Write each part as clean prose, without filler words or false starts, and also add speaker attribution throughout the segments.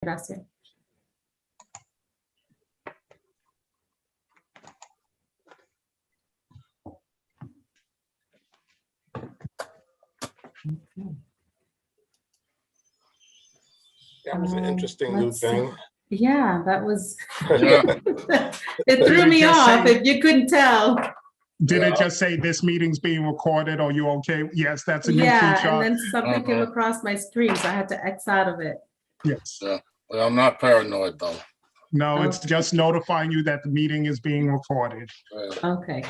Speaker 1: Gracias. Okay.
Speaker 2: That was an interesting new
Speaker 1: Let's see.
Speaker 2: thing.
Speaker 1: Yeah, that was,
Speaker 3: Yeah.
Speaker 1: it threw me
Speaker 4: just
Speaker 1: off
Speaker 4: say-
Speaker 1: if you couldn't tell.
Speaker 4: Did
Speaker 3: Yeah.
Speaker 4: it just say this meeting's being recorded? Are you okay? Yes, that's a new
Speaker 1: Yeah,
Speaker 4: feature.
Speaker 1: and then something came
Speaker 3: Uh-huh.
Speaker 1: across my screen, so I had to X out of it.
Speaker 4: Yes.
Speaker 3: Well, I'm not paranoid though.
Speaker 4: No, it's
Speaker 1: Okay.
Speaker 4: just notifying you that the meeting is being recorded.
Speaker 1: Okay,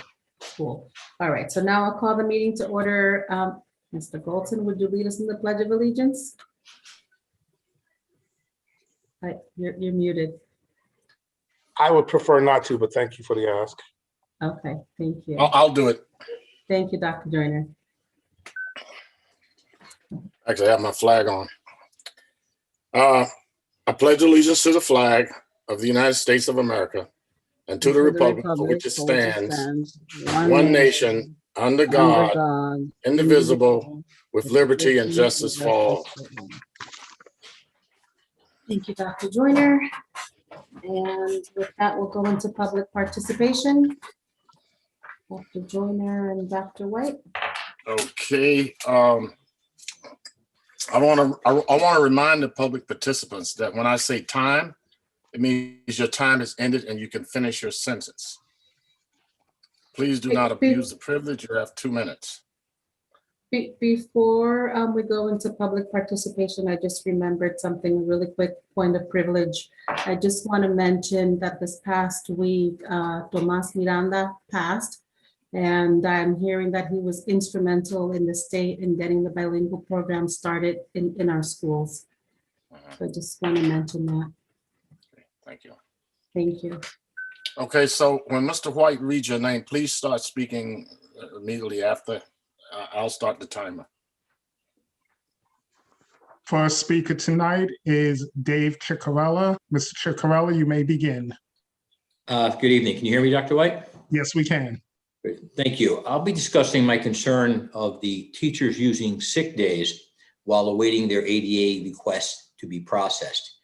Speaker 1: cool. All right, so now I'll call the meeting to order. Mr. Golson, would you lead us in the Pledge of Allegiance? You're muted.
Speaker 2: I would prefer not to, but thank you for the ask.
Speaker 1: Okay, thank you.
Speaker 3: I'll do it.
Speaker 1: Thank you, Dr. Joyner.
Speaker 3: Actually, I have my flag on. I pledge allegiance to the flag of the United States of America and to the republic for which it stands, one nation, under God, indivisible, with liberty and justice for all.
Speaker 1: Thank you, Dr. Joyner. And with that, we'll go into public participation. Dr. Joyner and Dr. White.
Speaker 3: Okay. I want to remind the public participants that when I say time, it means your time is ended and you can finish your sentence. Please do not abuse the privilege. You have 2 minutes.
Speaker 1: Before we go into public participation, I just remembered something really quick, point of privilege. I just want to mention that this past week, Tomas Miranda passed, and I'm hearing that he was instrumental in the state in getting the bilingual program started in our schools. So I just want to mention that.
Speaker 3: Thank you.
Speaker 1: Thank you.
Speaker 3: Okay, so when Mr. White reads your name, please start speaking immediately after. I'll start the timer.
Speaker 4: First speaker tonight is Dave Ciccarella. Mr. Ciccarella, you may begin.
Speaker 5: Good evening. Can you hear me, Dr. White?
Speaker 4: Yes, we can.
Speaker 5: Great. Thank you. I'll be discussing my concern of the teachers using sick days while awaiting their ADA request to be processed.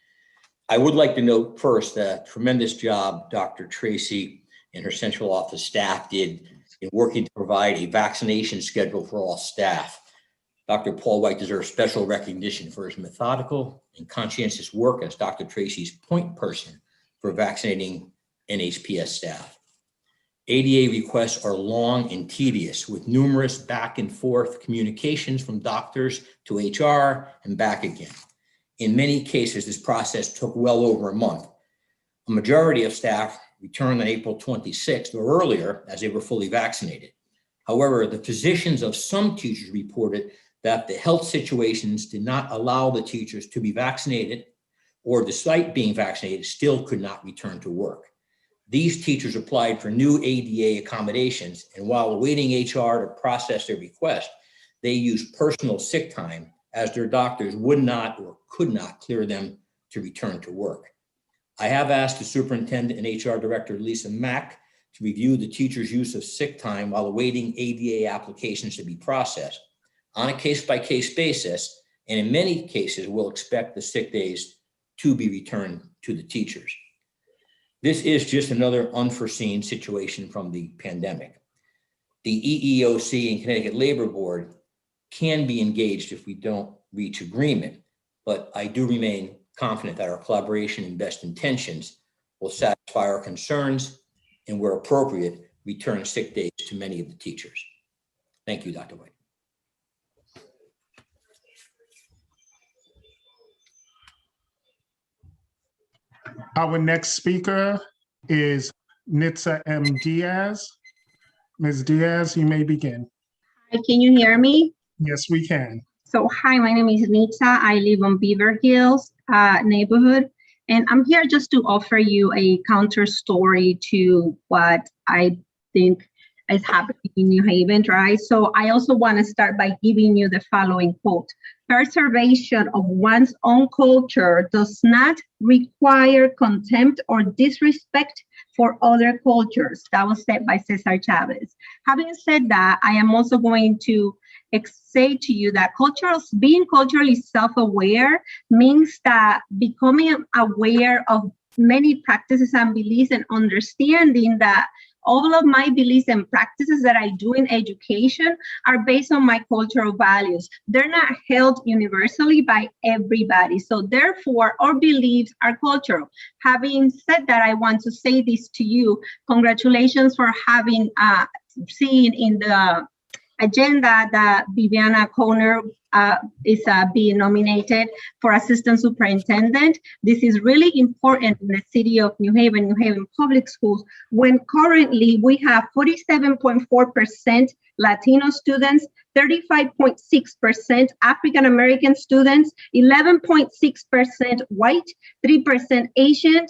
Speaker 5: I would like to note first the tremendous job Dr. Tracy and her central office staff did in working to provide a vaccination schedule for all staff. Dr. Paul White deserves special recognition for his methodical and conscientious work as Dr. Tracy's point person for vaccinating NHPS staff. ADA requests are long and tedious, with numerous back and forth communications from doctors to HR and back again. In many cases, this process took well over a month. A majority of staff returned on April 26th or earlier as they were fully vaccinated. However, the physicians of some teachers reported that the health situations did not allow the teachers to be vaccinated, or despite being vaccinated, still could not return to work. These teachers applied for new ADA accommodations, and while awaiting HR to process their request, they used personal sick time as their doctors would not or could not clear them to return to work. I have asked the superintendent and HR director, Lisa Mack, to review the teacher's use of sick time while awaiting ADA applications to be processed on a case-by-case basis, and in many cases, we'll expect the sick days to be returned to the teachers. This is just another unforeseen situation from the pandemic. The EEOC and Connecticut Labor Board can be engaged if we don't reach agreement, but I do remain confident that our collaboration and best intentions will satisfy our concerns and, where appropriate, return sick days to many of the teachers. Thank you, Dr. White.
Speaker 4: Our next speaker is Nitsa M. Diaz. Ms. Diaz, you may begin.
Speaker 6: Hi, can you hear me?
Speaker 4: Yes, we can.
Speaker 6: So, hi, my name is Nitsa. I live on Beaver Hills neighborhood, and I'm here just to offer you a counter story to what I think is happening in New Haven, right? So I also want to start by giving you the following quote preservation of one's own culture does not require contempt or disrespect for other cultures. That was said by Cesar Chavez. Having said that, I am also going to say to you that being culturally self-aware means that becoming aware of many practices and beliefs and understanding that all of my beliefs and practices that I do in education are based on my cultural values. They're not held universally by everybody. So therefore, our beliefs are cultural. Having said that, I want to say this to you. Congratulations for having seen in the agenda that Viviana Conner is being nominated for assistant superintendent. This is really important in the city of New Haven Public Schools, when currently we have 47.4% Latino students, 35.6% African American students, 11.6% white, 3% Asian,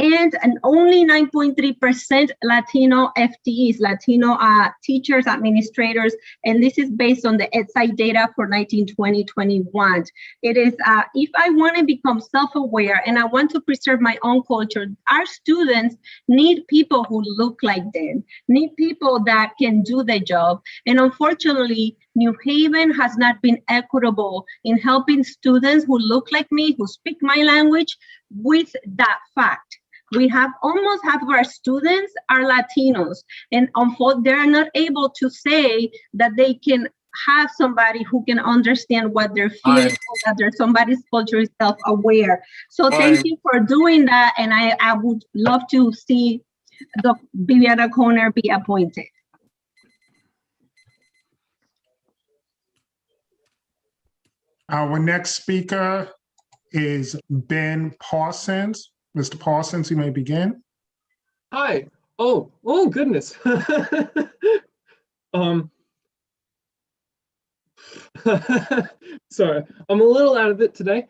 Speaker 6: and only 9.3% Latino FTEs, Latino teachers, administrators, and this is based on the EDSI data for 1920-21. It is, if I want to become self-aware and I want to preserve my own culture, our students need people who look like them, need people that can do the job. And unfortunately, New Haven has not been equitable in helping students who look like me, who speak my language, with that fact. We have almost half of our students are Latinos, and they're not able to say that they can have somebody who can understand what they're feeling, or that there's somebody's culture is self-aware. So thank you for doing that, and I would love to see Viviana Conner be appointed.
Speaker 4: Our next speaker is Ben Parsons. Mr. Parsons, you may begin.
Speaker 7: Hi. Oh goodness. Sorry, I'm a little out of it today.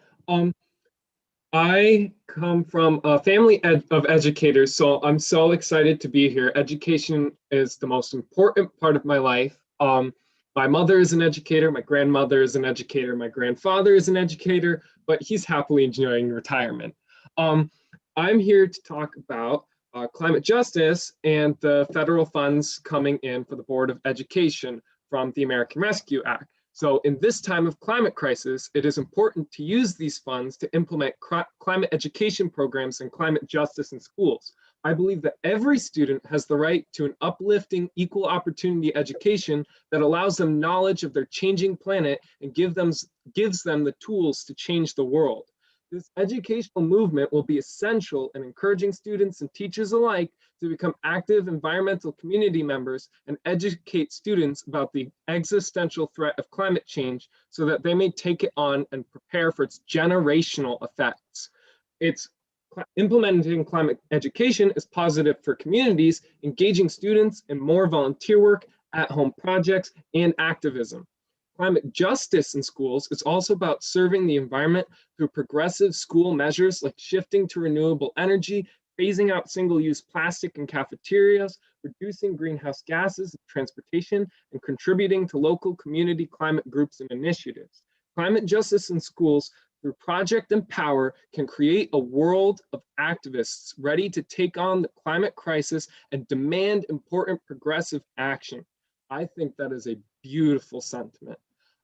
Speaker 7: I come from a family of educators, so I'm so excited to be here. Education is the most important part of my life. My mother is an educator, my grandmother is an educator, my grandfather is an educator, but he's happily enjoying retirement. I'm here to talk about climate justice and the federal funds coming in for the Board of Education from the American Rescue Act. So in this time of climate crisis, it is important to use these funds to implement climate education programs and climate justice in schools. I believe that every student has the right to an uplifting, equal opportunity education that allows them knowledge of their changing planet and gives them the tools to change the world. This educational movement will be essential in encouraging students and teachers alike to become active environmental community members and educate students about the existential threat of climate change so that they may take it on and prepare for its generational effects. Implementing climate education is positive for communities, engaging students in more volunteer work, at-home projects, and activism. Climate justice in schools is also about serving the environment through progressive school measures like shifting to renewable energy, phasing out single-use plastic in cafeterias, reducing greenhouse gases in transportation, and contributing to local community climate groups and initiatives. Climate justice in schools through Project Empower can create a world of activists ready to take on the climate crisis and demand important progressive action. I think that is a beautiful sentiment.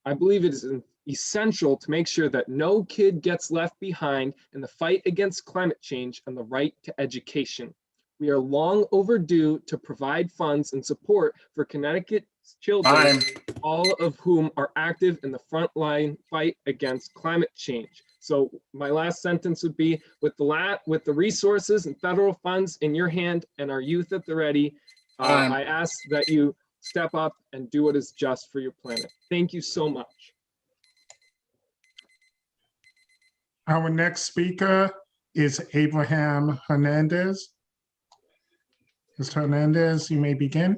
Speaker 7: I believe it is essential to make sure that no kid gets left behind in the fight against climate change and the right to education. We are long overdue to provide funds and support for Connecticut's children, all of whom are active in the frontline fight against climate change. So my last sentence would be, with the resources and federal funds in your hand and our youth at the ready, I ask that you step up and do what is just for your planet. Thank you so much.
Speaker 4: Our next speaker is Abraham Hernandez. Mr. Hernandez, you may begin.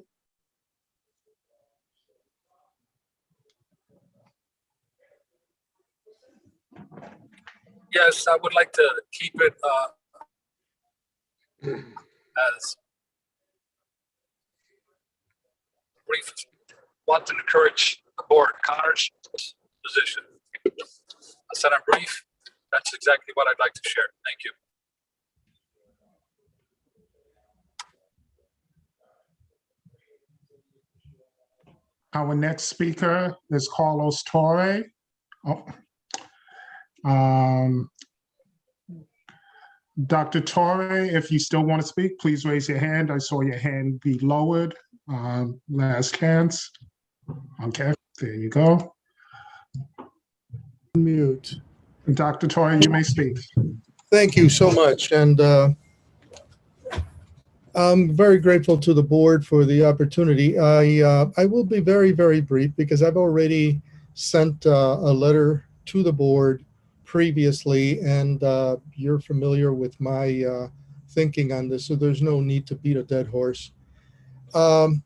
Speaker 8: Yes, I would like to keep it as brief as want to encourage the board. Connor's position I said I'm brief. That's exactly what I'd like to share. Thank you.
Speaker 4: Our next speaker is Carlos Torre. Oh. Dr. Torre, if you still want to speak, please raise your hand. I saw your hand be lowered. Last chance. Okay, there you go.
Speaker 9: Mute.
Speaker 4: Dr. Torre, you may speak.
Speaker 9: Thank you so much. And I'm very grateful to the board for the opportunity. I will be very, very brief because I've already sent a letter to the board previously, and you're familiar with my thinking on this, so there's no need to beat a dead horse. I'm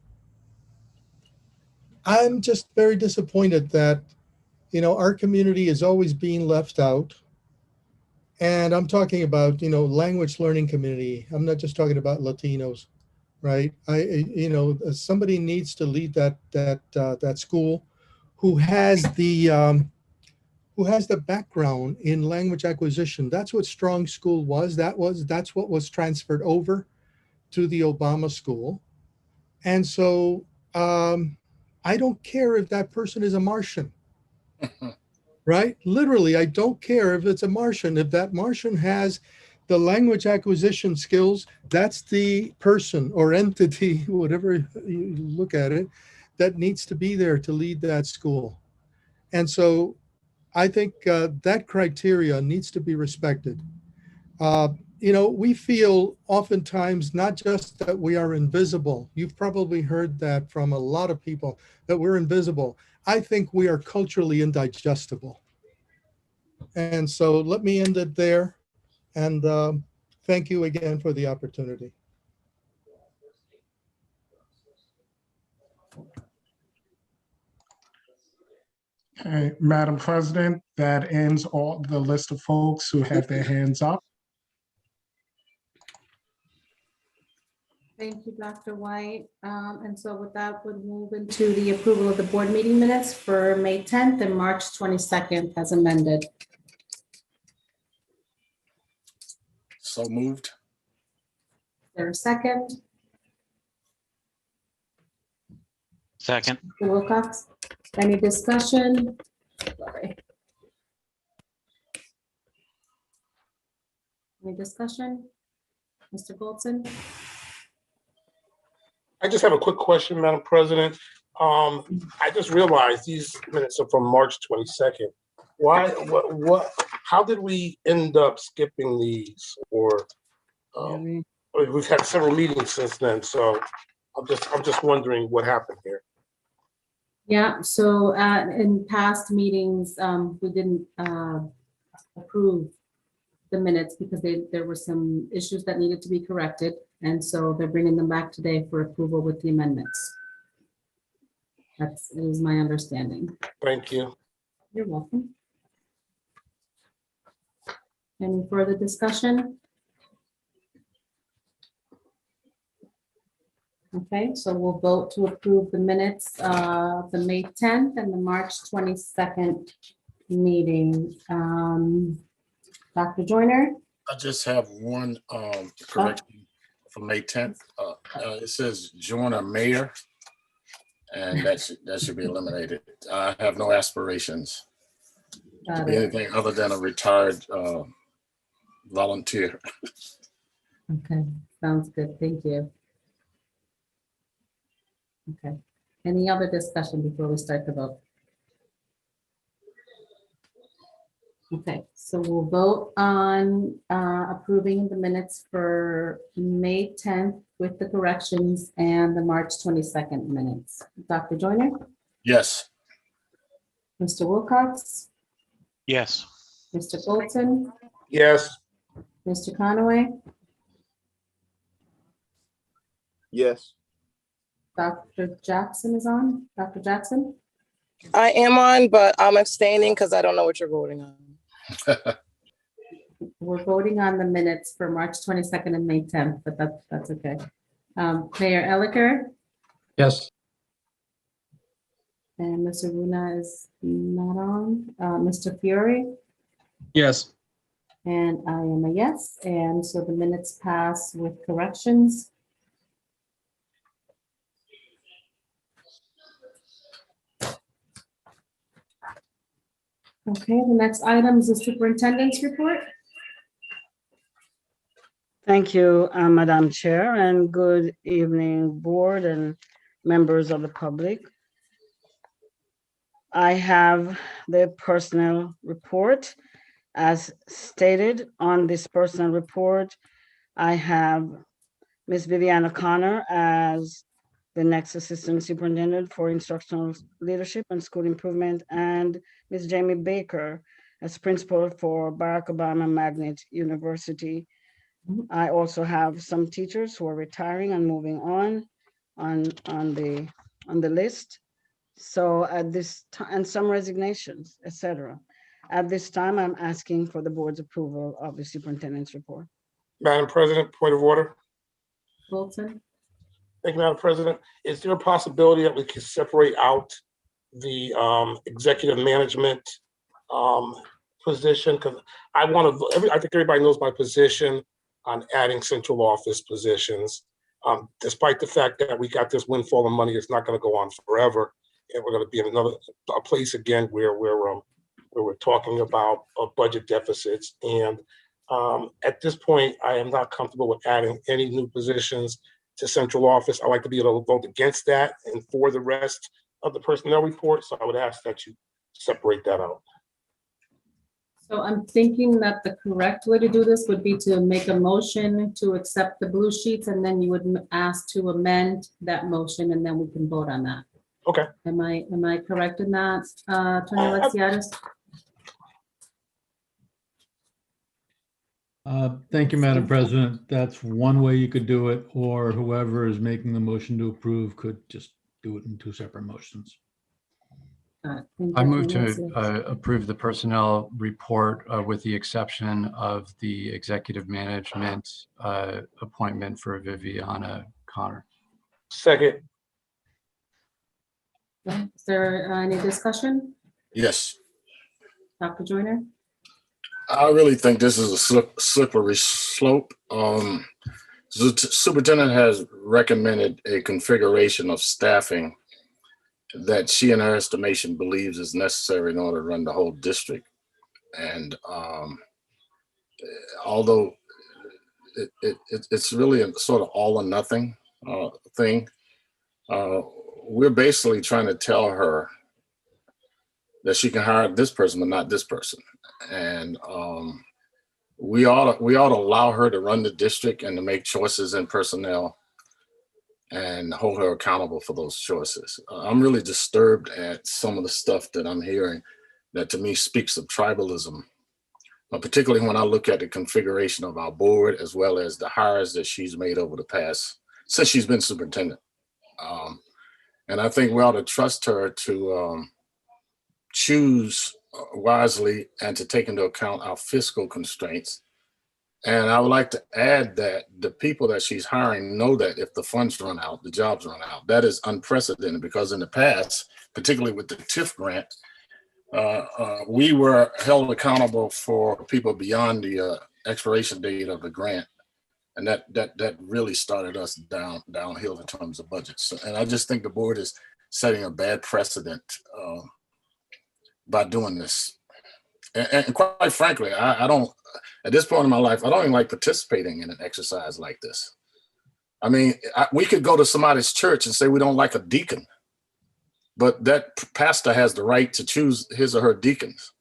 Speaker 9: just very disappointed that, our community is always being left out. And I'm talking about, language learning community. I'm not just talking about Latinos, right? Somebody needs to lead that school who has the background in language acquisition. That's what Strong School was. That's what was transferred over to the Obama school. And so I don't care if that person is a Martian. Right? Literally, I don't care if it's a Martian. If that Martian has the language acquisition skills, that's the person or entity, whatever you look at it, that needs to be there to lead that school. And so I think that criteria needs to be respected. We feel oftentimes not just that we are invisible. You've probably heard that from a lot of people, that we're invisible. I think we are culturally indigestible. And so let me end it there. And thank you again for the opportunity.
Speaker 4: Okay, Madam President, that ends all the list of folks who had their hands up.
Speaker 1: Thank you, Dr. White. And so with that, we'll move into the approval of the board meeting minutes for May 10th and March 22nd as amended.
Speaker 3: So moved.
Speaker 1: Is there a second?
Speaker 10: Second.
Speaker 1: Mr. Wilcox, any discussion? Sorry. Any discussion? Mr. Goldson?
Speaker 2: I just have a quick question, Madam President. I just realized these minutes are from March 22nd. Why, how did we end up skipping these? Or we've had several meetings since then, so I'm just wondering what happened here.
Speaker 1: Yeah, so in past meetings, we didn't approve the minutes because there were some issues that needed to be corrected. And so they're bringing them back today for approval with the amendments. That is my understanding.
Speaker 2: Thank you.
Speaker 1: You're welcome. Any further discussion? Okay, so we'll vote to approve the minutes, the May 10th and the March 22nd meeting. Dr. Joyner?
Speaker 3: I just have one correction for May 10th. It says Joyner Mayor, and that should be eliminated. I have no aspirations to be anything other than a retired volunteer.
Speaker 1: Okay, sounds good. Thank you. Okay, any other discussion before we start the vote? Okay, so we'll vote on approving the minutes for May 10th with the corrections and the March 22nd minutes. Dr. Joyner?
Speaker 3: Yes.
Speaker 1: Mr. Wilcox?
Speaker 10: Yes.
Speaker 1: Mr. Goldson?
Speaker 2: Yes.
Speaker 1: Mr. Conaway?
Speaker 11: Yes.
Speaker 1: Dr. Jackson is on. Dr. Jackson?
Speaker 12: I am on, but I'm abstaining because I don't know what you're voting on.
Speaker 1: We're voting on the minutes for March 22nd and May 10th, but that's okay. Mayor Elicker?
Speaker 5: Yes.
Speaker 1: And Mr. Luna is not on. Mr. Fury?
Speaker 7: Yes.
Speaker 1: And I am a yes, and so the minutes pass with corrections. Okay, the next item is the superintendent's report.
Speaker 13: Thank you, Madam Chair, and good evening, board and members of the public. I have the personnel report. As stated on this personnel report, I have Ms. Viviana Connor as the next Assistant Superintendent for Instructional Leadership and School Improvement, and Ms. Jamie Baker as Principal for Barack Obama Magnet University. I also have some teachers who are retiring and moving on the list. So at this time, and some resignations, etc. At this time, I'm asking for the board's approval of the superintendent's report.
Speaker 2: Madam President, point of order.
Speaker 1: Wilson?
Speaker 2: Thank you, Madam President. Is there a possibility that we can separate out the executive management position? Because I think everybody knows my position on adding central office positions. Despite the fact that we got this windfall of money, it's not going to go on forever, and we're going to be in a place again where we're talking about budget deficits. And at this point, I am not comfortable with adding any new positions to central office. I like to be able to vote against that and for the rest of the personnel report. So I would ask that you separate that out.
Speaker 1: So I'm thinking that the correct way to do this would be to make a motion to accept the blue sheets, and then you would ask to amend that motion, and then we can vote on that.
Speaker 2: Okay.
Speaker 1: Am I correct in that, Attorney Alexiadis?
Speaker 14: Thank you, Madam President. That's one way you could do it, or whoever is making the motion to approve could just do it in two separate motions.
Speaker 15: I move to approve the personnel report with the exception of the executive management appointment for Viviana Connor.
Speaker 2: Second.
Speaker 1: Is there any discussion?
Speaker 3: Yes.
Speaker 1: Dr. Joyner?
Speaker 3: I really think this is a slippery slope. The superintendent has recommended a configuration of staffing that she, in her estimation, believes is necessary in order to run the whole district. And although it's really a sort of all or nothing thing, we're basically trying to tell her that she can hire this person, but not this person. And we ought to allow her to run the district and to make choices in personnel and hold her accountable for those choices. I'm really disturbed at some of the stuff that I'm hearing that to me speaks of tribalism, particularly when I look at the configuration of our board as well as the hires that she's made over the past, since she's been superintendent. And I think we ought to trust her to choose wisely and to take into account our fiscal constraints. And I would like to add that the people that she's hiring know that if the funds run out, the jobs run out. That is unprecedented because in the past, particularly with the TIF grant, we were held accountable for people beyond the expiration date of the grant. And that really started us downhill in terms of budgets. And I just think the board is setting a bad precedent by doing this. And quite frankly, I don't, at this point in my life, I don't even like participating in an exercise like this. I mean, we could go to somebody's church and say we don't like a deacon, but that pastor has the right to choose his or her deacons.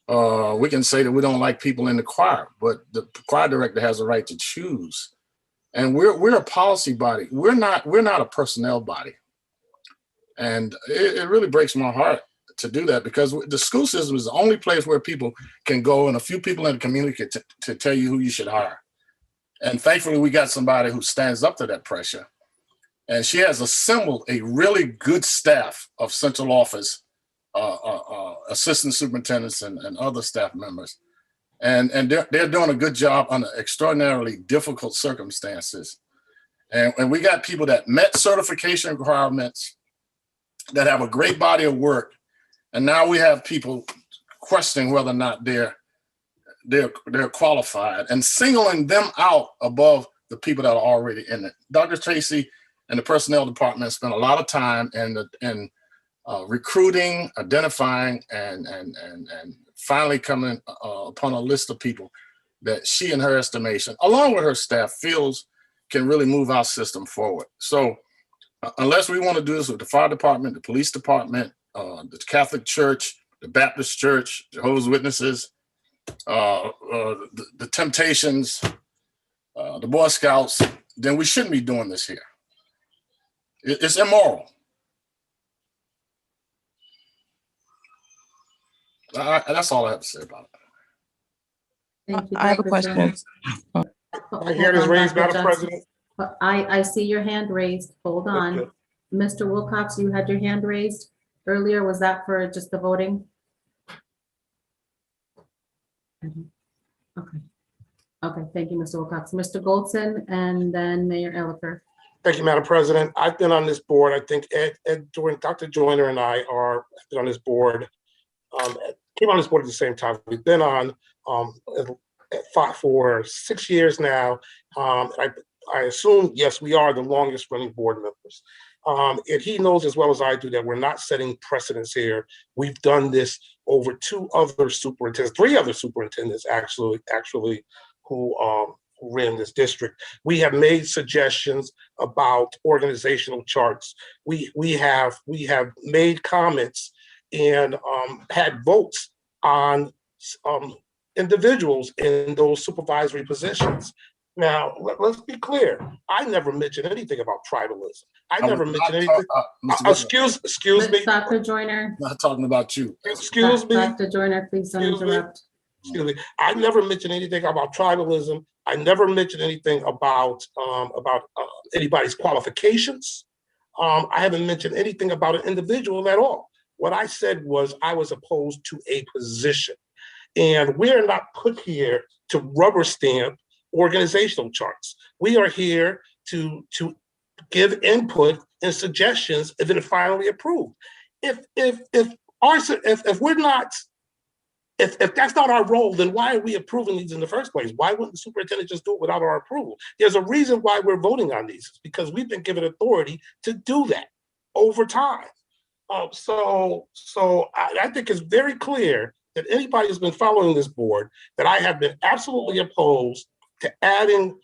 Speaker 3: We can say that we don't like people in the choir, but the choir director has a right to choose. And we're a policy body. We're not a personnel body. And it really breaks my heart to do that because the school system is the only place where people can go and a few people in the community to tell you who you should hire. And thankfully, we got somebody who stands up to that pressure. And she has assembled a really good staff of central office, assistant superintendents and other staff members. And they're doing a good job under extraordinarily difficult circumstances. And we got people that met certification requirements that have a great body of work, and now we have people questioning whether or not they're qualified and singling them out above the people that are already in it. Dr. Tracy and the personnel department spent a lot of time in recruiting, identifying, and finally coming upon a list of people that she, in her estimation, along with her staff, feels can really move our system forward. So unless we want to do this with the fire department, the police department, the Catholic Church, the Baptist Church, Jehovah's Witnesses, the Temptations, the Boy Scouts, then we shouldn't be doing this here. It's immoral. That's all I have to say about it.
Speaker 1: Thank you.
Speaker 12: I have a
Speaker 1: Dr.
Speaker 12: question.
Speaker 1: Jones.
Speaker 2: My hand is raised,
Speaker 1: Dr.
Speaker 2: Madam
Speaker 1: Johnson.
Speaker 2: President.
Speaker 1: I see your hand raised. Hold on.
Speaker 2: Okay.
Speaker 1: Mr. Wilcox, you had your hand raised earlier. Was that for just the voting? Okay. Okay, thank you, Mr. Wilcox. Mr. Goldson and then Mayor Elifer.
Speaker 2: Thank you, Madam President. I've been on this board. I think Dr. Joyner and I have been on this board. Came on this board at the same time. We've been on for 6 years now. I assume, yes, we are the longest running board members. And he knows as well as I do that we're not setting precedents here. We've done this over three other superintendents actually who ran this district. We have made suggestions about organizational charts. We have made comments and had votes on individuals in those supervisory positions. Now, let's be clear. I never mentioned anything about tribalism. I never mentioned anything. Excuse me.
Speaker 1: Dr. Joyner.
Speaker 3: I'm not talking about you.
Speaker 2: Excuse me.
Speaker 1: Dr. Joyner, please don't interrupt.
Speaker 2: Excuse me. I never mentioned anything about tribalism. I never mentioned anything about anybody's qualifications. I haven't mentioned anything about an individual at all. What I said was I was opposed to a position. And we're not put here to rubber stamp organizational charts. We are here to give input and suggestions and then finally approve. If that's not our role, then why are we approving these in the first place? Why wouldn't the superintendent just do it without our approval? There's a reason why we're voting on these. It's because we've been given authority to do that over time. So I think it's very clear that anybody who's been following this board that I have been absolutely opposed to adding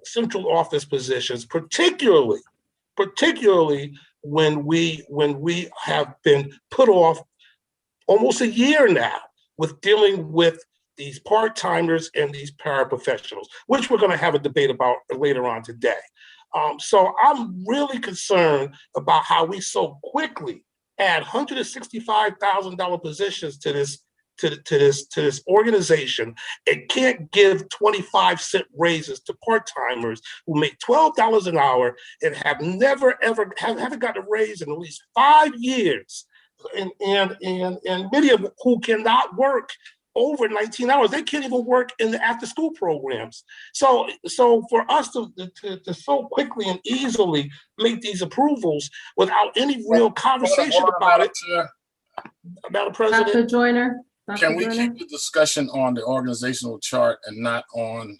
Speaker 2: central office positions, particularly when we have been put off almost a year now with dealing with these part-timers and these paraprofessionals, which we're going to have a debate about later on today. So I'm really concerned about how we so quickly add $165,000 positions to this organization and can't give 25-cent raises to part-timers who make $12 an hour and haven't gotten a raise in at least 5 years, and many of them who cannot work over 19 hours. They can't even work in the after-school programs. So for us to so quickly and easily make these approvals without any real conversation about it, Madam President.
Speaker 1: Dr. Joyner.
Speaker 3: Can we keep the discussion on the organizational chart and not on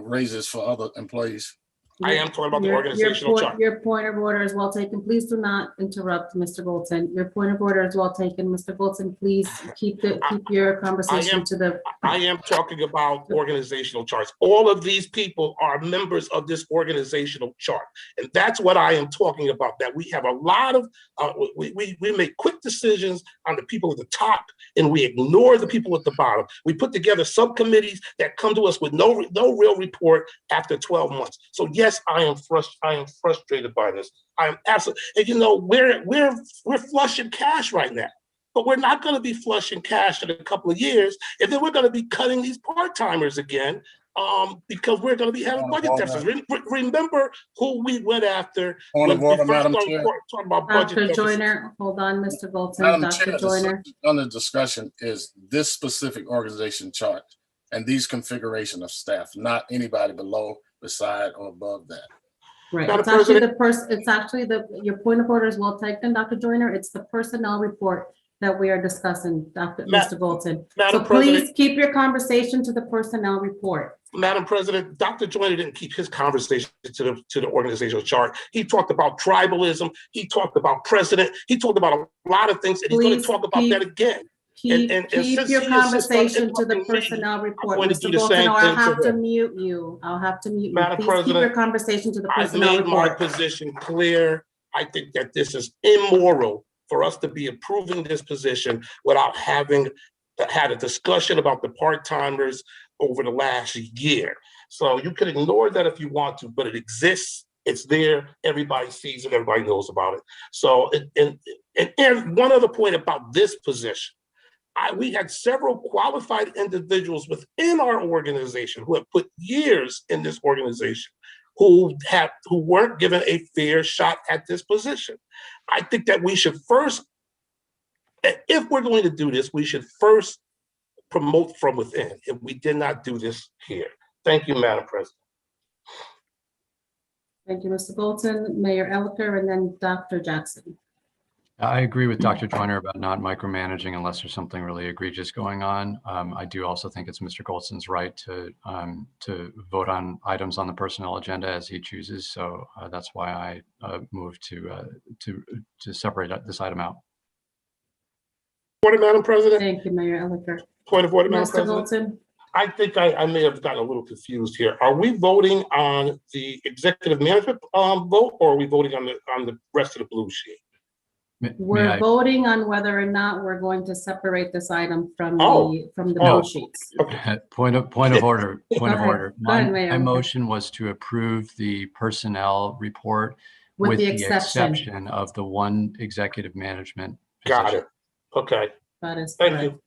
Speaker 3: raises for other employees?
Speaker 2: I am talking about the organizational chart.
Speaker 1: Your point of order is well taken. Please do not interrupt, Mr. Goldson. Your point of order is well taken. Mr. Goldson, please keep your conversation to the.
Speaker 2: I am talking about organizational charts. All of these people are members of this organizational chart. And that's what I am talking about, that we have a lot of, we make quick decisions on the people at the top and we ignore the people at the bottom. We put together subcommittees that come to us with no real report after 12 months. So yes, I am frustrated by this. I am absolutely, and you know, we're flush in cash right now, but we're not going to be flush in cash in a couple of years, and then we're going to be cutting these part-timers again, because we're going to be having budget deficits. Remember who we went after when we first started talking about budget deficits.
Speaker 1: Dr. Joyner, hold on, Mr. Goldson. Dr. Joyner.
Speaker 3: Under discussion is this specific organization chart and these configuration of staff, not anybody below, beside, or above that.
Speaker 1: Right,
Speaker 2: Madam
Speaker 1: it's actually
Speaker 2: President?
Speaker 1: it's actually your point of order is well taken, Dr. Joyner. It's the personnel report that we are discussing, Mr. Golton.
Speaker 2: Madam
Speaker 1: So please
Speaker 2: President.
Speaker 1: keep your conversation to the personnel report.
Speaker 2: Madam President, Dr. Joyner didn't keep his conversation to the organizational chart. He talked about tribalism. He talked about precedent. He talked about a lot of things, and he's going to
Speaker 1: Please
Speaker 2: talk about that again.
Speaker 1: Keep
Speaker 2: Since
Speaker 1: your
Speaker 2: he insists on
Speaker 1: conversation to the
Speaker 2: interrupting me,
Speaker 1: personnel report,
Speaker 2: going to
Speaker 1: Mr.
Speaker 2: do the
Speaker 1: Golton,
Speaker 2: same
Speaker 1: or I'll
Speaker 2: thing to
Speaker 1: have to
Speaker 2: him.
Speaker 1: mute you. I'll have to mute you.
Speaker 2: Madam
Speaker 1: Please keep your
Speaker 2: President,
Speaker 1: conversation to the
Speaker 2: I've
Speaker 1: personnel
Speaker 2: made my
Speaker 1: report.
Speaker 2: position clear. I think that this is immoral for us to be approving this position without having had a discussion about the part-timers over the last year. So you can ignore that if you want to, but it exists. It's there. Everybody sees it. Everybody knows about it. So, and one other point about this position. We had several qualified individuals within our organization who have put years in this organization who weren't given a fair shot at this position. I think that we should first, if we're going to do this, we should first promote from within, and we did not do this here. Thank you, Madam President.
Speaker 1: Thank you, Mr. Golton, Mayor Elicker, and then Dr. Jackson.
Speaker 15: I agree with Dr. Joyner about not micromanaging unless there's something really egregious going on. I do also think it's Mr. Golson's right to vote on items on the personnel agenda as he chooses. So that's why I move to separate this item out.
Speaker 2: Point of order, Madam President.
Speaker 1: Thank you, Mayor Elicker.
Speaker 2: Point of order, Madam
Speaker 1: Mr.
Speaker 2: President.
Speaker 1: Golton.
Speaker 2: I think I may have gotten a little confused here. Are we voting on the executive management vote, or are we voting on the rest of the blue sheet?
Speaker 1: We're voting on whether or not we're going to separate this item from the
Speaker 15: No.
Speaker 1: blue sheets.
Speaker 15: Point of order. Point of
Speaker 1: Okay.
Speaker 15: order.
Speaker 1: Go ahead,
Speaker 15: My
Speaker 1: Mayor.
Speaker 15: motion was to approve the personnel report
Speaker 1: With the
Speaker 15: the
Speaker 1: exception.
Speaker 15: exception of the one executive management
Speaker 2: Got
Speaker 15: position.
Speaker 2: it. Okay.
Speaker 1: That is
Speaker 2: Thank
Speaker 1: correct.
Speaker 2: you.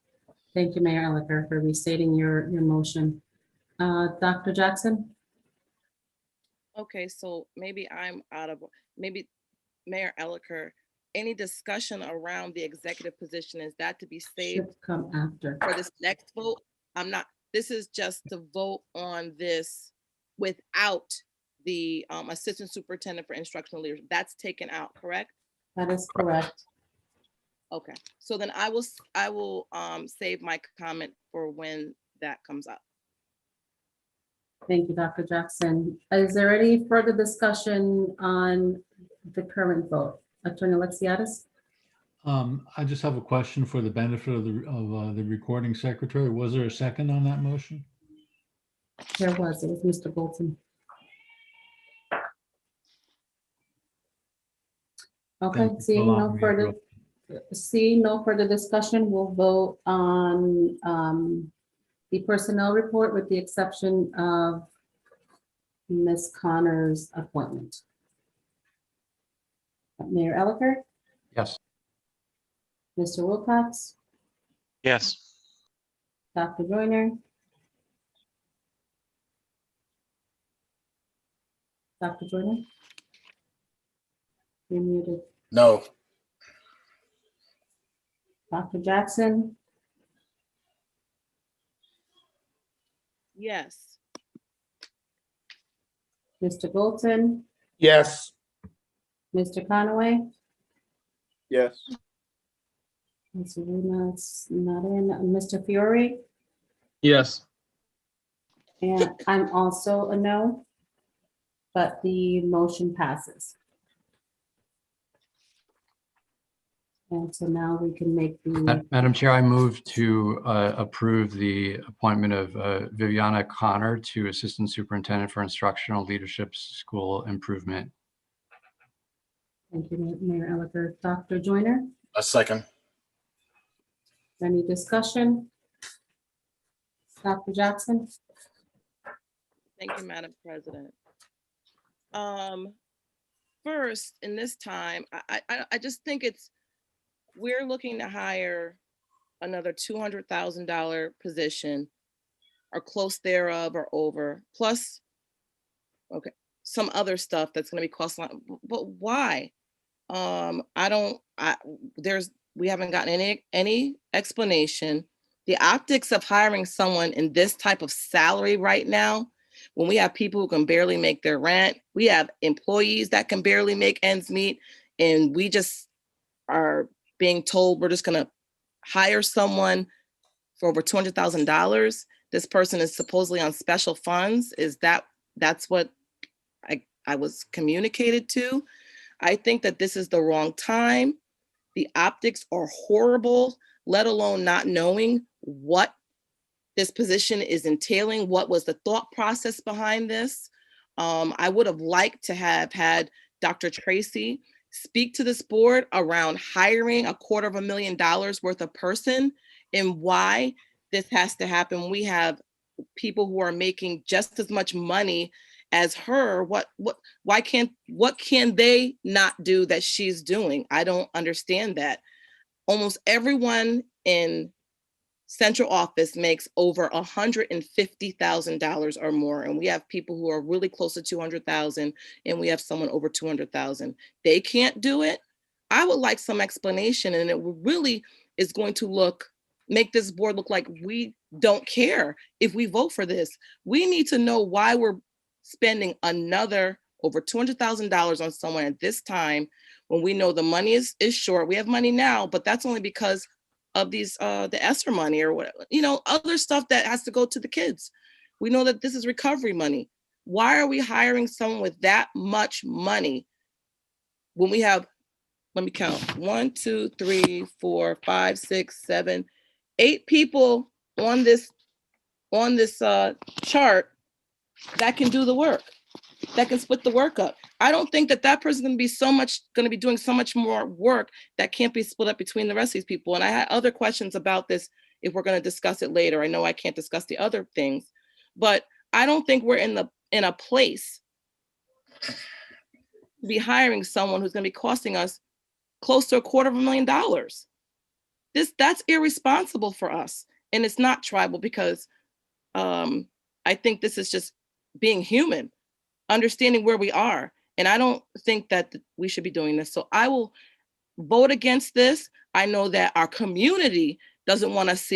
Speaker 1: Thank you, Mayor Elicker, for restating your motion. Dr. Jackson?
Speaker 12: Okay, so maybe maybe Mayor Elicker, any discussion around the executive position, is that to be saved
Speaker 1: Should come after.
Speaker 12: for this next vote? This is just to vote on this without the assistant superintendent for instructional leadership. That's taken out, correct?
Speaker 1: That is correct.
Speaker 12: Okay, so then I will save my comment for when that comes up.
Speaker 1: Thank you, Dr. Jackson. Is there any further discussion on the current vote? Attorney Alexiadis?
Speaker 14: I just have a question for the benefit of the recording secretary. Was there a second on that motion?
Speaker 1: There was, it was Mr. Bolton. Okay,
Speaker 14: Thank you for allowing me to interrupt.
Speaker 1: seeing no further discussion, we'll vote on the personnel report with the exception of Ms. Connor's appointment. Mayor Elicker,
Speaker 15: Yes.
Speaker 1: Mr. Wilcox,
Speaker 10: Yes.
Speaker 1: Dr. Joyner, Dr. Joyner? You're muted.
Speaker 3: No.
Speaker 1: Dr. Jackson,
Speaker 12: Yes.
Speaker 1: Mr. Golton,
Speaker 2: Yes.
Speaker 1: Mr. Conaway,
Speaker 11: Yes.
Speaker 1: Ms. Arena's not in, Mr. Fiore,
Speaker 7: Yes.
Speaker 1: and I'm also a no, but the motion passes. And so now we can make the,
Speaker 15: Madam Chair, I move to approve the appointment of Viviana Connor to Assistant Superintendent for Instructional Leadership School Improvement.
Speaker 1: thank you, Mayor Elicker. Dr. Joyner,
Speaker 3: A second.
Speaker 1: any discussion? Dr. Jackson?
Speaker 12: Thank you, Madam President. First, in this time, I just think we're looking to hire another $200,000 position or close thereof or over, plus, okay, some other stuff that's gonna be costing, but why? We haven't gotten any explanation. The optics of hiring someone in this type of salary right now when we have people who can barely make their rent, we have employees that can barely make ends meet, and we just are being told we're just going to hire someone for over $200,000. This person is supposedly on special funds. That's what I was communicated to? I think that this is the wrong time. The optics are horrible, let alone not knowing what this position is entailing, what was the thought process behind this. I would have liked to have had Dr. Tracy speak to this board around hiring $250,000 worth of person and why this has to happen. We have people who are making just as much money as her. What can they not do that she's doing? I don't understand that. Almost everyone in central office makes over $150,000 or more. And we have people who are really close to 200,000, and we have someone over 200,000. They can't do it. I would like some explanation, and it really is going to make this board look like we don't care if we vote for this. We need to know why we're spending another over $200,000 on someone at this time when we know the money is short. We have money now, but that's only because of these the ESSER money or whatever, other stuff that has to go to the kids. We know that this is recovery money. Why are we hiring someone with that much money when we have, let me count, 1, 2, 3, 4, 5, 6, 7, 8 people on this chart that can do the work, that can split the work up. I don't think that person is going to be doing so much more work that can't be split up between the rest of these people. And I had other questions about this if we're going to discuss it later. I know I can't discuss the other things, but I don't think we're in a place to be hiring someone who's going to be costing us close to $250,000. That's irresponsible for us. And it's not tribal, because I think this is just being human, understanding where we are. And I don't think that we should be doing this. So I will vote against this. I know that our community doesn't want us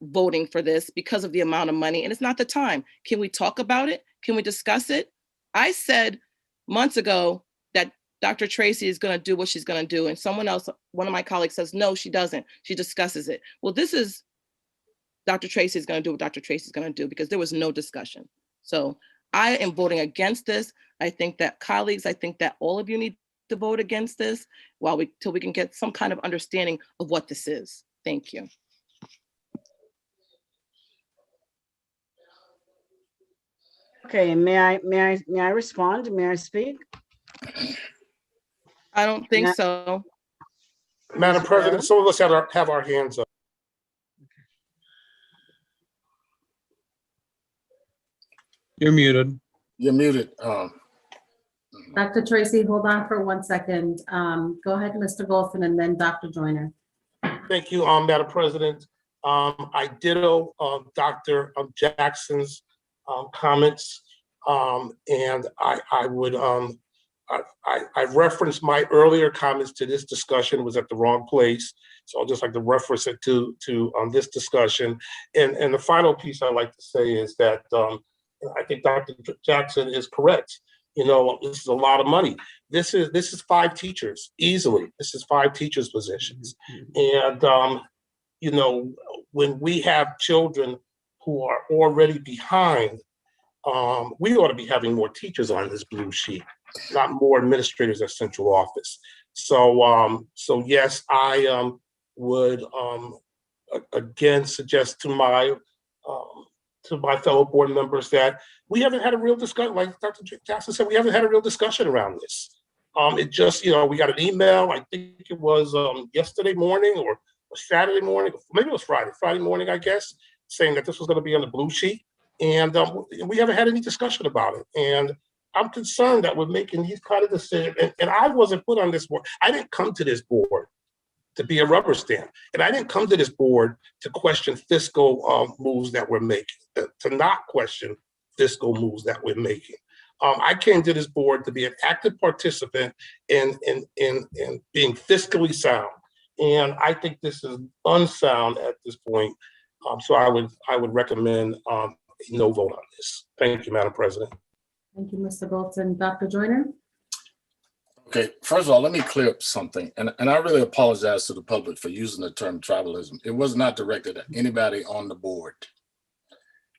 Speaker 12: voting for this because of the amount of money, and it's not the time. Can we talk about it? Can we discuss it? I said months ago that Dr. Tracy is going to do what she's going to do, and someone else, one of my colleagues, says no, she doesn't. She discusses it. Well, this is Dr. Tracy is going to do what Dr. Tracy is going to do, because there was no discussion. So I am voting against this. I think that all of you need to vote against this till we can get some kind of understanding of what this is. Thank you.
Speaker 13: Okay, may I respond? May I speak?
Speaker 12: I don't think so.
Speaker 2: Madam President, some of us have our hands up.
Speaker 14: You're muted.
Speaker 3: You're muted.
Speaker 1: Dr. Tracy, hold on for 1 second. Go ahead, Mr. Golson, and then Dr. Joyner.
Speaker 2: Thank you, Madam President. I ditto Dr. Jackson's comments, and I would I referenced my earlier comments to this discussion was at the wrong place, so I'll just like to reference it to this discussion. And the final piece I'd like to say is that I think Dr. Jackson is correct. This is a lot of money. This is 5 teachers easily. This is 5 teachers positions, and when we have children who are already behind, we ought to be having more teachers on this blue sheet, not more administrators at central office. So yes, I would again suggest to my fellow board members that we haven't had a real discussion. Like Dr. Jackson said, we haven't had a real discussion around this. It just, we got an email, I think it was yesterday morning or Saturday morning, maybe it was Friday morning, I guess, saying that this was going to be on the blue sheet. And we haven't had any discussion about it. And I'm concerned that we're making these kind of decisions. And I wasn't put on this board. I didn't come to this board to be a rubber stamp. And I didn't come to this board to question fiscal moves that we're making, to not question fiscal moves that we're making. I came to this board to be an active participant in being fiscally sound. And I think this is unsound at this point. So I would recommend no vote on this. Thank you, Madam President.
Speaker 1: Thank you, Mr. Bolton. Dr. Joyner?
Speaker 3: Okay, first of all, let me clear up something. And I really apologize to the public for using the term tribalism. It was not directed at anybody on the board.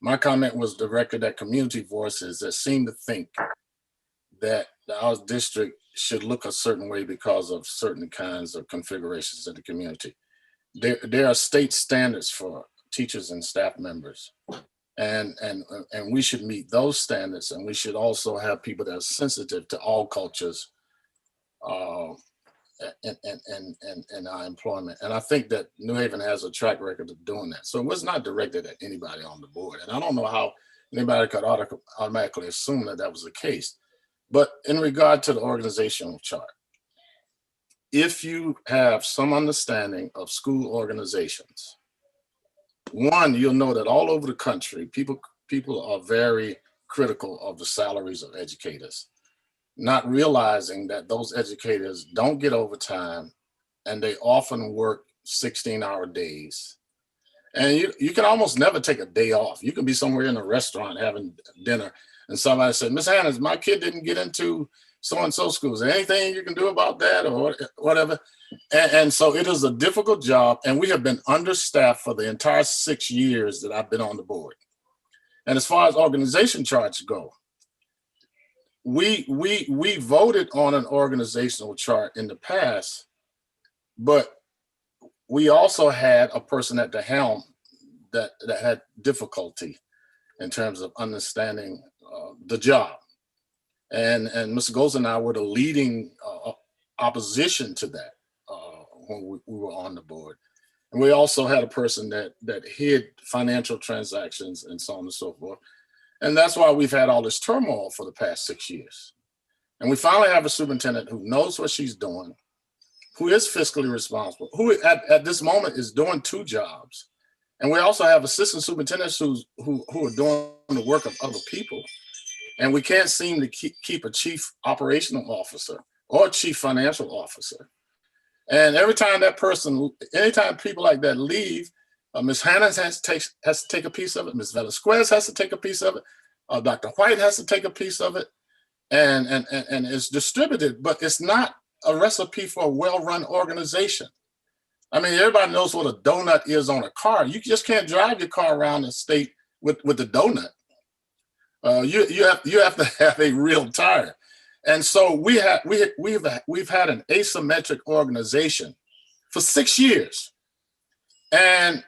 Speaker 3: My comment was directed at community voices that seem to think that our district should look a certain way because of certain kinds of configurations in the community. There are state standards for teachers and staff members. And we should meet those standards, and we should also have people that are sensitive to all cultures in our employment. And I think that New Haven has a track record of doing that. So it was not directed at anybody on the board. And I don't know how anybody could automatically assume that that was the case. But in regard to the organizational chart, if you have some understanding of school organizations, one, you'll know that all over the country, people are very critical of the salaries of educators, not realizing that those educators don't get overtime and they often work 16-hour days. And you can almost never take a day off. You can be somewhere in a restaurant having dinner and somebody said, Miss Hannah, my kid didn't get into so-and-so school. Is there anything you can do about that or whatever? And so it is a difficult job, and we have been understaffed for the entire 6 years that I've been on the board. And as far as organization charts go, we voted on an organizational chart in the past, but we also had a person at the helm that had difficulty in terms of understanding the job. And Mr. Golds and I were the leading opposition to that when we were on the board. And we also had a person that hid financial transactions and so on and so forth. And that's why we've had all this turmoil for the past 6 years. And we finally have a superintendent who knows what she's doing, who is fiscally responsible, who at this moment is doing 2 jobs. And we also have assistant superintendents who are doing the work of other people. And we can't seem to keep a chief operational officer or a chief financial officer. And every time anytime people like that leave, Ms. Hannah has to take a piece of it. Ms. Velasquez has to take a piece of it. Dr. White has to take a piece of it. And it's distributed, but it's not a recipe for a well-run organization. I mean, everybody knows what a donut is on a car. You just can't drive your car around the state with the donut. You have to have a real tire. And so we've had an asymmetric organization for 6 years. And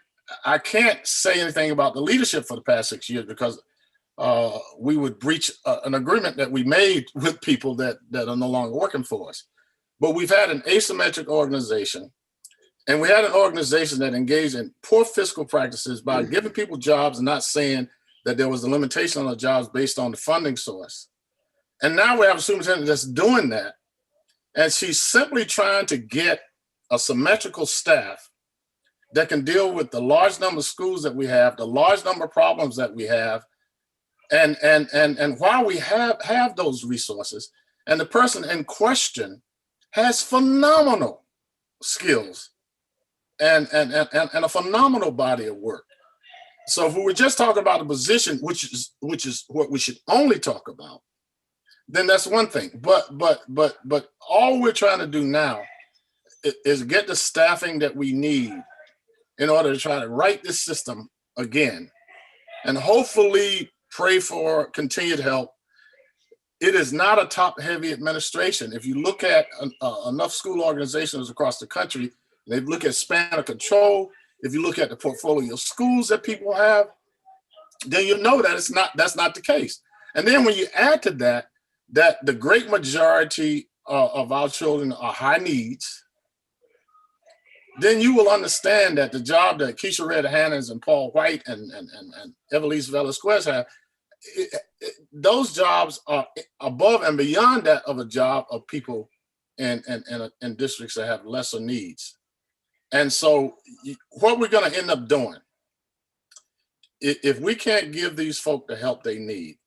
Speaker 3: I can't say anything about the leadership for the past 6 years because we would breach an agreement that we made with people that are no longer working for us. But we've had an asymmetric organization, and we had an organization that engaged in poor fiscal practices by giving people jobs and not saying that there was a limitation on the jobs based on the funding source. And now we have a superintendent that's doing that. And she's simply trying to get a symmetrical staff that can deal with the large number of schools that we have, the large number of problems that we have. And while we have those resources, and the person in question has phenomenal skills and a phenomenal body of work. So if we were just talking about the position, which is what we should only talk about, then that's one thing. But all we're trying to do now is get the staffing that we need in order to try to right this system again, and hopefully pray for continued help. It is not a top-heavy administration. If you look at enough school organizations across the country, they look at span of control. If you look at the portfolio of schools that people have, then you know that that's not the case. And then when you add to that the great majority of our children are high needs, then you will understand that the job that Keisha Red Hannahs and Paul White and Evelise Velasquez have, those jobs are above and beyond that of a job of people in districts that have lesser needs. And so what we're going to end up doing, if we can't give these folk the help they need,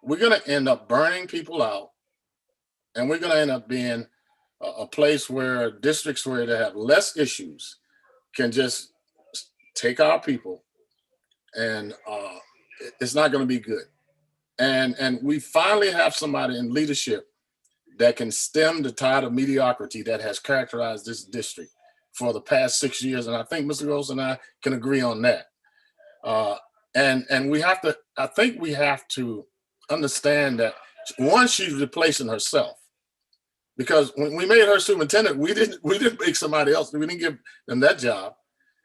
Speaker 3: we're going to end up burning people out, and we're going to end up being a place where districts where they have less issues can just take our people and it's not going to be good. And we finally have somebody in leadership that can stem the tide of mediocrity that has characterized this district for the past 6 years. And I think Mr. Rose and I can agree on that. And we have to, I think we have to understand that, one, she's replacing herself. Because when we made her superintendent, we didn't make somebody else, we didn't give them that job.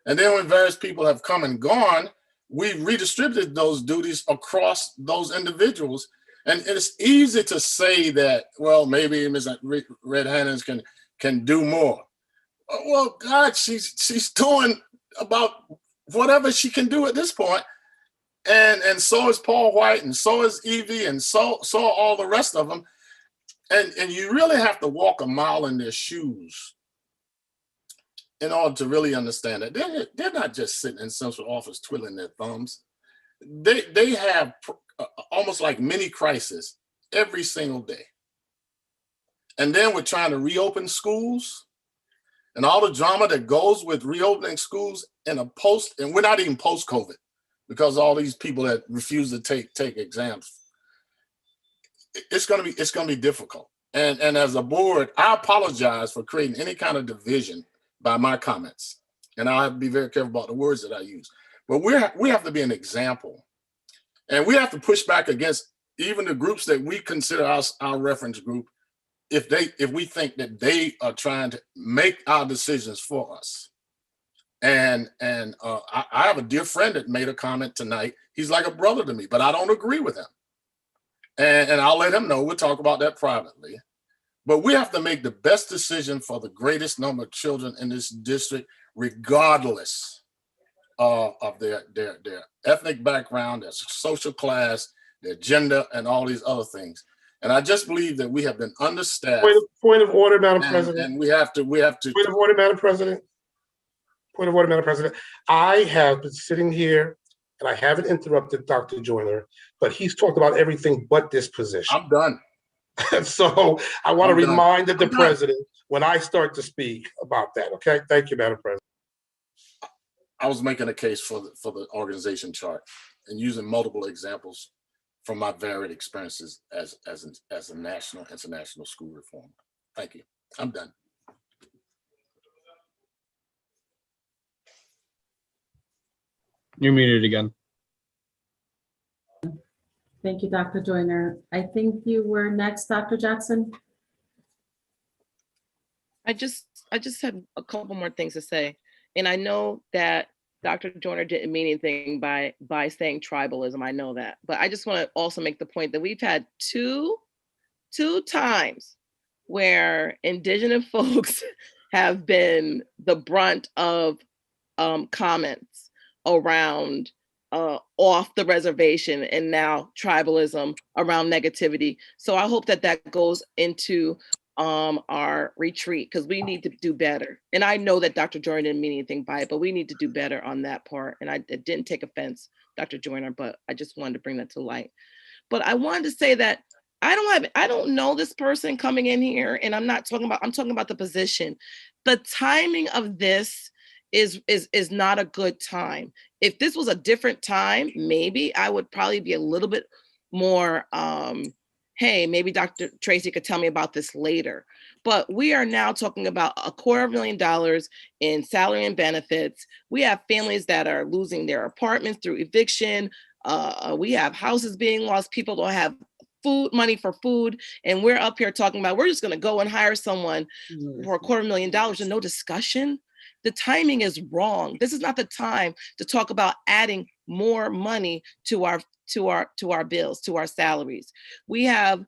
Speaker 3: And then when various people have come and gone, we redistributed those duties across those individuals. And it's easy to say that, well, maybe Ms. Red Hannons can do more. Well, God, she's doing about whatever she can do at this point. And so is Paul White, and so is Evie, and so all the rest of them. And you really have to walk a mile in their shoes in order to really understand that. They're not just sitting in central office twiddling their thumbs. They have almost like mini crisis every single day. And then we're trying to reopen schools and all the drama that goes with reopening schools in a post, and we're not even post-COVID because all these people that refuse to take exams. It's gonna be difficult. And as a board, I apologize for creating any kind of division by my comments. And I'll have to be very careful about the words that I use. But we have to be an example. And we have to push back against even the groups that we consider our reference group if we think that they are trying to make our decisions for us. And I have a dear friend that made a comment tonight. He's like a brother to me, but I don't agree with him. And I'll let him know. We'll talk about that privately. But we have to make the best decision for the greatest number of children in this district, regardless of their ethnic background, their social class, their gender, and all these other things. And I just believe that we have been understaffed.
Speaker 2: Point of order, Madam President.
Speaker 3: And we have to.
Speaker 2: Point of order, Madam President. Point of order, Madam President. I have been sitting here and I haven't interrupted Dr. Joyner, but he's talked about everything but this position.
Speaker 3: I'm done.
Speaker 2: So I want to remind the president when I start to speak about that. Okay. Thank you, Madam President.
Speaker 3: I was making a case for the organization chart and using multiple examples from my varied experiences as a national, international school reformer. Thank you. I'm done.
Speaker 7: You're muted again.
Speaker 1: Thank you, Dr. Joyner. I think you were next, Dr. Jackson.
Speaker 12: I just have a couple more things to say. And I know that Dr. Joyner didn't mean anything by saying tribalism. I know that. But I just want to also make the point that we've had two times where indigenous folks have been the brunt of comments around off the reservation, and now tribalism around negativity. So I hope that goes into our retreat, because we need to do better. And I know that Dr. Joyner didn't mean anything by it, but we need to do better on that part. And I didn't take offense, Dr. Joyner, but I just wanted to bring that to light. But I wanted to say that I don't know this person coming in here, and I'm talking about the position. The timing of this is not a good time. If this was a different time, maybe I would probably be a little bit more, hey, maybe Dr. Tracy could tell me about this later. But we are now talking about $250,000 in salary and benefits. We have families that are losing their apartments through eviction. We have houses being lost. People don't have money for food. And we're up here talking about, we're just going to go and hire someone for $250,000 and no discussion. The timing is wrong. This is not the time to talk about adding more money to our bills, to our salaries. We have,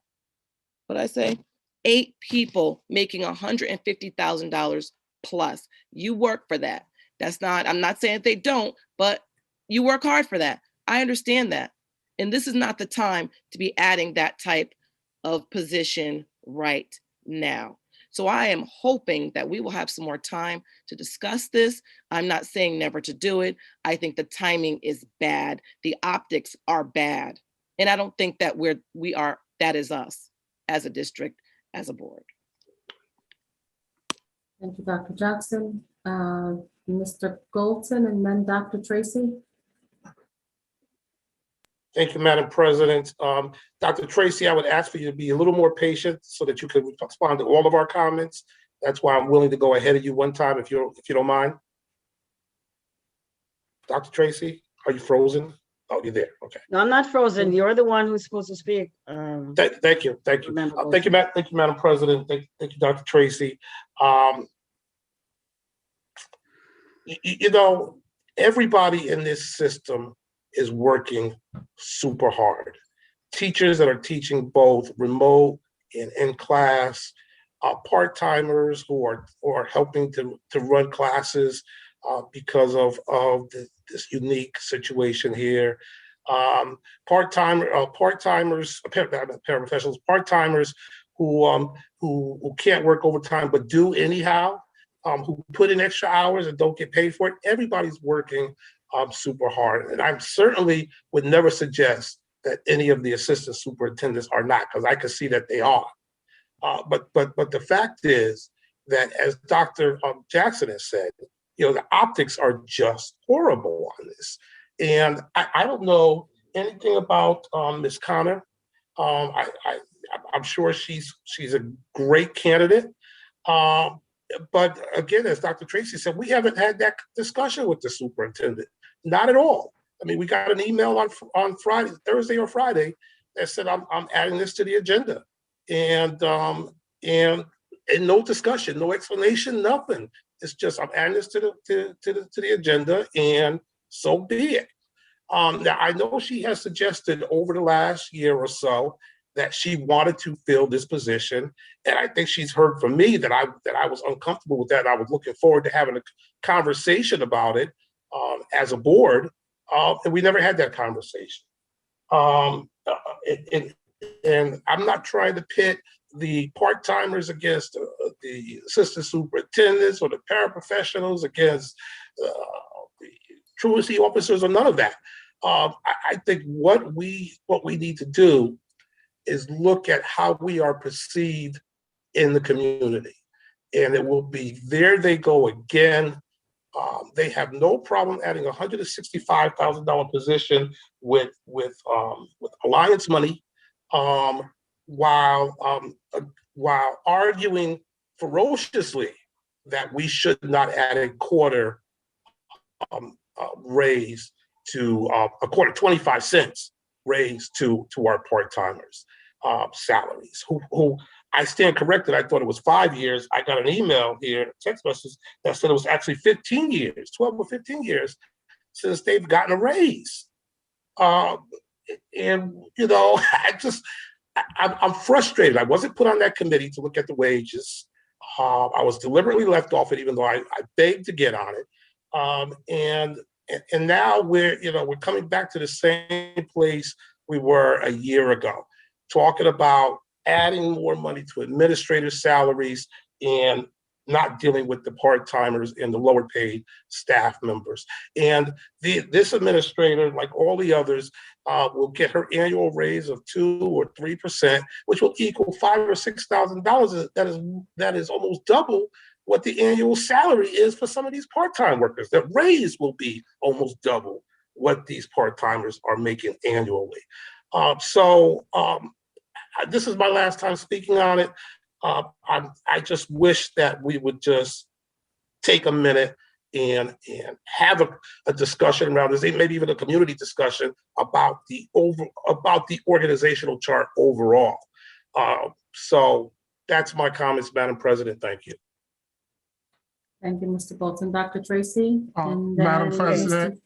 Speaker 12: 8 people making $150,000 plus. You work for that. I'm not saying that they don't, but you work hard for that. I understand that. And this is not the time to be adding that type of position right now. So I am hoping that we will have some more time to discuss this. I'm not saying never to do it. I think the timing is bad. The optics are bad. And I don't think that that is us as a district, as a board.
Speaker 1: Thank you, Dr. Jackson. Mr. Golton and then Dr. Tracy.
Speaker 2: Thank you, Madam President. Dr. Tracy, I would ask for you to be a little more patient so that you can respond to all of our comments. That's why I'm willing to go ahead of you one time if you don't mind. Dr. Tracy, are you frozen? Oh, you're there. Okay.
Speaker 13: No, I'm not frozen. You're the one who's supposed to speak.
Speaker 2: Thank you. Thank you, Madam President. Thank you, Dr. Tracy. You know, everybody in this system is working super hard. Teachers that are teaching both remote and in class, part-timers who are helping to run classes because of this unique situation here. Paraprofessionals, part-timers who can't work overtime but do anyhow, who put in extra hours and don't get paid for it. Everybody's working super hard, and I certainly would never suggest that any of the assistant superintendents are not, because I can see that they are. But the fact is that, as Dr. Jackson has said, you know, the optics are just horrible on this. And I don't know anything about Ms. Connor. I'm sure she's a great candidate. But again, as Dr. Tracy said, we haven't had that discussion with the superintendent, not at all. I mean, we got an email on Friday, Thursday or Friday, that said I'm adding this to the agenda, and no discussion, no explanation, nothing. It's just I'm adding this to the agenda, and so be it. Now I know she has suggested over the last year or so that she wanted to fill this position, and I think she's heard from me that I was uncomfortable with that. And I was looking forward to having a conversation about it as a board, and we never had that conversation. And I'm not trying to pit the part-timers against the assistant superintendents or the paraprofessionals against the truancy officers or none of that. I think what we need to do is look at how we are perceived in the community. And it will be, there they go again. They have no problem adding a $165,000 position with Alliance money, while arguing ferociously that we should not add a quarter raise to a quarter, 25 cents raise to our part-timers salaries, who I stand corrected. I thought it was 5 years. I got an email here, text message, that said it was actually 15 years, 12 or 15 years since they've gotten a raise. And, you know, I'm frustrated. I wasn't put on that committee to look at the wages. I was deliberately left off it, even though I begged to get on it. And now we're coming back to the same place we were a year ago, talking about adding more money to administrative salaries and not dealing with the part-timers and the lower paid staff members. And this administrator, like all the others, will get her annual raise of 2 or 3%, which will equal $5,000 or $6,000. That is almost double what the annual salary is for some of these part-time workers. The raise will be almost double what these part-timers are making annually. This is my last time speaking on it. I just wish that we would just take a minute and have a discussion around this, maybe even a community discussion about the organizational chart overall. So that's my comments, Madam President. Thank you.
Speaker 1: Thank you, Mr. Bolton. Dr. Tracy?
Speaker 4: Madam President.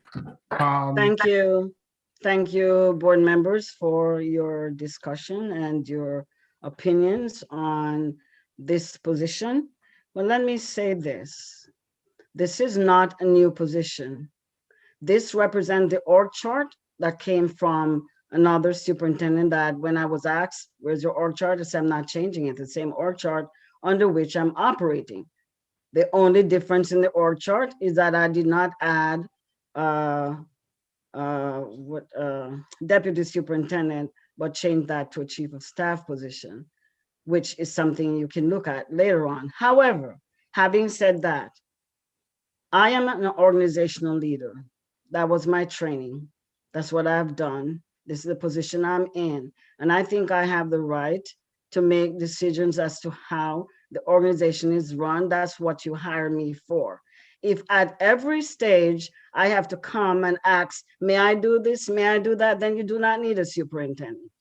Speaker 13: Thank you. Thank you, board members, for your discussion and your opinions on this position. Well, let me say this. This is not a new position. This represents the org chart that came from another superintendent that when I was asked, where's your org chart? I said, I'm not changing it. The same org chart under which I'm operating. The only difference in the org chart is that I did not add deputy superintendent, but change that to a chief of staff position, which is something you can look at later on. However, having said that, I am an organizational leader. That was my training. That's what I've done. This is the position I'm in. And I think I have the right to make decisions as to how the organization is run. That's what you hire me for. If at every stage I have to come and ask, may I do this, may I do that, then you do not need a superintendent.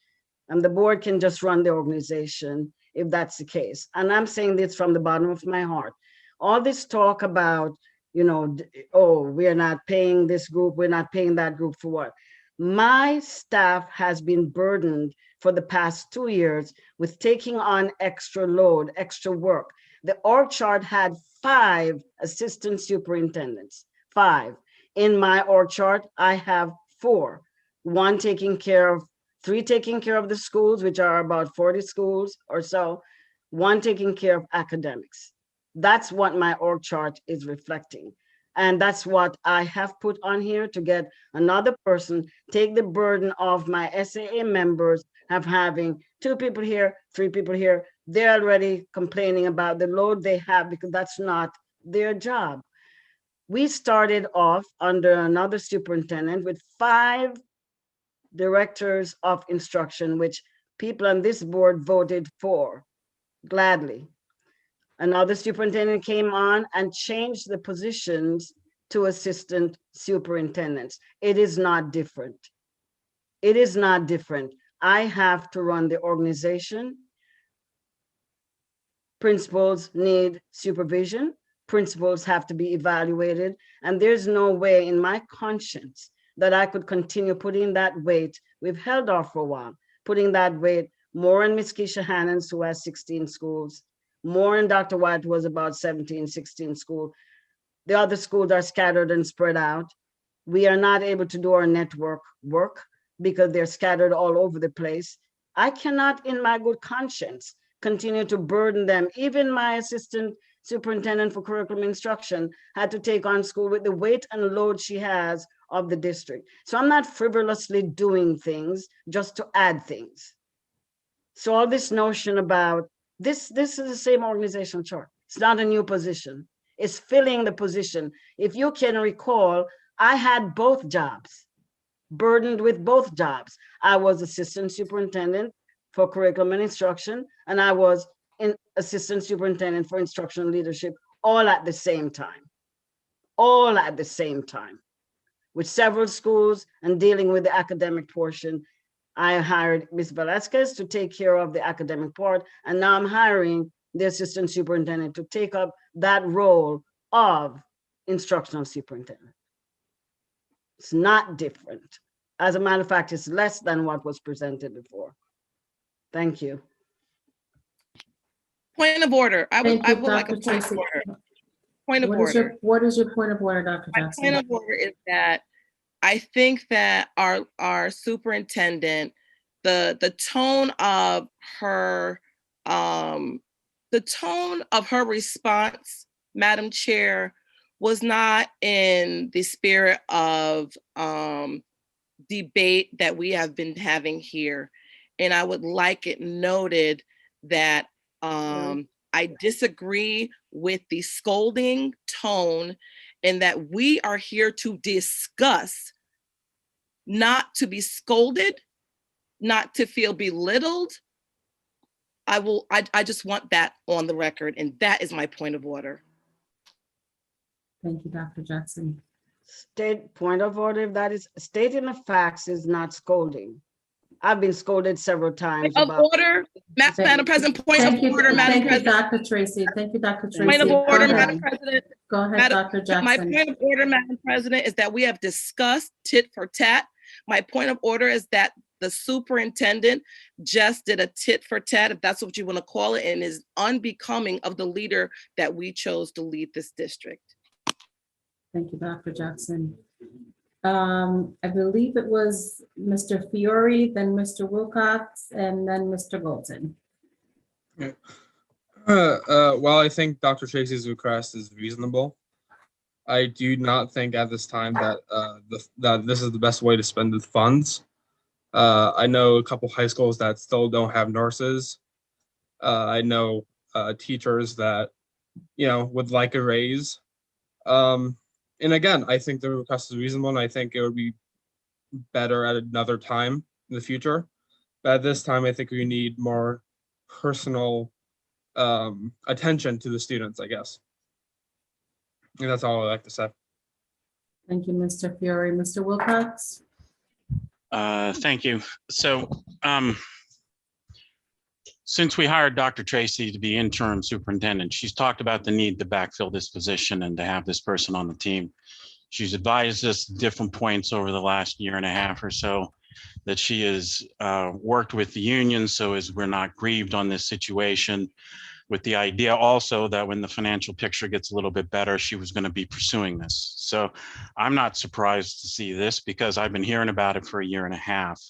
Speaker 13: And the board can just run the organization if that's the case. And I'm saying this from the bottom of my heart. All this talk about, oh, we are not paying this group, we're not paying that group for what? My staff has been burdened for the past 2 years with taking on extra load, extra work. The org chart had 5 assistant superintendents, 5. In my org chart, I have 4, 3 taking care of the schools, which are about 40 schools or so, 1 taking care of academics. That's what my org chart is reflecting. And that's what I have put on here to get another person, take the burden of my SAA members of having 2 people here, 3 people here. They're already complaining about the load they have because that's not their job. We started off under another superintendent with 5 directors of instruction, which people on this board voted for gladly. Another superintendent came on and changed the positions to assistant superintendents. It is not different. It is not different. I have to run the organization. Principals need supervision. Principals have to be evaluated. And there's no way in my conscience that I could continue putting that weight. We've held off for a while, putting that weight more on Ms. Keisha Hannans, who has 16 schools, more in Dr. White, who has about 17, 16 schools. The other schools are scattered and spread out. We are not able to do our network work because they're scattered all over the place. I cannot, in my good conscience, continue to burden them. Even my assistant superintendent for curriculum instruction had to take on school with the weight and load she has of the district. So I'm not frivolously doing things just to add things. So all this notion about this is the same organizational chart. It's not a new position. It's filling the position. If you can recall, I had both jobs, burdened with both jobs. I was assistant superintendent for curriculum and instruction, and I was assistant superintendent for instructional leadership, all at the same time. All at the same time. With several schools and dealing with the academic portion. I hired Ms. Velasquez to take care of the academic part, and now I'm hiring the assistant superintendent to take up that role of instructional superintendent. It's not different. As a matter of fact, it's less than what was presented before. Thank you.
Speaker 12: Point of order. I would like a
Speaker 1: Dr.
Speaker 12: point of
Speaker 1: Tracy.
Speaker 12: order. Point of order.
Speaker 1: What is your point of order, Dr. Jackson?
Speaker 12: My point of order is that I think that our superintendent, the tone of her response, Madam Chair, was not in the spirit of debate that we have been having here. And I would like it noted that I disagree with the scolding tone, and that we are here to discuss, not to be scolded, not to feel belittled. I just want that on the record, and that is my point of order.
Speaker 1: Thank you, Dr. Jackson.
Speaker 13: State point of order, if that is stating the facts is not scolding. I've been scolded several times.
Speaker 12: Point of order, Madam President, point of order, Madam President.
Speaker 1: Thank you, Dr. Tracy. Thank you, Dr. Tracy.
Speaker 12: Point of order, Madam President.
Speaker 1: Go ahead, Dr. Jackson.
Speaker 12: My point of order, Madam President, is that we have discussed tit for tat. My point of order is that the superintendent just did a tit for tat, if that's what you want to call it, and is unbecoming of the leader that we chose to lead this district.
Speaker 1: Thank you, Dr. Jackson. I believe it was Mr. Fiore, then Mr. Wilcox, and then Mr. Golden.
Speaker 16: Yeah. While I think Dr. Tracy's request is reasonable, I do not think at this time that that this is the best way to spend the funds. I know a couple high schools that still don't have nurses. I know teachers that would like a raise. And again, I think the request is reasonable, and I think it would be better at another time in the future. But at this time, I think we need more personal attention to the students, I guess. And that's all I'd like to say.
Speaker 1: Thank you, Mr. Fiore. Mr. Wilcox?
Speaker 10: Thank you. So since we hired Dr. Tracy to be interim superintendent, she's talked about the need to backfill this position and to have this person on the team. She's advised us at different points over the last year and a half or so that she has worked with the union so as we're not grieved on this situation, with the idea also that when the financial picture gets a little bit better, she was going to be pursuing this. So I'm not surprised to see this because I've been hearing about it for a year and a half.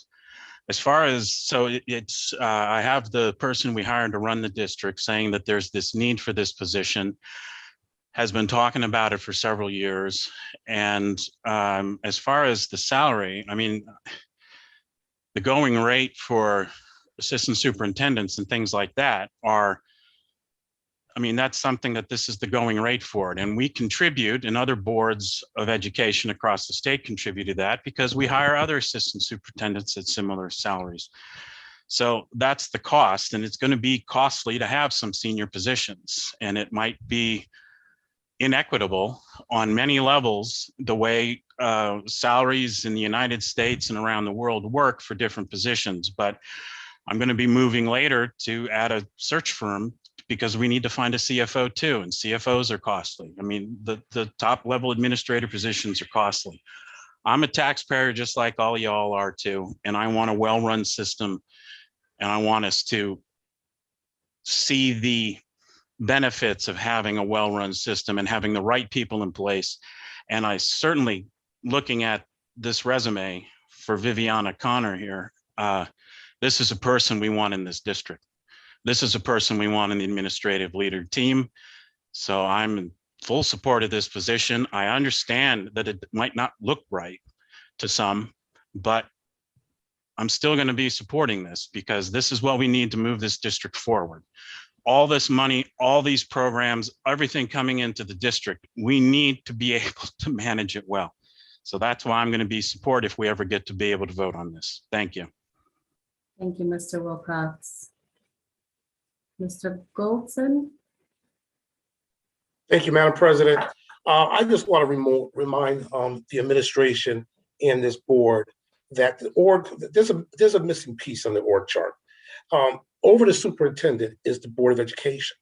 Speaker 10: As far as, so it's, I have the person we hired to run the district saying that there's this need for this position, has been talking about it for several years. And as far as the salary, I mean, the going rate for assistant superintendents and things like that are, I mean, that's something that this is the going rate for it. And we contribute, and other boards of education across the state contribute to that because we hire other assistant superintendents at similar salaries. So that's the cost, and it's going to be costly to have some senior positions, and it might be inequitable on many levels, the way salaries in the United States and around the world work for different positions. But I'm going to be moving later to add a search firm because we need to find a CFO too, and CFOs are costly. I mean, the top level administrative positions are costly. I'm a taxpayer just like all y'all are too, and I want a well-run system, and I want us to see the benefits of having a well-run system and having the right people in place. And I certainly, looking at this resume for Viviana Connor here, this is a person we want in this district. This is a person we want in the administrative leader team. So I'm in full support of this position. I understand that it might not look right to some, but I'm still going to be supporting this because this is what we need to move this district forward. All this money, all these programs, everything coming into the district, we need to be able to manage it well. So that's why I'm going to be supportive if we ever get to be able to vote on this. Thank you.
Speaker 1: Thank you, Mr. Wilcox. Mr. Goldson?
Speaker 2: Thank you, Madam President. I just want to remind the administration and this board that the org, there's a missing piece on the org chart. Over the superintendent is the Board of Education.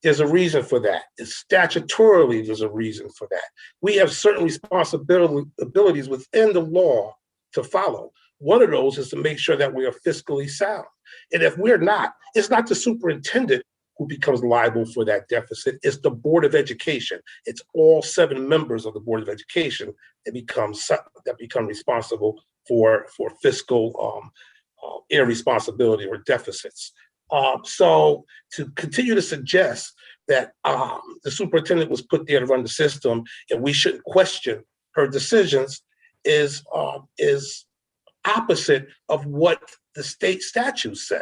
Speaker 2: There's a reason for that. It's statutorily, there's a reason for that. We have certain responsibilities within the law to follow. One of those is to make sure that we are fiscally sound. And if we're not, it's not the superintendent who becomes liable for that deficit. It's the Board of Education. It's all 7 members of the Board of Education that become responsible for fiscal irresponsibility or deficits. So to continue to suggest that the superintendent was put there to run the system and we shouldn't question her decisions is opposite of what the state statutes say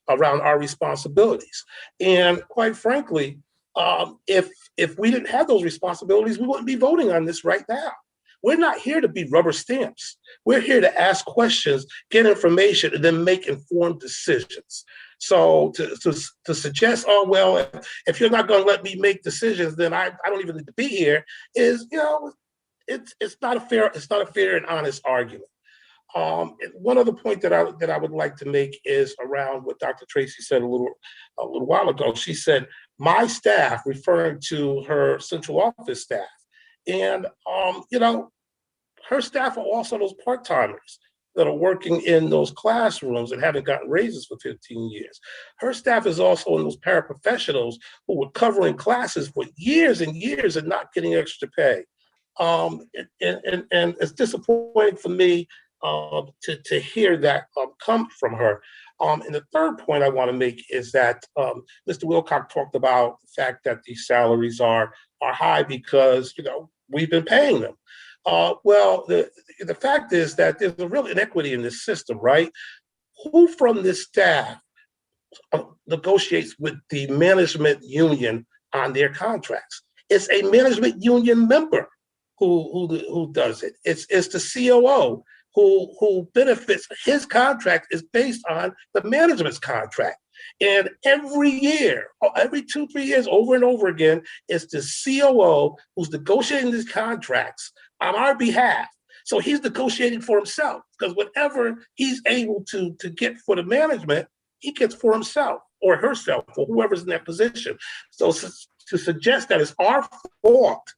Speaker 2: around our responsibilities. And quite frankly, if we didn't have those responsibilities, we wouldn't be voting on this right now. We're not here to be rubber stamps. We're here to ask questions, get information, and then make informed decisions. So to suggest, oh, well, if you're not going to let me make decisions, then I don't even need to be here is, you know, it's not a fair and honest argument. One other point that I would like to make is around what Dr. Tracy said a little while ago. She said, my staff, referring to her central office staff. And, you know, her staff are also those part-timers that are working in those classrooms and haven't gotten raises for 15 years. Her staff is also in those paraprofessionals who were covering classes for years and years and not getting extra pay. And it's disappointing for me to hear that come from her. And the third point I want to make is that Mr. Wilcox talked about the fact that these salaries are high because, you know, we've been paying them. Well, the fact is that there's a real inequity in this system, right? Who from this staff negotiates with the management union on their contracts? It's a management union member who does it. It's the COO who benefits. His contract is based on the management's contract. And every year, every 2-3 years, over and over again, it's the COO who's negotiating these contracts on our behalf. So he's negotiating for himself, because whatever he's able to get for the management, he gets for himself or herself or whoever's in that position. So to suggest that it's our fault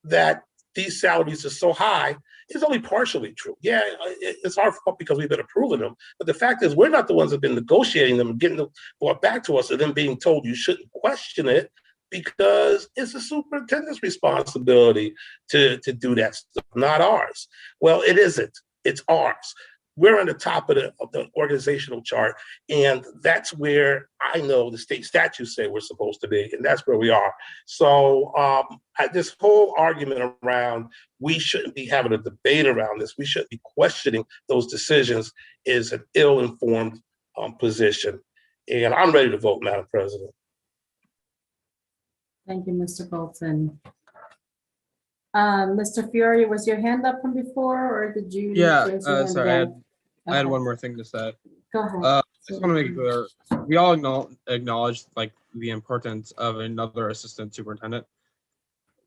Speaker 2: that these salaries are so high is only partially true. Yeah, it's our fault because we've been approving them. But the fact is, we're not the ones that have been negotiating them and getting them brought back to us and then being told you shouldn't question it, because it's the superintendent's responsibility to do that stuff, not ours. Well, it isn't. It's ours. We're on the top of the organizational chart, and that's where I know the state statutes say we're supposed to be, and that's where we are. So this whole argument around we shouldn't be having a debate around this, we shouldn't be questioning those decisions, is an ill-informed position. And I'm ready to vote, Madam President.
Speaker 1: Thank you, Mr. Bolton. Mr. Fiore, was your hand up from before, or did you?
Speaker 16: Yeah,
Speaker 1: raise your hand
Speaker 16: sorry,
Speaker 1: again?
Speaker 16: I had
Speaker 1: Okay.
Speaker 16: one more thing to say.
Speaker 1: Go ahead.
Speaker 16: I just want to make it clear, we all acknowledge like the importance of another assistant superintendent.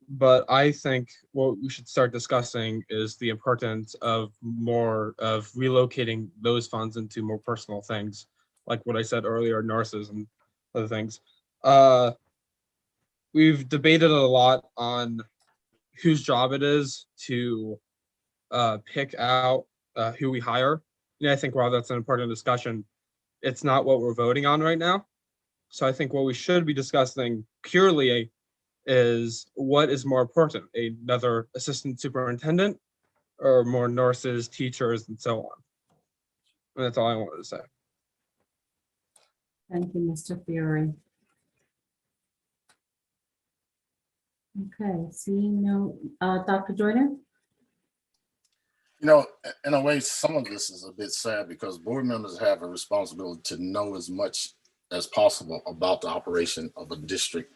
Speaker 16: But I think what we should start discussing is the importance of more of relocating those funds into more personal things, like what I said earlier, nurses and other things. We've debated a lot on whose job it is to pick out who we hire. And I think while that's an important discussion, it's not what we're voting on right now. So I think what we should be discussing purely is what is more important, another assistant superintendent or more nurses, teachers, and so on. And that's all I wanted to say.
Speaker 1: Thank you, Mr. Fiore. Okay, seeing no, Dr. Joyner?
Speaker 3: You know, in a way, some of this is a bit sad because board members have a responsibility to know as much as possible about the operation of a district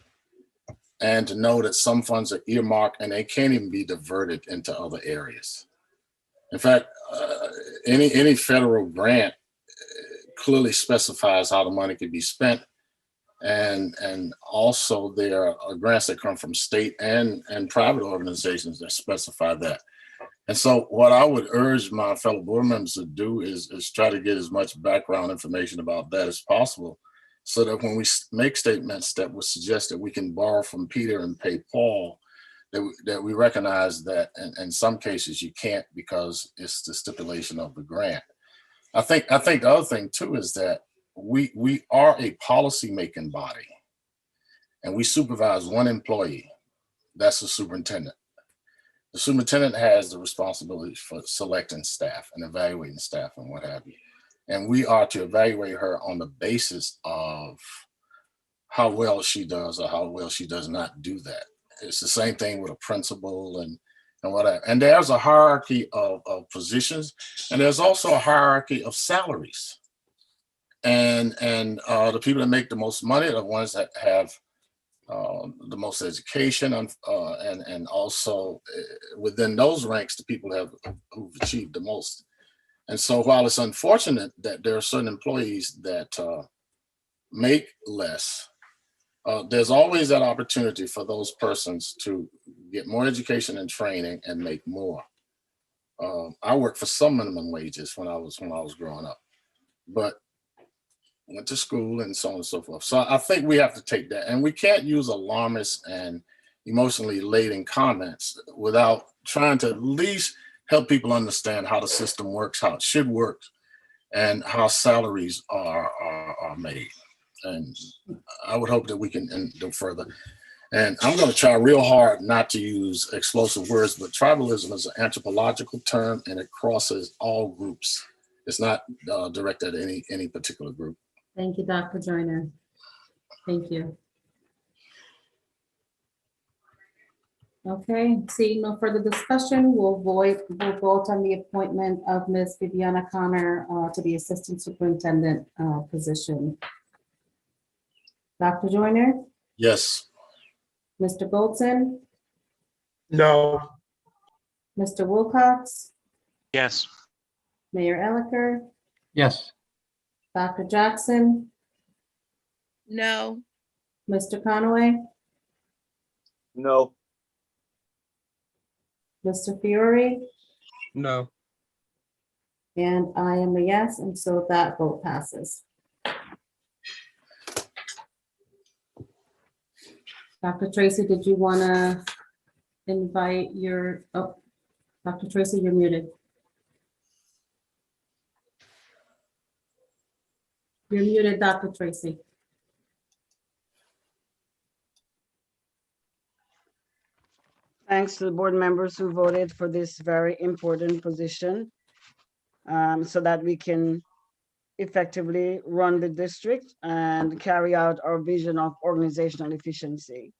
Speaker 3: and to know that some funds are earmarked and they can't even be diverted into other areas. In fact, any federal grant clearly specifies how the money can be spent. And also there are grants that come from state and private organizations that specify that. And so what I would urge my fellow board members to do is try to get as much background information about that as possible, so that when we make statements that would suggest that we can borrow from Peter and pay Paul, that we recognize that in some cases you can't, because it's the stipulation of the grant. I think the other thing too is that we are a policy making body and we supervise one employee. That's the superintendent. The superintendent has the responsibility for selecting staff and evaluating staff and what have you. And we are to evaluate her on the basis of how well she does or how well she does not do that. It's the same thing with a principal and whatever. And there's a hierarchy of positions, and there's also a hierarchy of salaries. And the people that make the most money are the ones that have the most education, and also within those ranks, the people who've achieved the most. And so while it's unfortunate that there are certain employees that make less, there's always that opportunity for those persons to get more education and training and make more. I worked for some minimum wages when I was growing up, but went to school and so on and so forth. So I think we have to take that, and we can't use alarmist and emotionally laden comments without trying to at least help people understand how the system works, how it should work, and how salaries are made. And I would hope that we can go further. And I'm going to try real hard not to use explosive words, but tribalism is an anthropological term and it crosses all groups. It's not directed at any particular group.
Speaker 1: Thank you, Dr. Joyner. Thank you. Okay, seeing no further discussion, we'll vote on the appointment of Ms. Viviana Connor to the Assistant Superintendent position. Dr. Joyner?
Speaker 3: Yes.
Speaker 1: Mr. Goldson?
Speaker 2: No.
Speaker 1: Mr. Wilcox?
Speaker 10: Yes.
Speaker 1: Mayor Elicker,
Speaker 15: Yes.
Speaker 1: Dr. Jackson,
Speaker 12: No.
Speaker 1: Mr. Conaway,
Speaker 11: No.
Speaker 1: Mr. Fiore,
Speaker 16: No.
Speaker 1: and I am a yes, and so that vote passes. Dr. Tracy, did you want to invite your, oh, Dr. Tracy, you're muted. You're muted, Dr. Tracy.
Speaker 13: Thanks to the board members who voted for this very important position, so that we can effectively run the district and carry out our vision of organizational efficiency.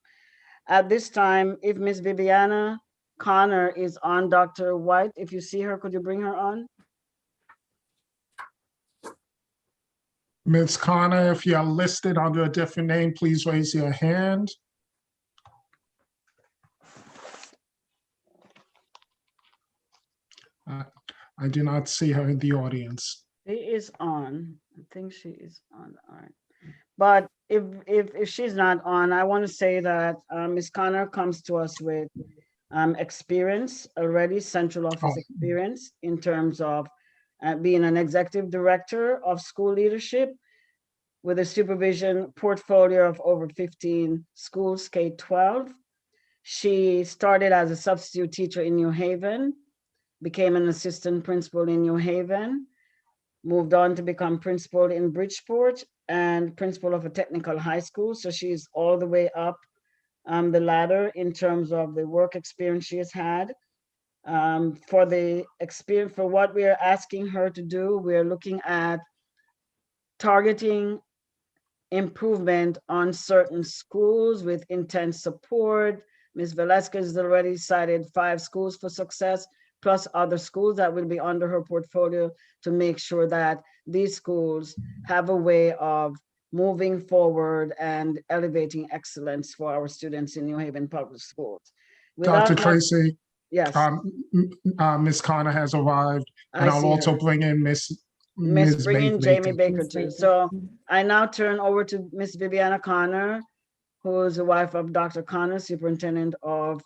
Speaker 13: At this time, if Ms. Viviana Connor is on, Dr. White, if you see her, could you bring her on?
Speaker 4: Ms. Connor, if you are listed under a different name, please raise your hand. I do not see her in the audience.
Speaker 13: She is on. I think she is on. All right. But if she's not on, I want to say that Ms. Connor comes to us with experience already, central office experience in terms of being an executive director of school leadership with a supervision portfolio of over 15 schools, K-12. She started as a substitute teacher in New Haven, became an assistant principal in New Haven, moved on to become principal in Bridgeport and principal of a technical high school. So she's all the way up the ladder in terms of the work experience she has had. For the experience, for what we are asking her to do, we're looking at targeting improvement on certain schools with intense support. Ms. Velasquez has already cited 5 schools for success, plus other schools that will be under her portfolio to make sure that these schools have a way of moving forward and elevating excellence for our students in New Haven Public Schools.
Speaker 4: Dr. Tracy,
Speaker 13: yes,
Speaker 4: Ms. Connor has arrived, and I'll
Speaker 13: see
Speaker 4: also
Speaker 13: her.
Speaker 4: bring in Ms.
Speaker 13: Bring in Jamie Baker
Speaker 1: Ms.
Speaker 13: too.
Speaker 1: Baker.
Speaker 13: So I now turn over to Ms. Viviana Connor, who is the wife of Dr. Connor, Superintendent of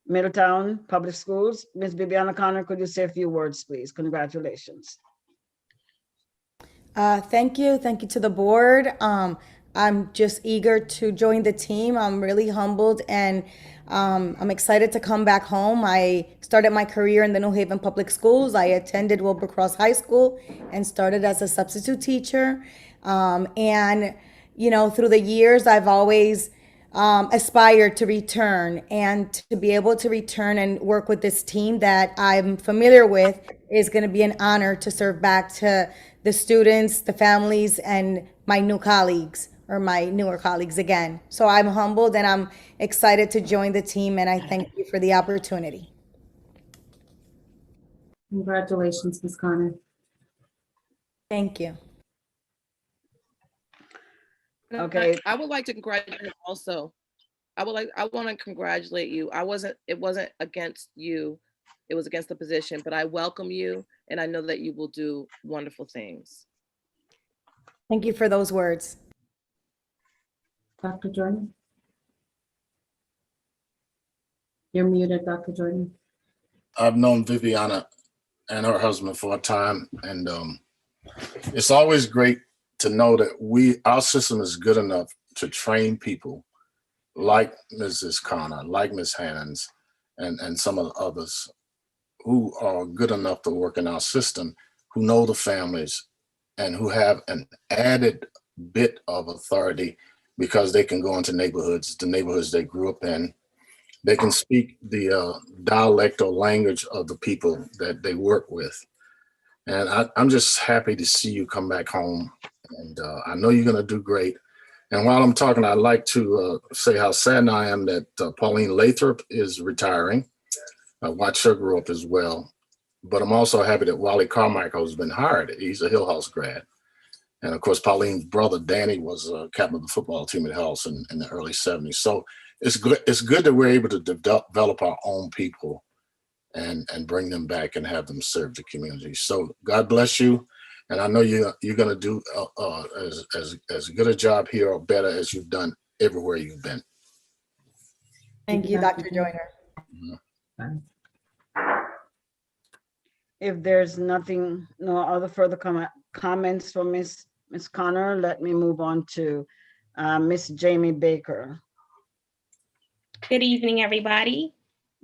Speaker 13: Middletown Public Schools. Ms. Viviana Connor, could you say a few words, please? Congratulations.
Speaker 17: Thank you. Thank you to the board. I'm just eager to join the team. I'm really humbled and I'm excited to come back home. I started my career in the New Haven Public Schools. I attended Wilbercross High School and started as a substitute teacher. And, you know, through the years, I've always aspired to return, and to be able to return and work with this team that I'm familiar with is going to be an honor to serve back to the students, the families, and my new colleagues, or my newer colleagues again. So I'm humbled and I'm excited to join the team, and I thank you for the opportunity.
Speaker 1: Congratulations, Ms. Connor.
Speaker 17: Thank you.
Speaker 13: Okay.
Speaker 12: I would like to congratulate you also. I want to congratulate you. It wasn't against you. It was against the position, but I welcome you and I know that you will do wonderful things.
Speaker 17: Thank you for those words.
Speaker 1: Dr. Jordan? You're muted, Dr. Jordan.
Speaker 3: I've known Viviana and her husband for a time, and it's always great to know that our system is good enough to train people like Mrs. Connor, like Ms. Hands, and some of the others who are good enough to work in our system, who know the families and who have an added bit of authority because they can go into neighborhoods, the neighborhoods they grew up in. They can speak the dialect or language of the people that they work with. And I'm just happy to see you come back home. And I know you're going to do great. And while I'm talking, I'd like to say how saddened I am that Pauline Lathrop is retiring. I watched her grow up as well. But I'm also happy that Wally Carmichael has been hired. He's a Hillhouse grad. And of course, Pauline's brother, Danny, was captain of the football team at Hillhouse in the early 70s. So it's good that we're able to develop our own people and bring them back and have them serve the community. So God bless you. And I know you're going to do as good a job here or better as you've done everywhere you've been.
Speaker 17: Thank you, Dr. Joyner.
Speaker 13: If there's nothing, no other further comments from Ms. Connor, let me move on to Ms. Jamie Baker.
Speaker 18: Good evening, everybody.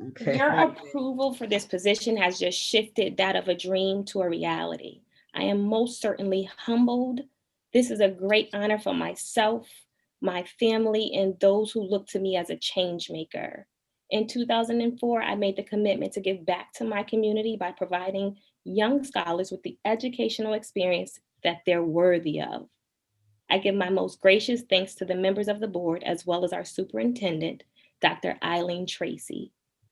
Speaker 13: Okay.
Speaker 18: Your approval for this position has just shifted that of a dream to a reality. I am most certainly humbled. This is a great honor for myself, my family, and those who look to me as a change maker. In 2004, I made the commitment to give back to my community by providing young scholars with the educational experience that they're worthy of. I give my most gracious thanks to the members of the board, as well as our superintendent, Dr. Eileen Tracy.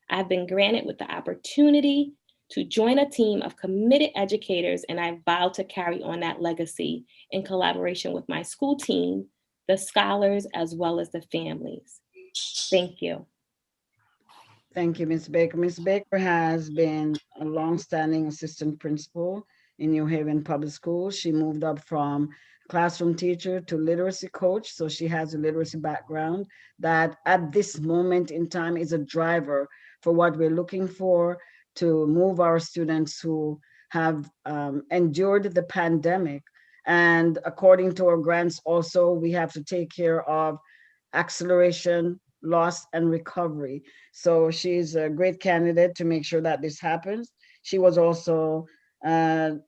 Speaker 18: I've been granted with the opportunity to join a team of committed educators, and I vow to carry on that legacy in collaboration with my school team, the scholars, as well as the families. Thank you.
Speaker 13: Thank you, Ms. Baker. Ms. Baker has been a longstanding assistant principal in New Haven Public Schools. She moved up from classroom teacher to literacy coach. So she has a literacy background that at this moment in time is a driver for what we're looking for to move our students who have endured the pandemic. And according to our grants also, we have to take care of acceleration, loss, and recovery. So she's a great candidate to make sure that this happens. She was also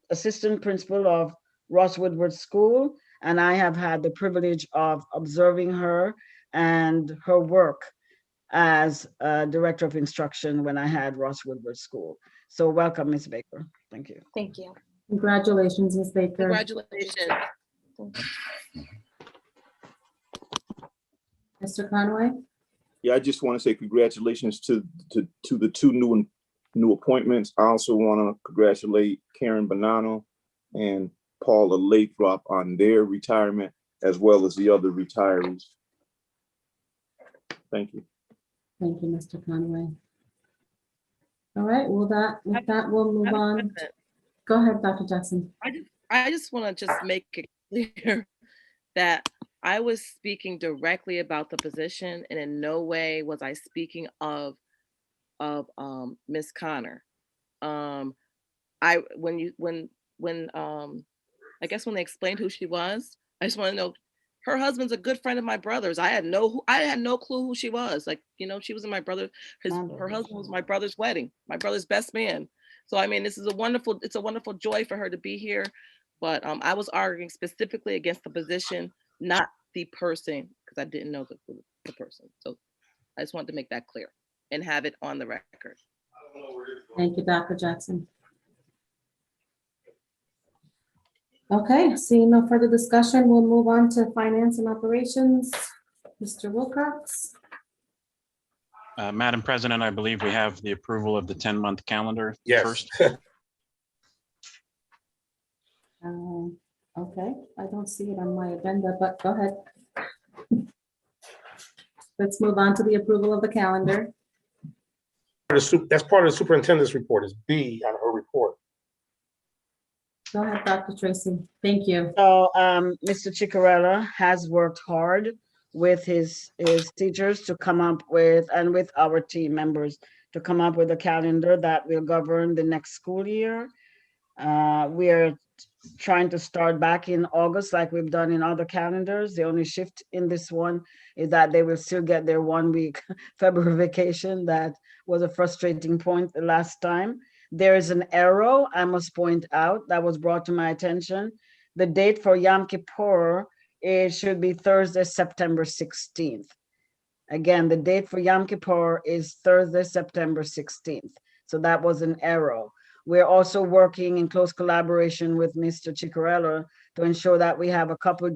Speaker 13: assistant principal of Ross Woodward School, and I have had the privilege of observing her and her work as director of instruction when I had Ross Woodward School. So welcome, Ms. Baker. Thank you.
Speaker 18: Thank you.
Speaker 1: Congratulations, Ms. Baker.
Speaker 12: Congratulations.
Speaker 1: Mr. Conway?
Speaker 11: Yeah, I just want to say congratulations to the two new appointments. I also want to congratulate Karen Bonanno and Paula Lathrop on their retirement, as well as the other retirees. Thank you.
Speaker 1: Thank you, Mr. Conway. All right, well, with that, we'll move on. Go ahead, Dr. Jackson.
Speaker 12: I just want to just make it clear that I was speaking directly about the position, and in no way was I speaking of Ms. Connor. I guess when they explained who she was, I just want to know, her husband's a good friend of my brother's. I had no clue who she was. Like, you know, she was in my brother, her husband was my brother's wedding, my brother's best man. So I mean, it's a wonderful joy for her to be here. But I was arguing specifically against the position, not the person, because I didn't know the person. So I just wanted to make that clear and have it on the record.
Speaker 1: Thank you, Dr. Jackson. Okay, seeing no further discussion, we'll move on to finance and operations. Mr. Wilcox.
Speaker 10: Madam President, I believe we have the approval of the 10-month calendar first.
Speaker 1: Okay, I don't see it on my agenda, but go ahead. Let's move on to the approval of the calendar.
Speaker 2: That's part of the superintendent's report, is B on her report.
Speaker 1: Go ahead, Dr. Tracy. Thank you.
Speaker 13: So Mr. Ciccarella has worked hard with his teachers to come up with, and with our team members, to come up with a calendar that will govern the next school year. We are trying to start back in August like we've done in other calendars. The only shift in this one is that they will still get their 1 week February vacation. That was a frustrating point the last time. There is an arrow I must point out that was brought to my attention. The date for Yom Kippur, it should be Thursday, September 16th. Again, the date for Yom Kippur is Thursday, September 16th. So that was an arrow. We're also working in close collaboration with Mr. Ciccarella to ensure that we have a couple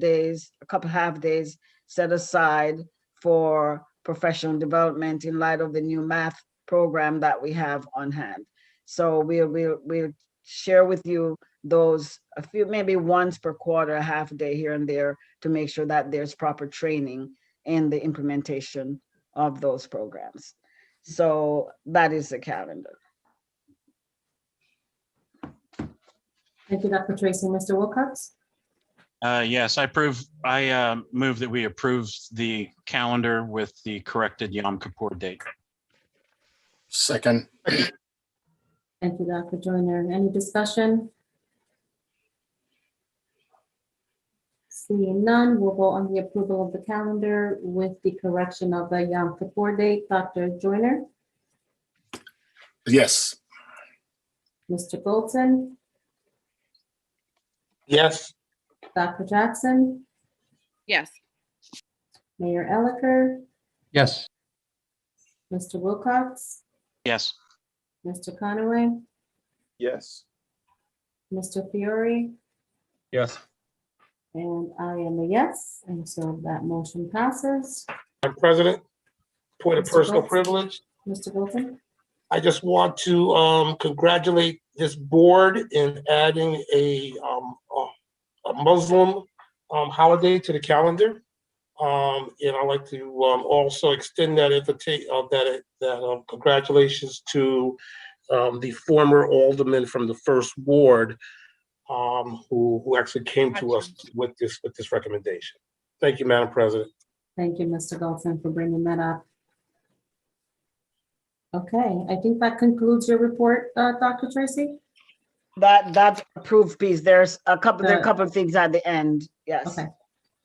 Speaker 13: half days set aside for professional development in light of the new math program that we have on hand. So we'll share with you those a few, maybe once per quarter, a half day here and there, to make sure that there's proper training in the implementation of those programs. So that is the calendar.
Speaker 1: Thank you, Dr. Tracy. Mr. Wilcox?
Speaker 10: Yes, I move that we approve the calendar with the corrected Yom Kippur date.
Speaker 3: Second.
Speaker 1: Thank you, Dr. Joyner. Any discussion? Seeing none, we'll vote on the approval of the calendar with the correction of the Yom Kippur date. Dr. Joyner?
Speaker 3: Yes.
Speaker 1: Mr. Goldson?
Speaker 2: Yes.
Speaker 1: Dr. Jackson?
Speaker 12: Yes.
Speaker 1: Mayor Elicker?
Speaker 15: Yes.
Speaker 1: Mr. Wilcox?
Speaker 10: Yes.
Speaker 1: Mr. Conaway?
Speaker 11: Yes.
Speaker 1: Mr. Fiore?
Speaker 16: Yes.
Speaker 1: And I am a yes, and so that motion passes.
Speaker 2: Madam President, point of
Speaker 1: Mr.
Speaker 2: personal
Speaker 1: Golds-
Speaker 2: privilege.
Speaker 1: Mr. Wilson?
Speaker 2: I just want to congratulate this board in adding a Muslim holiday to the calendar. And I'd like to also extend that congratulations to the former alderman from the first ward who actually came to us with this recommendation. Thank you, Madam President.
Speaker 1: Thank you, Mr. Golson, for bringing that up. Okay, I think that concludes your report, Dr. Tracy.
Speaker 13: That approved piece, there are a couple of things at the end, yes.
Speaker 1: Okay,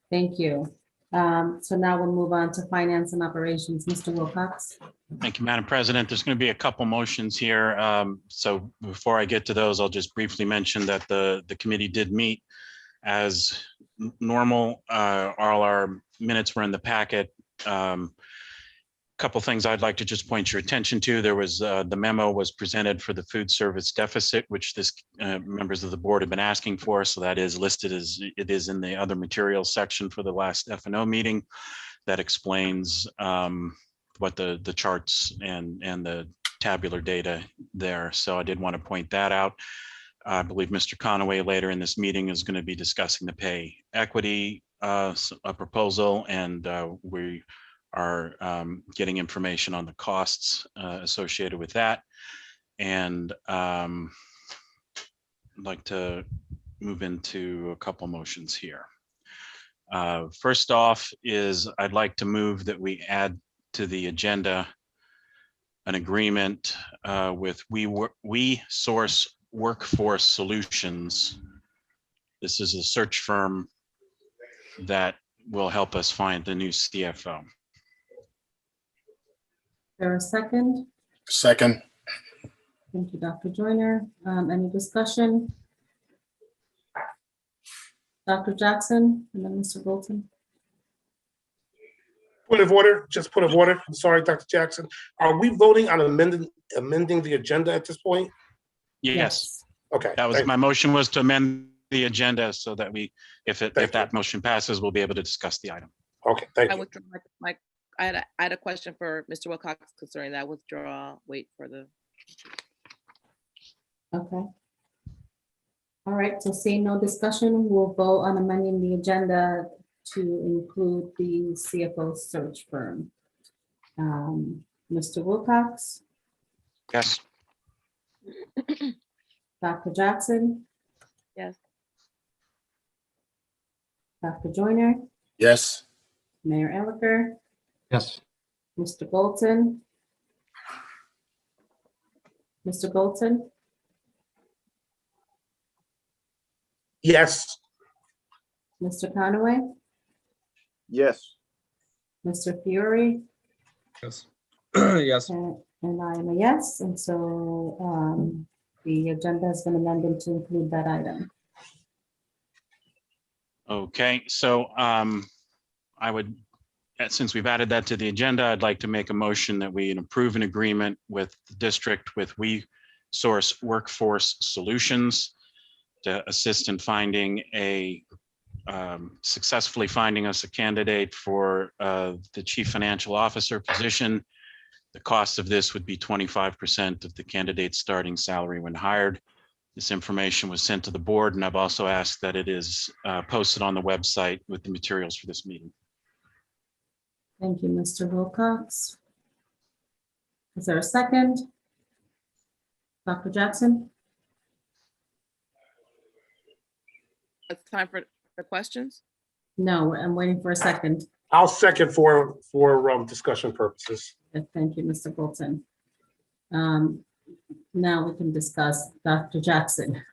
Speaker 1: thank you. So now we'll move on to finance and operations. Mr. Wilcox.
Speaker 10: Thank you, Madam President. There's going to be a couple motions here. So before I get to those, I'll just briefly mention that the committee did meet as normal. All our minutes were in the packet. Couple things I'd like to just point your attention to. There was the memo was presented for the food service deficit, which this members of the board have been asking for. So that is listed as it is in the other materials section for the last F&O meeting. That explains what the charts and the tabular data there. So I did want to point that out. I believe Mr. Conaway later in this meeting is going to be discussing the pay equity proposal, and we are getting information on the costs associated with that. And I'd like to move into a couple motions here. First off is I'd like to move that we add to the agenda an agreement with We Source Workforce Solutions. This is a search firm that will help us find the new CFO.
Speaker 1: There a second?
Speaker 3: Second.
Speaker 1: Thank you, Dr. Joyner. Any discussion? Dr. Jackson and then Mr. Bolton.
Speaker 2: Point of order, just point of order. I'm sorry, Dr. Jackson. Are we voting on amending the agenda at this point?
Speaker 10: Yes.
Speaker 2: Okay.
Speaker 10: That was
Speaker 2: thank
Speaker 10: my motion, was to amend the agenda so that we, if that motion passes, we'll be able to discuss the item.
Speaker 2: Okay, thank
Speaker 12: I
Speaker 2: you.
Speaker 12: withdraw I had a question for Mr. Wilcox concerning that withdrawal. Wait for the.
Speaker 1: Okay. All right, so seeing no discussion, we'll vote on amending the agenda to include the CFO search firm. Mr. Wilcox,
Speaker 10: Yes.
Speaker 1: Dr. Jackson,
Speaker 12: Yes.
Speaker 1: Dr. Joyner,
Speaker 3: Yes.
Speaker 1: Mayor Elicker,
Speaker 15: Yes.
Speaker 1: Mr. Bolton. Mr. Bolton,
Speaker 2: Yes.
Speaker 1: Mr. Conaway,
Speaker 11: Yes.
Speaker 1: Mr. Fiore,
Speaker 16: Yes. Yes.
Speaker 1: and I am a yes, and so the agenda has been amended to include that item.
Speaker 10: Okay, so I would, since we've added that to the agenda, I'd like to make a motion that we approve an agreement with the district with We Source Workforce Solutions to assist in finding successfully finding us a candidate for the chief financial officer position. The cost of this would be 25% of the candidate's starting salary when hired. This information was sent to the board, and I've also asked that it is posted on the website with the materials for this meeting.
Speaker 1: Thank you, Mr. Wilcox. Is there a second? Dr. Jackson?
Speaker 12: It's time for the questions.
Speaker 1: No, I'm waiting for a second.
Speaker 2: I'll second for discussion purposes.
Speaker 1: Thank you, Mr. Bolton. Now we can discuss Dr. Jackson.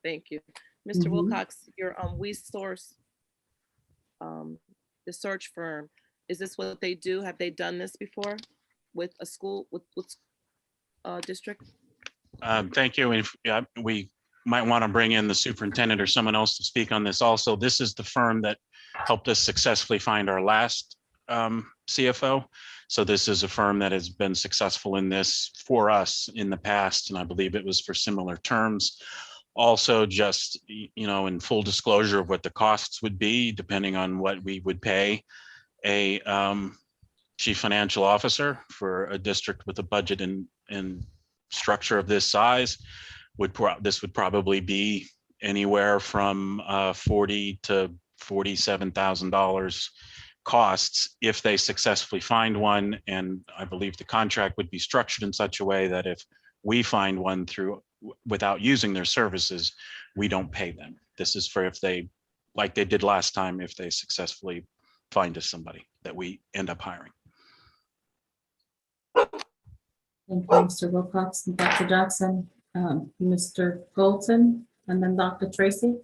Speaker 12: Thank you. Mr.
Speaker 1: Mhm.
Speaker 12: Wilcox, your WeSource, the search firm, is this what they do? Have they done this before with a school, with district?
Speaker 10: Thank you. If we might want to bring in the superintendent or someone else to speak on this also. This is the firm that helped us successfully find our last CFO. So this is a firm that has been successful in this for us in the past, and I believe it was for similar terms. Also, just, in full disclosure of what the costs would be, depending on what we would pay a chief financial officer for a district with a budget and structure of this size, this would probably be anywhere from $40,000 to $47,000 costs if they successfully find one. And I believe the contract would be structured in such a way that if we find one without using their services, we don't pay them. This is for if they, like they did last time, if they successfully find us somebody that we end up hiring.
Speaker 1: Thank you, Mr. Wilcox and Dr. Jackson. Mr. Golton, and then Dr. Tracy.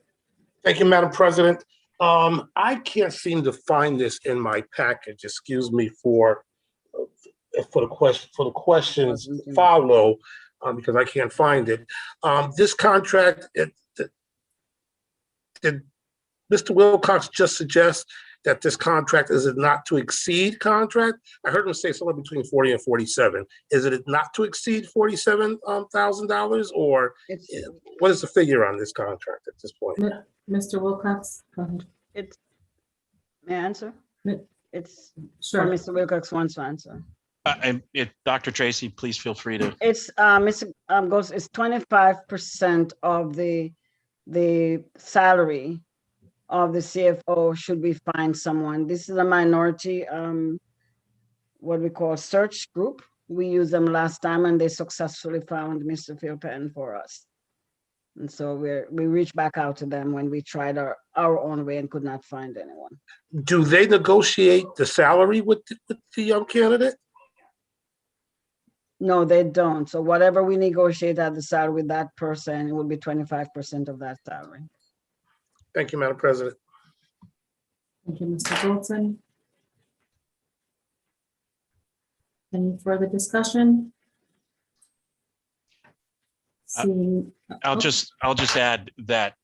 Speaker 2: Thank you, Madam President. I can't seem to find this in my package. Excuse me for the questions follow, because I can't find it. This contract, did Mr. Wilcox just suggest that this contract is a not to exceed contract? I heard him say somewhere between 40 and 47. Is it not to exceed $47,000, or what is the figure on this contract at this point?
Speaker 1: Mr. Wilcox, go ahead.
Speaker 13: May I answer? It's
Speaker 1: Sure.
Speaker 13: Mr. Wilcox wants to answer.
Speaker 10: Dr. Tracy, please feel free to.
Speaker 13: It's Mr. Goes. It's 25% of the salary of the CFO should we find someone. This is a minority, what we call search group. We used them last time and they successfully found Mr. Philpen for us. And so we reached back out to them when we tried our own way and could not find anyone.
Speaker 2: Do they negotiate the salary with the young candidate?
Speaker 13: No, they don't. So whatever we negotiate at the salary with that person, it will be 25% of that salary.
Speaker 2: Thank you, Madam President.
Speaker 1: Thank you, Mr. Golton. Any further discussion?
Speaker 10: I'll just add that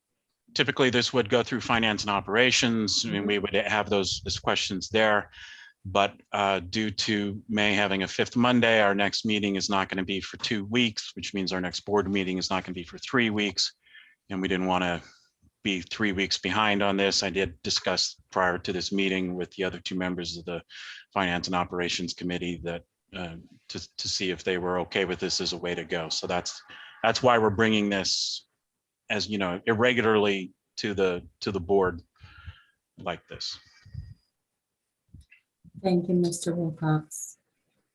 Speaker 10: typically this would go through finance and operations. I mean, we would have those questions there, but due to May having a fifth Monday, our next meeting is not going to be for 2 weeks, which means our next board meeting is not going to be for 3 weeks. And we didn't want to be 3 weeks behind on this. I did discuss prior to this meeting with the other two members of the Finance and Operations Committee that to see if they were okay with this as a way to go. So that's why we're bringing this, as you know, irregularly to the board like this.
Speaker 1: Thank you, Mr. Wilcox.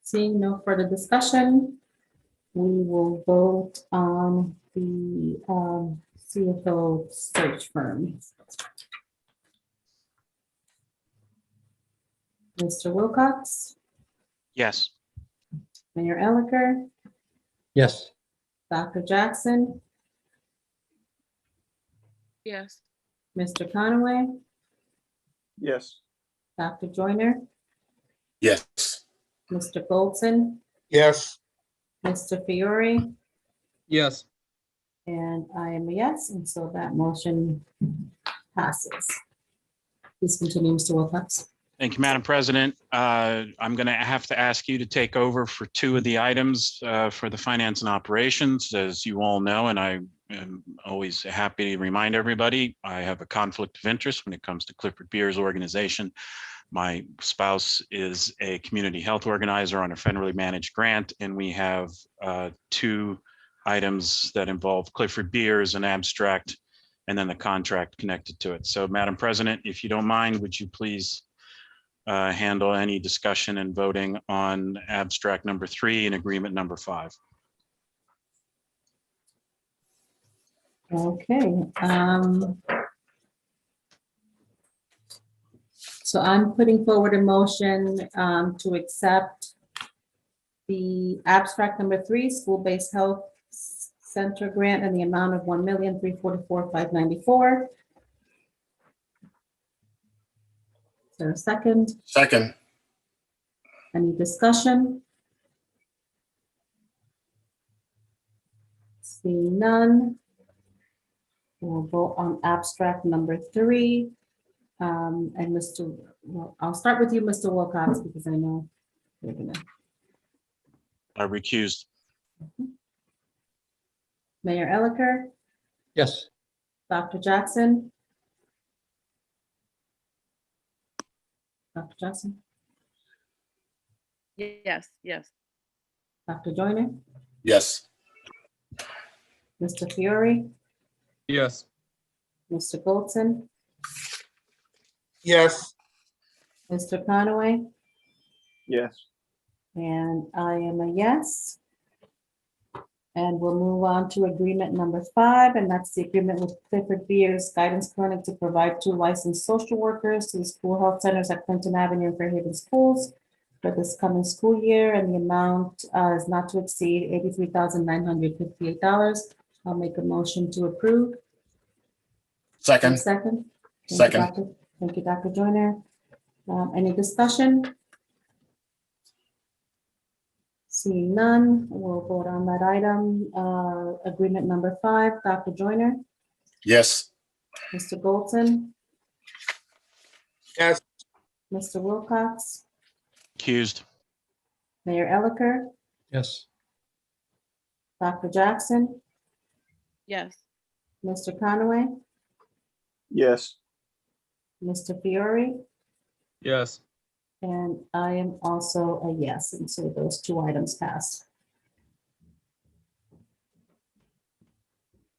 Speaker 1: Seeing no further discussion, we will vote on the CFO search firm. Mr. Wilcox,
Speaker 10: Yes.
Speaker 1: Mayor Elicker,
Speaker 14: Yes.
Speaker 1: Dr. Jackson,
Speaker 12: Yes.
Speaker 1: Mr. Conaway,
Speaker 11: Yes.
Speaker 1: Dr. Joyner,
Speaker 3: Yes.
Speaker 1: Mr. Goldson,
Speaker 2: Yes.
Speaker 1: Mr. Fiore,
Speaker 16: Yes.
Speaker 1: and I am a yes, and so that motion passes. Please continue, Mr. Wilcox.
Speaker 10: Thank you, Madam President. I'm going to have to ask you to take over for 2 of the items for the finance and operations. As you all know, and I am always happy to remind everybody, I have a conflict of interest when it comes to Clifford Beer's organization. My spouse is a community health organizer on a federally managed grant, and we have 2 items that involve Clifford Beer's, an abstract, and then the contract connected to it. So, Madam President, if you don't mind, would you please handle any discussion and voting on abstract number 3 and agreement number 5?
Speaker 1: Okay. So I'm putting forward a motion to accept the abstract number 3, school-based health center grant in the amount of $1,344,594. Is there a second?
Speaker 3: Second.
Speaker 1: Any discussion? Seeing none. We'll vote on abstract number 3. And well, I'll start with you, Mr. Wilcox, because I know you're gonna.
Speaker 10: Recused.
Speaker 1: Mayor Elicker,
Speaker 14: Yes.
Speaker 1: Dr. Jackson. Dr. Jackson,
Speaker 12: Yes, yes.
Speaker 1: Dr. Joyner,
Speaker 3: Yes.
Speaker 1: Mr. Fiore,
Speaker 16: Yes.
Speaker 1: Mr. Goldson,
Speaker 2: Yes.
Speaker 1: Mr. Conaway,
Speaker 11: Yes.
Speaker 1: and I am a yes. And we'll move on to agreement number 5, and that's the agreement with Clifford Beers Guidance Clinic to provide 2 licensed social workers to the school health centers at Clinton Avenue and Fairhaven Schools for this coming school year, and the amount is not to exceed $83,958. I'll make a motion to approve.
Speaker 3: Second.
Speaker 1: Second.
Speaker 3: Second.
Speaker 1: Thank you, Dr. Joyner. Any discussion? Seeing none, we'll vote on that item. Agreement number 5, Dr. Joyner,
Speaker 3: Yes.
Speaker 1: Mr. Goldson,
Speaker 2: Yes.
Speaker 1: Mr. Wilcox,
Speaker 10: Accused.
Speaker 1: Mayor Elicker,
Speaker 14: Yes.
Speaker 1: Dr. Jackson,
Speaker 12: Yes.
Speaker 1: Mr. Conaway,
Speaker 11: Yes.
Speaker 1: Mr. Fiore,
Speaker 16: Yes.
Speaker 1: and I am also a yes, and so those 2 items pass.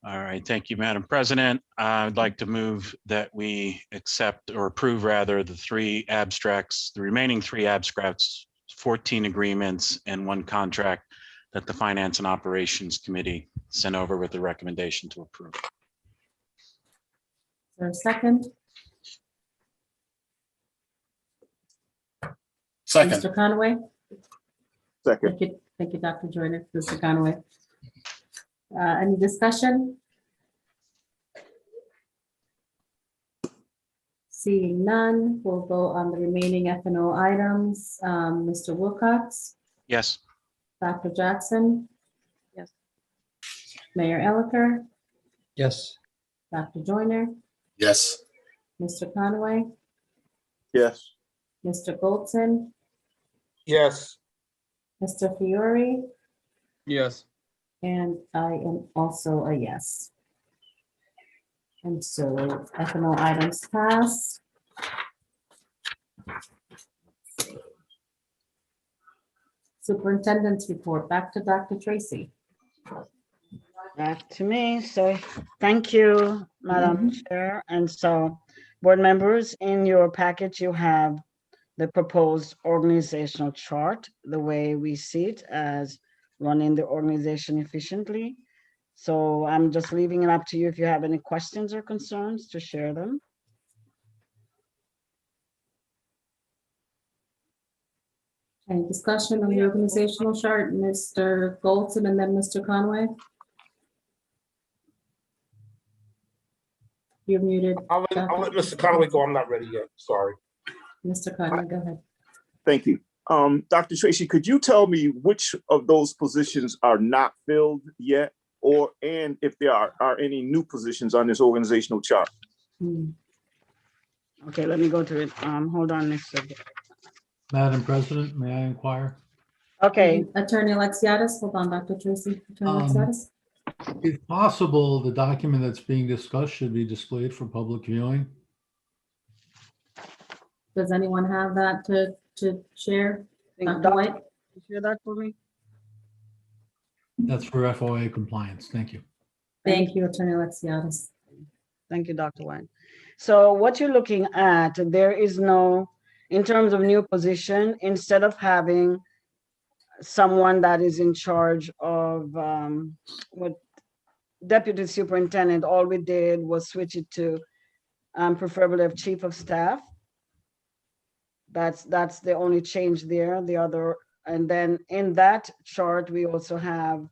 Speaker 10: All right, thank you, Madam President. I'd like to move that we accept or approve rather the 3 abstracts, the remaining 3 abstracts, 14 agreements and 1 contract that the Finance and Operations Committee sent over with the recommendation to approve.
Speaker 1: Is there a second?
Speaker 3: Second.
Speaker 1: Mr. Conaway?
Speaker 11: Second.
Speaker 1: Thank you, Dr. Joyner, Mr. Conaway. Any discussion? Seeing none, we'll go on the remaining F&O items. Mr. Wilcox,
Speaker 10: Yes.
Speaker 1: Dr. Jackson,
Speaker 12: Yes.
Speaker 1: Mayor Elicker,
Speaker 14: Yes.
Speaker 1: Dr. Joyner,
Speaker 3: Yes.
Speaker 1: Mr. Conaway,
Speaker 11: Yes.
Speaker 1: Mr. Goldson,
Speaker 2: Yes.
Speaker 1: Mr. Fiore,
Speaker 16: Yes.
Speaker 1: and I am also a yes. And so F&O items pass. Superintendent's report, back to Dr. Tracy.
Speaker 13: Back to me. So thank you, Madam Chair. And so board members, in your package, you have the proposed organizational chart, the way we see it as running the organization efficiently. So I'm just leaving it up to you if you have any questions or concerns to share them.
Speaker 1: Any discussion on the organizational chart, Mr. Goldson and then Mr. Conway? You're muted.
Speaker 2: I'll let Mr. Conaway go. I'm not ready yet. Sorry.
Speaker 1: Mr. Conway, go ahead.
Speaker 11: Thank you. Dr. Tracy, could you tell me which of those positions are not filled yet, and if there are any new positions on this organizational chart?
Speaker 13: Okay, let me go to it. Hold on, Mr.
Speaker 14: Madam President, may I inquire?
Speaker 13: Okay.
Speaker 1: Attorney Alexiadis, hold on, Dr. Tracy. Attorney Alexiadis?
Speaker 14: If possible, the document that's being discussed should be displayed for public viewing.
Speaker 1: Does anyone have that to share? Dr.
Speaker 13: Dr.
Speaker 1: White?
Speaker 13: Share that for me.
Speaker 14: That's for FOA compliance. Thank you.
Speaker 1: Thank you, Attorney Alexiadis.
Speaker 13: Thank you, Dr. White. So what you're looking at, there is no, in terms of new position, instead of having someone that is in charge of what deputy superintendent, all we did was switch it to preferably of chief of staff. That's the only change there. The other, and then in that chart, we also have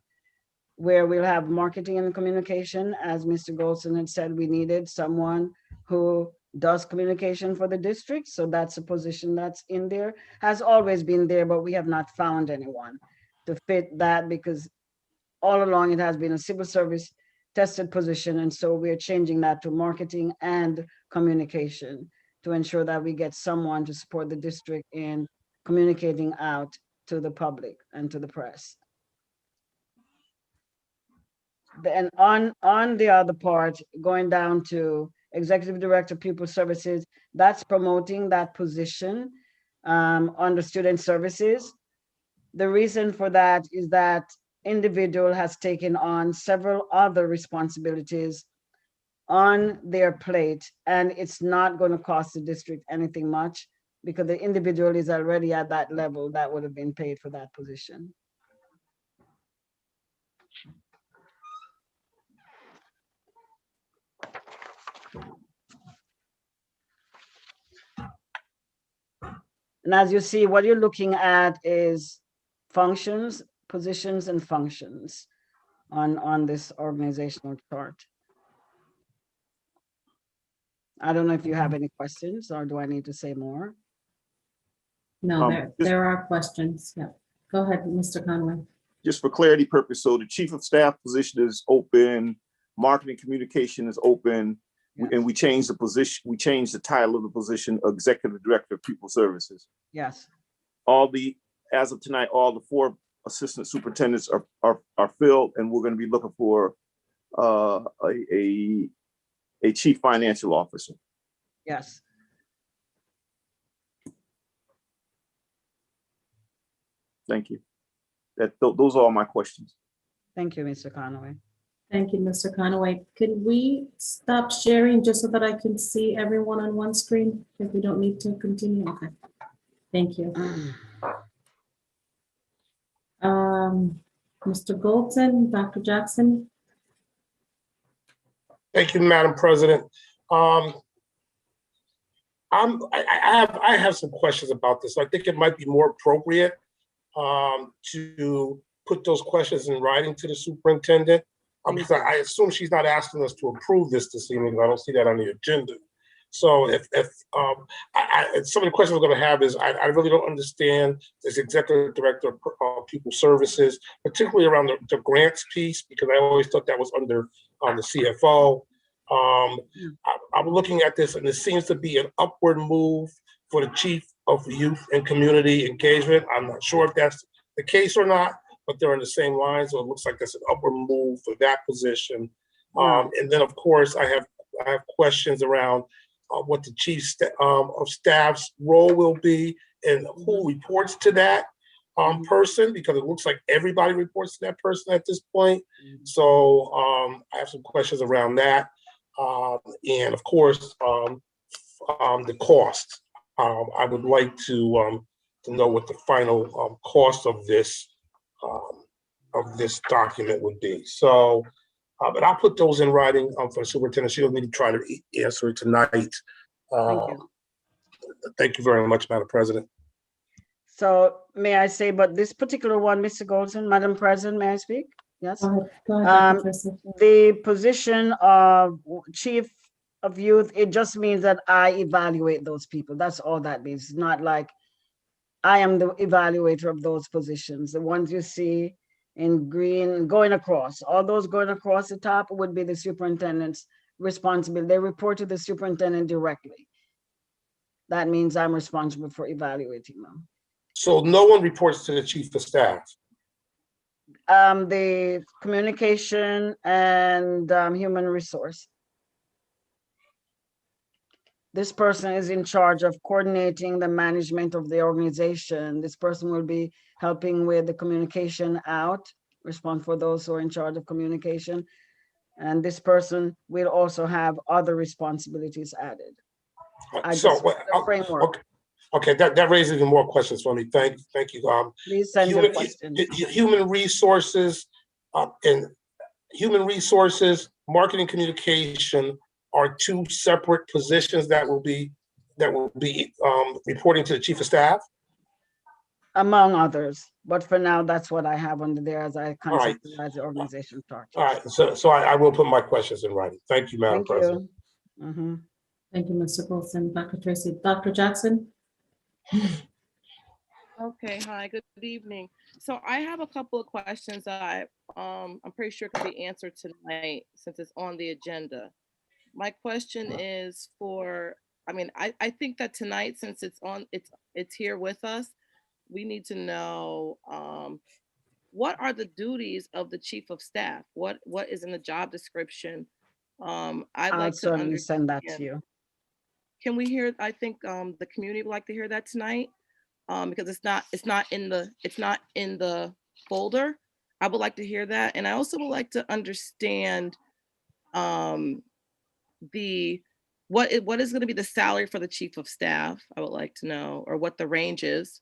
Speaker 13: where we'll have marketing and communication. As Mr. Golson had said, we needed someone who does communication for the district. So that's a position that's in there, has always been there, but we have not found anyone to fit that because all along it has been a civil service tested position. And so we're changing that to marketing and communication to ensure that we get someone to support the district in communicating out to the public and to the press. And on the other part, going down to Executive Director, Pupil Services, that's promoting that position under Student Services. The reason for that is that individual has taken on several other responsibilities on their plate, and it's not going to cost the district anything much because the individual is already at that level that would have been paid for that position. And as you see, what you're looking at is functions, positions, and functions on this organizational chart. I don't know if you have any questions or do I need to say more?
Speaker 1: No, there are questions. Yeah. Go ahead, Mr. Conway.
Speaker 11: Just for clarity purpose, so the chief of staff position is open, marketing communication is open, and we changed the position, we changed the title of the position, Executive Director of Pupil Services.
Speaker 13: Yes.
Speaker 11: As of tonight, all the 4 assistant superintendents are filled, and we're going to be looking for a chief financial officer.
Speaker 13: Yes.
Speaker 11: Thank you. Those are all my questions.
Speaker 13: Thank you, Mr. Conway.
Speaker 1: Thank you, Mr. Conway. Could we stop sharing just so that I can see everyone on one screen? If we don't need to continue, okay. Thank you. Mr. Golson, Dr. Jackson.
Speaker 2: Thank you, Madam President. I have some questions about this. I think it might be more appropriate to put those questions in writing to the superintendent. Because I assume she's not asking us to approve this evening. I don't see that on the agenda. So if some of the questions we're going to have is, I really don't understand this Executive Director of Pupil Services, particularly around the grants piece, because I always thought that was under the CFO. I'm looking at this, and it seems to be an upward move for the Chief of Youth and Community Engagement. I'm not sure if that's the case or not, but they're in the same line, so it looks like that's an upward move for that position. And then, of course, I have questions around what the Chief of Staff's role will be and who reports to that person, because it looks like everybody reports to that person at this point. So I have some questions around that. And of course, the cost. I would like to know what the final cost of this document would be. So, but I'll put those in writing for the superintendent. She don't need to try to answer it tonight. Thank you very much, Madam President.
Speaker 13: So may I say, but this particular one, Mr. Golson, Madam President, may I speak? Yes.
Speaker 1: Go ahead,
Speaker 13: the position of Chief of Youth, it just means that I evaluate those people. That's all that means. It's not like I am the evaluator of those positions. The ones you see in green going across, all those going across the top would be the superintendent's responsibility. They report to the superintendent directly. That means I'm responsible for evaluating them.
Speaker 2: So no one reports to the Chief of Staff?
Speaker 13: The communication and human resource. This person is in charge of coordinating the management of the organization. This person will be helping with the communication out, respond for those who are in charge of communication. And this person will also have other responsibilities added. Framework.
Speaker 2: Okay, that raises even more questions for me. Thank you.
Speaker 13: Please send your questions.
Speaker 2: Human resources, and human resources, marketing communication are two separate positions that will be reporting to the chief of staff?
Speaker 13: Among others, but for now, that's what I have under there as I
Speaker 2: All right.
Speaker 13: conceptualize the organization chart.
Speaker 2: All right, so I will put my questions in writing. Thank you, Madam
Speaker 13: Thank
Speaker 2: President.
Speaker 13: you. Mhm.
Speaker 1: Thank you, Mr. Wilson. Dr. Tracy. Dr. Jackson?
Speaker 12: Okay, hi, good evening. So I have a couple of questions that I'm pretty sure can be answered tonight since it's on the agenda. My question is I think that tonight, since it's here with us, we need to know what are the duties of the chief of staff? What is in the job description? I'd
Speaker 13: I'll
Speaker 12: like to
Speaker 13: certainly send that
Speaker 12: understand.
Speaker 13: to you.
Speaker 12: Can we hear, I think the community would like to hear that tonight. Because it's not in the folder. I would like to hear that. And I also would like to understand what is going to be the salary for the chief of staff. I would like to know, or what the range is.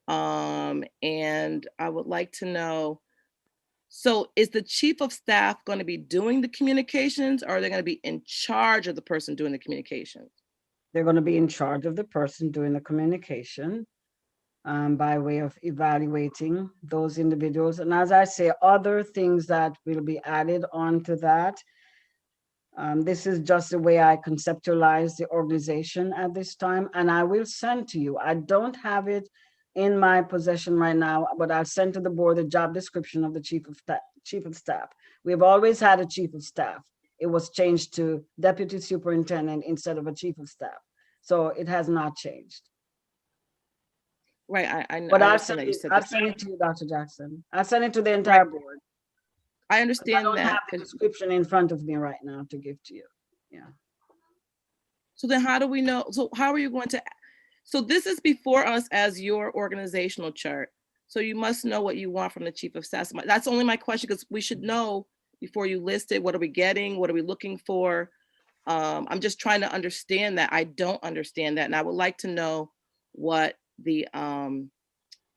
Speaker 12: And I would like to know, so is the chief of staff going to be doing the communications, or are they going to be in charge of the person doing the communications?
Speaker 13: They're going to be in charge of the person doing the communication by way of evaluating those individuals. And as I say, other things that will be added onto that. This is just the way I conceptualize the organization at this time, and I will send to you. I don't have it in my possession right now, but I'll send to the board the job description of the chief of staff. We've always had a chief of staff. It was changed to deputy superintendent instead of a chief of staff. So it has not changed.
Speaker 12: Right, I
Speaker 13: But I'll
Speaker 12: understand
Speaker 13: send
Speaker 12: that you
Speaker 13: it,
Speaker 12: said
Speaker 13: I'll
Speaker 12: that.
Speaker 13: send it to you, Dr. Jackson. I'll send it to the entire board.
Speaker 12: I
Speaker 13: I
Speaker 12: understand
Speaker 13: don't
Speaker 12: that.
Speaker 13: have the description in front of me right now to give to you. Yeah.
Speaker 12: So then how do we know? So how are you going to, so this is before us as your organizational chart. So you must know what you want from the chief of staff. That's only my question, because we should know before you list it, what are we getting? What are we looking for? I'm just trying to understand that. I don't understand that. And I would like to know what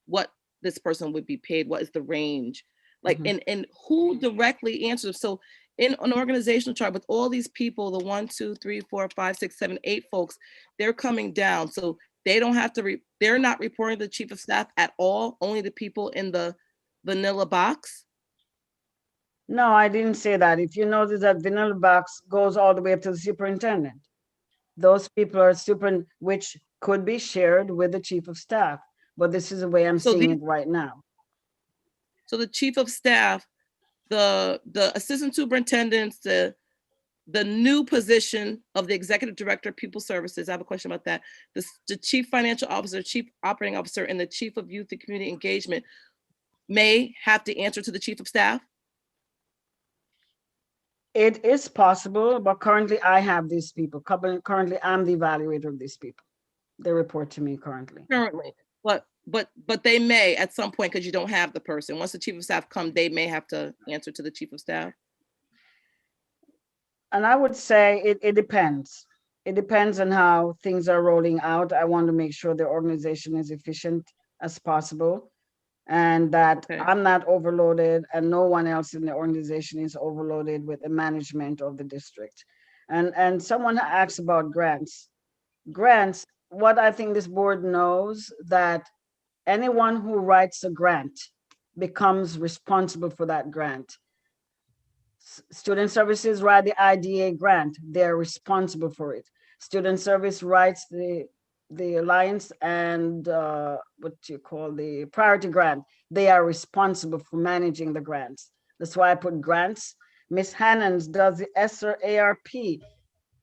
Speaker 12: what this person would be paid. What is the range? Like, and who directly answers? So in an organizational chart with all these people, the 1, 2, 3, 4, 5, 6, 7, 8 folks, they're coming down. So they don't have to, they're not reporting to the chief of staff at all, only the people in the vanilla box.
Speaker 13: No, I didn't say that. If you notice that vanilla box goes all the way up to the superintendent. Those people are which could be shared with the chief of staff, but this is the way I'm seeing it right now.
Speaker 12: So the chief of staff, the assistant superintendents, the new position of the executive director of people services, I have a question about that. The chief financial officer, chief operating officer, and the chief of youth and community engagement may have to answer to the chief of staff?
Speaker 13: It is possible, but currently I have these people. Currently, I'm the evaluator of these people. They report to me currently.
Speaker 12: Currently, but they may at some point, because you don't have the person. Once the chief of staff come, they may have to answer to the chief of staff.
Speaker 13: And I would say it depends. It depends on how things are rolling out. I want to make sure the organization is efficient as possible, and that I'm not overloaded and no one else in the organization is overloaded with the management of the district. And someone asked about grants. Grants, what I think this board knows, that anyone who writes a grant becomes responsible for that grant. Student services write the IDA grant, they're responsible for it. Student service writes the alliance and what you call the priority grant. They are responsible for managing the grants. That's why I put grants. Miss Hannans does the ESSER ARP.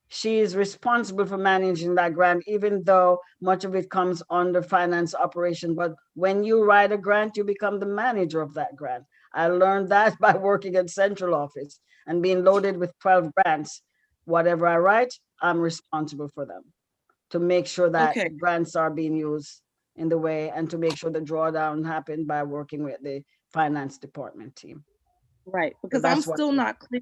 Speaker 13: She is responsible for managing that grant, even though much of it comes under finance operation. But when you write a grant, you become the manager of that grant. I learned that by working at central office and being loaded with 12 grants. Whatever I write, I'm responsible for them, to make sure that grants are being used in the way, and to make sure the drawdown happened by working with the finance department team.
Speaker 12: Right, because I'm still not clear.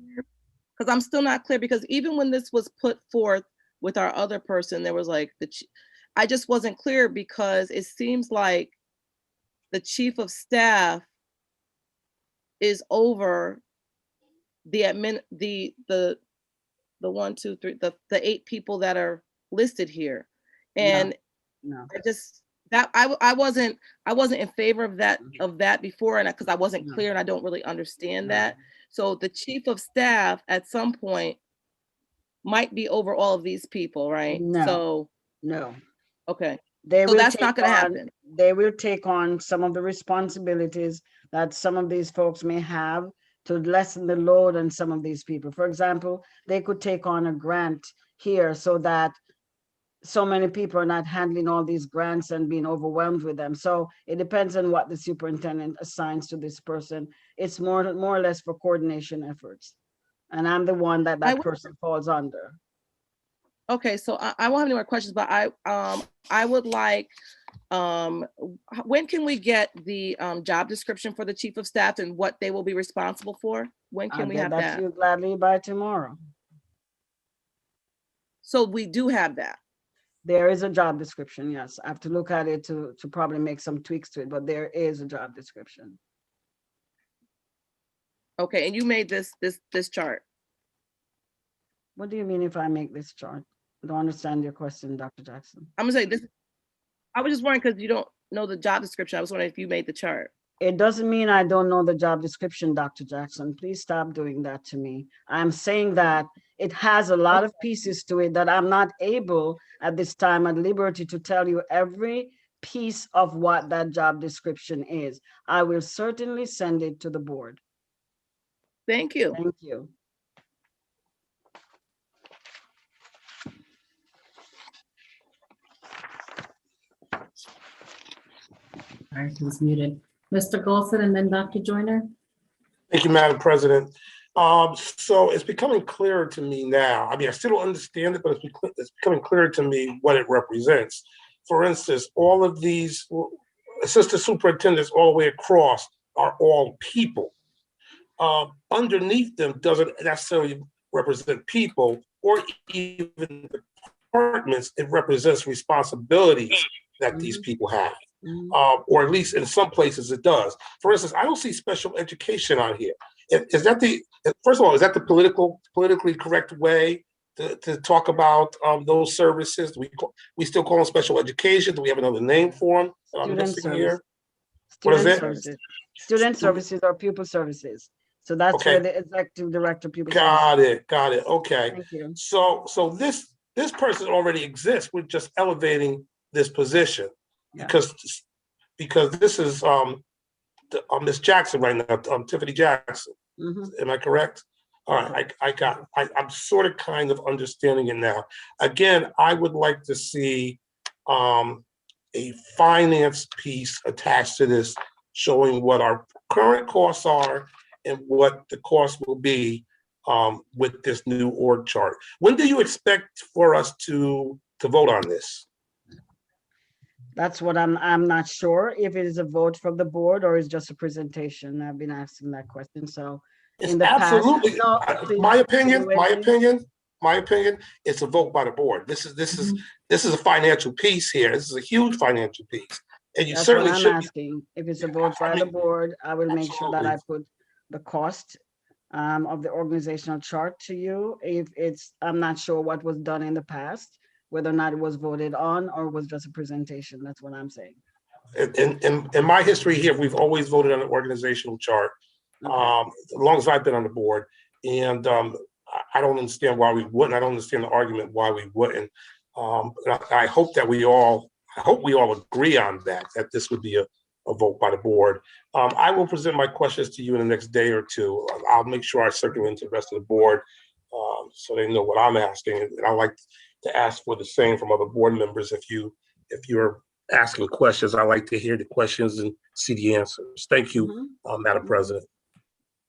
Speaker 12: Because I'm still not clear, because even when this was put forth with our other person, there was like I just wasn't clear, because it seems like the chief of staff is over the admin, the 1, 2, 3, the 8 people that are listed here. And
Speaker 13: No.
Speaker 12: I just, that I wasn't in favor of that before, and because I wasn't clear and I don't really understand that. So the chief of staff at some point might be over all of these people, right?
Speaker 13: No.
Speaker 12: So
Speaker 13: No.
Speaker 12: okay.
Speaker 13: They
Speaker 12: So
Speaker 13: will
Speaker 12: that's
Speaker 13: take
Speaker 12: not going to
Speaker 13: on-
Speaker 12: happen.
Speaker 13: They will take on some of the responsibilities that some of these folks may have to lessen the load on some of these people. For example, they could take on a grant here so that so many people are not handling all these grants and being overwhelmed with them. So it depends on what the superintendent assigns to this person. It's more or less for coordination efforts. And I'm the one that person falls under.
Speaker 12: Okay, so I won't have any more questions, but I would like, when can we get the job description for the chief of staff and what they will be responsible for? When can we have
Speaker 13: I'll get that to you gladly by tomorrow.
Speaker 12: So we do have that.
Speaker 13: There is a job description, yes. I have to look at it to probably make some tweaks to it, but there is a job description.
Speaker 12: Okay, and you made this chart.
Speaker 13: What do you mean if I make this chart? I don't understand your question, Dr. Jackson.
Speaker 12: I'm gonna say this. I was just wondering because you don't know the job description. I was wondering if you made the chart.
Speaker 13: It doesn't mean I don't know the job description, Dr. Jackson. Please stop doing that to me. I'm saying that it has a lot of pieces to it that I'm not able at this time at liberty to tell you every piece of what that job description is. I will certainly send it to the board.
Speaker 12: Thank you.
Speaker 13: Thank you.
Speaker 1: All right, he's muted. Mr. Golson and then Dr. Joyner.
Speaker 2: Thank you, Madam President. So it's becoming clearer to me now. I mean, I still don't understand it, but it's becoming clearer to me what it represents. For instance, all of these assistant superintendents all the way across are all people. Underneath them doesn't necessarily represent people or even departments. It represents responsibilities that these people have. Or at least in some places it does. For instance, I don't see special education on here. Is that first of all, is that the politically correct way to talk about those services? Do we still call them special education? Do we have another name for them?
Speaker 13: Student services.
Speaker 2: What is it?
Speaker 13: Services. Student services or pupil services. So that's
Speaker 2: okay.
Speaker 13: where the executive director pupil
Speaker 2: Got
Speaker 13: services.
Speaker 2: it. Okay.
Speaker 13: Thank you.
Speaker 2: So this person already exists. We're just elevating this position. Yeah. Because this is Miss Jackson right now, Tiffany Jackson. Am I correct? All right, I'm sort of kind of understanding it now. Again, I would like to see a finance piece attached to this, showing what our current costs are and what the cost will be with this new org chart. When do you expect for us to vote on this?
Speaker 13: That's what I'm not sure if it is a vote from the board or it's just a presentation. I've been asking that question. So
Speaker 2: it's absolutely my opinion, it's a vote by the board. This is a financial piece here. This is a huge financial piece. And you
Speaker 13: that's
Speaker 2: certainly
Speaker 13: what I'm asking. If it's a vote by the board, I will make sure that I put the cost of the organizational chart to you. If I'm not sure what was done in the past, whether or not it was voted on or was just a presentation. That's what I'm saying.
Speaker 2: In my history here, we've always voted on an organizational chart, as long as I've been on the board. And I don't understand why we wouldn't. I don't understand the argument why we wouldn't. I hope that we all agree on that this would be a vote by the board. I will present my questions to you in the next day or two. I'll make sure I circulate to the rest of the board so they know what I'm asking. And I like to ask for the same from other board members. If you're asking questions, I like to hear the questions and see the answers. Thank you, Madam President.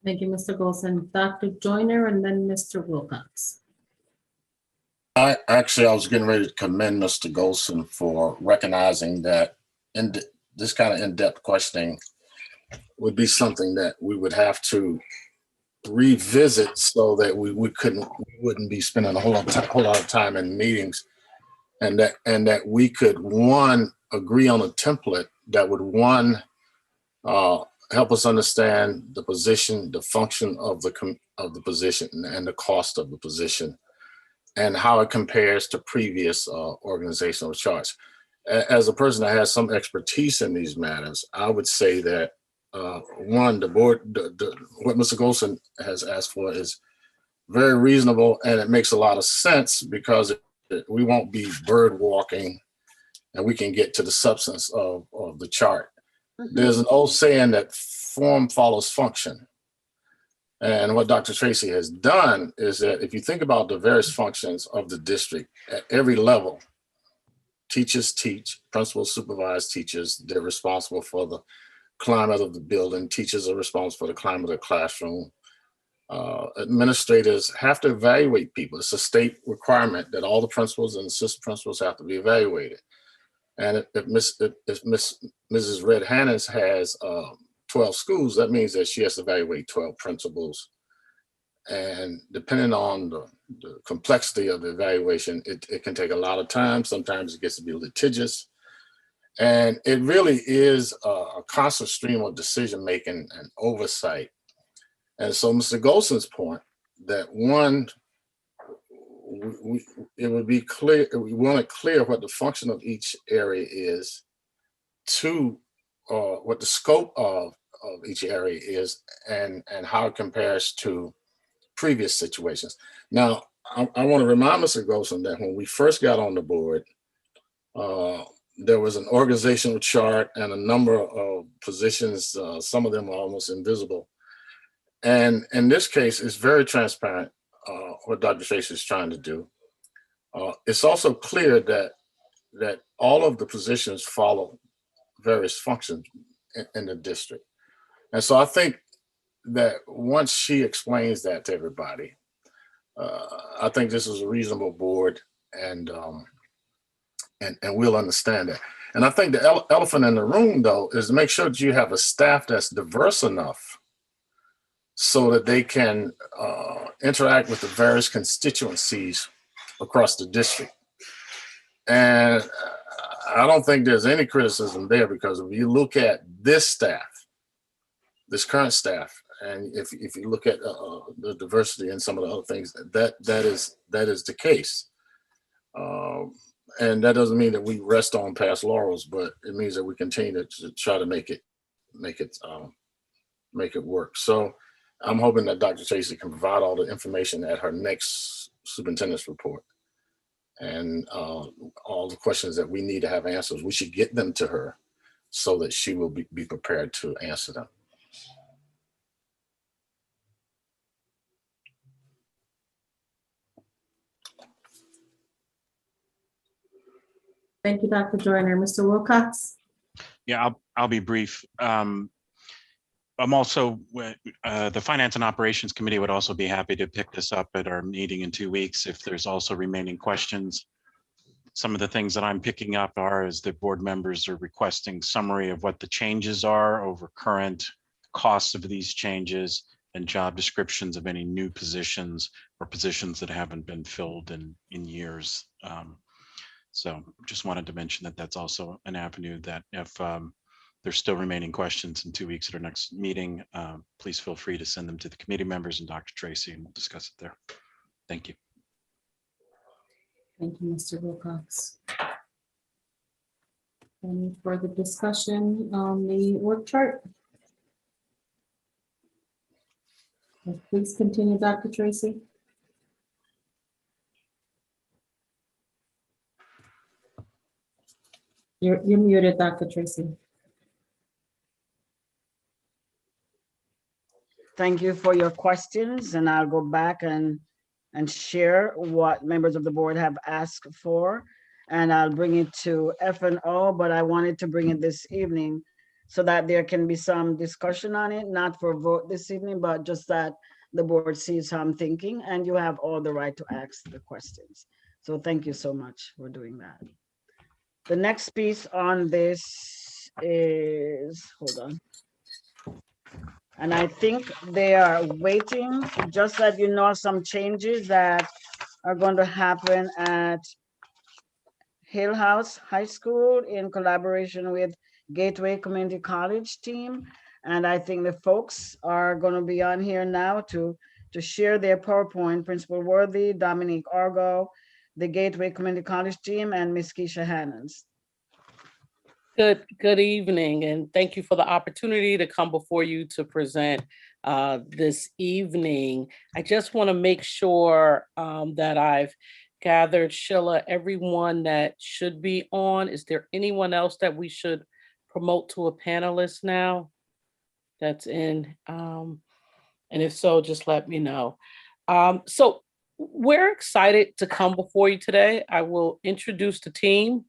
Speaker 1: Thank you, Mr. Golson. Dr. Joyner and then Mr. Wilcox.
Speaker 3: I was getting ready to commend Mr. Golson for recognizing that this kind of in-depth questioning would be something that we would have to revisit so that we wouldn't be spending a whole lot of time in meetings, and that we could agree on a template that would help us understand the position, the function of the position, and the cost of the position, and how it compares to previous organizational charts. As a person that has some expertise in these matters, I would say that one, the board, what Mr. Golson has asked for is very reasonable, and it makes a lot of sense because we won't be bird walking, and we can get to the substance of the chart. There's an old saying that form follows function. And what Dr. Tracy has done is that if you think about the various functions of the district at every level, teachers teach, principals supervise teachers, they're responsible for the climate of the building, teachers are responsible for the climate of the classroom. Administrators have to evaluate people. It's a state requirement that all the principals and assistant principals have to be evaluated. And if Mrs. Red Hannans has 12 schools, that means that she has to evaluate 12 principals. And depending on the complexity of the evaluation, it can take a lot of time. Sometimes it gets to be litigious. And it really is a constant stream of decision-making and oversight. And so Mr. Golson's point that one, it would be clear, we want to clear what the function of each area is. Two, what the scope of each area is and how it compares to previous situations. Now, I want to remind Mr. Golson that when we first got on the board, there was an organizational chart and a number of positions, some of them are almost invisible. And in this case, it's very transparent what Dr. Tracy is trying to do. It's also clear that all of the positions follow various functions in the district. And so I think that once she explains that to everybody, I think this is a reasonable board, and we'll understand that. And I think the elephant in the room, though, is to make sure that you have a staff that's diverse enough so that they can interact with the various constituencies across the district. And I don't think there's any criticism there, because if you look at this staff, this current staff, and if you look at the diversity and some of the other things, that is the case. And that doesn't mean that we rest on past laurels, but it means that we continue to try to make it work. So I'm hoping that Dr. Tracy can provide all the information at her next superintendent's report, and all the questions that we need to have answers. We should get them to her so that she will be prepared to answer them.
Speaker 1: Thank you, Dr. Joyner. Mr. Wilcox?
Speaker 10: Yeah, I'll be brief. I'm also, the Finance and Operations Committee would also be happy to pick this up at our meeting in 2 weeks if there's also remaining questions. Some of the things that I'm picking up are as the board members are requesting summary of what the changes are over current costs of these changes and job descriptions of any new positions or positions that haven't been filled in years. So just wanted to mention that that's also an avenue that if there's still remaining questions in 2 weeks at our next meeting, please feel free to send them to the committee members and Dr. Tracy, and we'll discuss it there. Thank you.
Speaker 1: Thank you, Mr. Wilcox. Any further discussion on the org chart? Please continue, Dr. Tracy. You're muted, Dr. Tracy.
Speaker 13: Thank you for your questions, and I'll go back and share what members of the board have asked for, and I'll bring it to F&O, but I wanted to bring it this evening so that there can be some discussion on it, not for vote this evening, but just that the board sees how I'm thinking, and you have all the right to ask the questions. So thank you so much for doing that. The next piece on this is, hold on. And I think they are waiting, just that you know some changes that are going to happen at Hillhouse High School in collaboration with Gateway Community College team. And I think the folks are going to be on here now to share their PowerPoint. Principal Worthy, Dominique Argo, the Gateway Community College team, and Ms. Keisha Hannons.
Speaker 19: Good evening, and thank you for the opportunity to come before you to present this evening. I just want to make sure that I've gathered, Sheila, everyone that should be on. Is there anyone else that we should promote to a panelist now that's in? And if so, just let me know. So we're excited to come before you today. I will introduce the team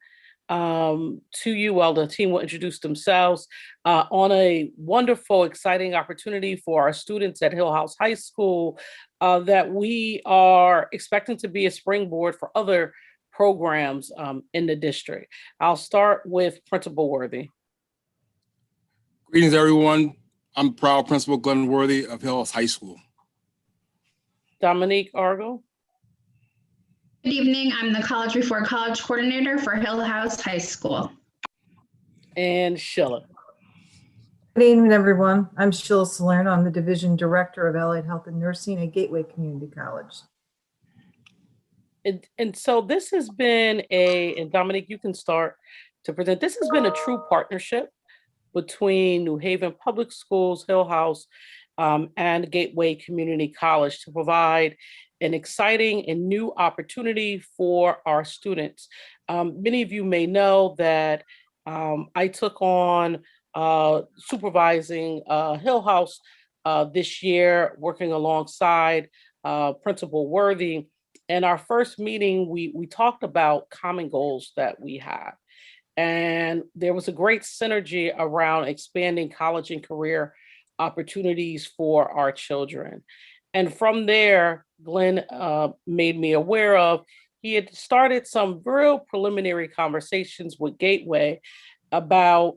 Speaker 19: to you. Well, the team will introduce themselves on a wonderful, exciting opportunity for our students at Hillhouse High School that we are expecting to be a springboard for other programs in the district. I'll start with Principal Worthy.
Speaker 20: Greetings, everyone. I'm proud Principal Glenn Worthy of Hillhouse High School.
Speaker 19: Dominique Argo.
Speaker 21: Good evening. I'm the College Before College Coordinator for Hillhouse High School.
Speaker 19: And Sheila.
Speaker 22: Good evening, everyone. I'm Sheila Salerno. I'm the Division Director of Allied Health and Nursing at Gateway Community College.
Speaker 19: And so this has been and Dominique, you can start to present. This has been a true partnership between New Haven Public Schools, Hillhouse, and Gateway Community College to provide an exciting and new opportunity for our students. Many of you may know that I took on supervising Hillhouse this year, working alongside Principal Worthy. And our first meeting, we talked about common goals that we have. And there was a great synergy around expanding college and career opportunities for our children. And from there, Glenn made me aware of, he had started some real preliminary conversations with Gateway about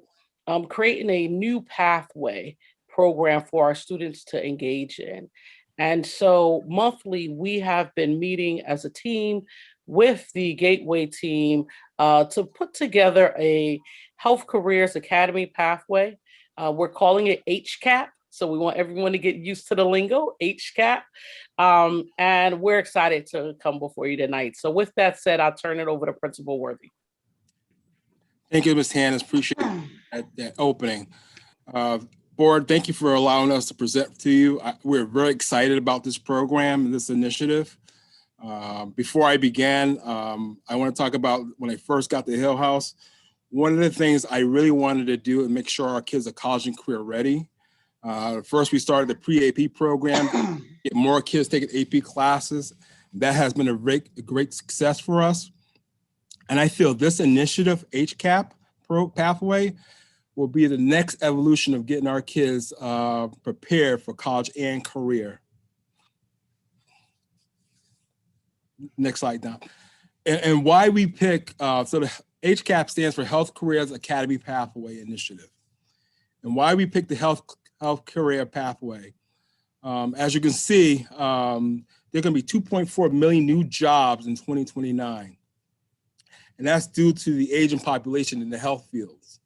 Speaker 19: creating a new pathway program for our students to engage in. And so monthly, we have been meeting as a team with the Gateway team to put together a Health Careers Academy pathway. We're calling it HCAP. So we want everyone to get used to the lingo, HCAP. And we're excited to come before you tonight. So with that said, I'll turn it over to Principal Worthy.
Speaker 20: Thank you, Ms. Hannah. Appreciate that opening. Board, thank you for allowing us to present to you. We're very excited about this program and this initiative. Before I began, I want to talk about when I first got to Hillhouse. One of the things I really wanted to do is make sure our kids are college and career ready. First, we started the pre-AP program, get more kids taking AP classes. That has been a great success for us. And I feel this initiative, HCAP pathway, will be the next evolution of getting our kids prepared for college and career. Next slide now. And why we pick, so the HCAP stands for Health Careers Academy Pathway Initiative. And why we picked the Health Career Pathway. As you can see, there are going to be 2.4 million new jobs in 2029. And that's due to the aging population in the health fields.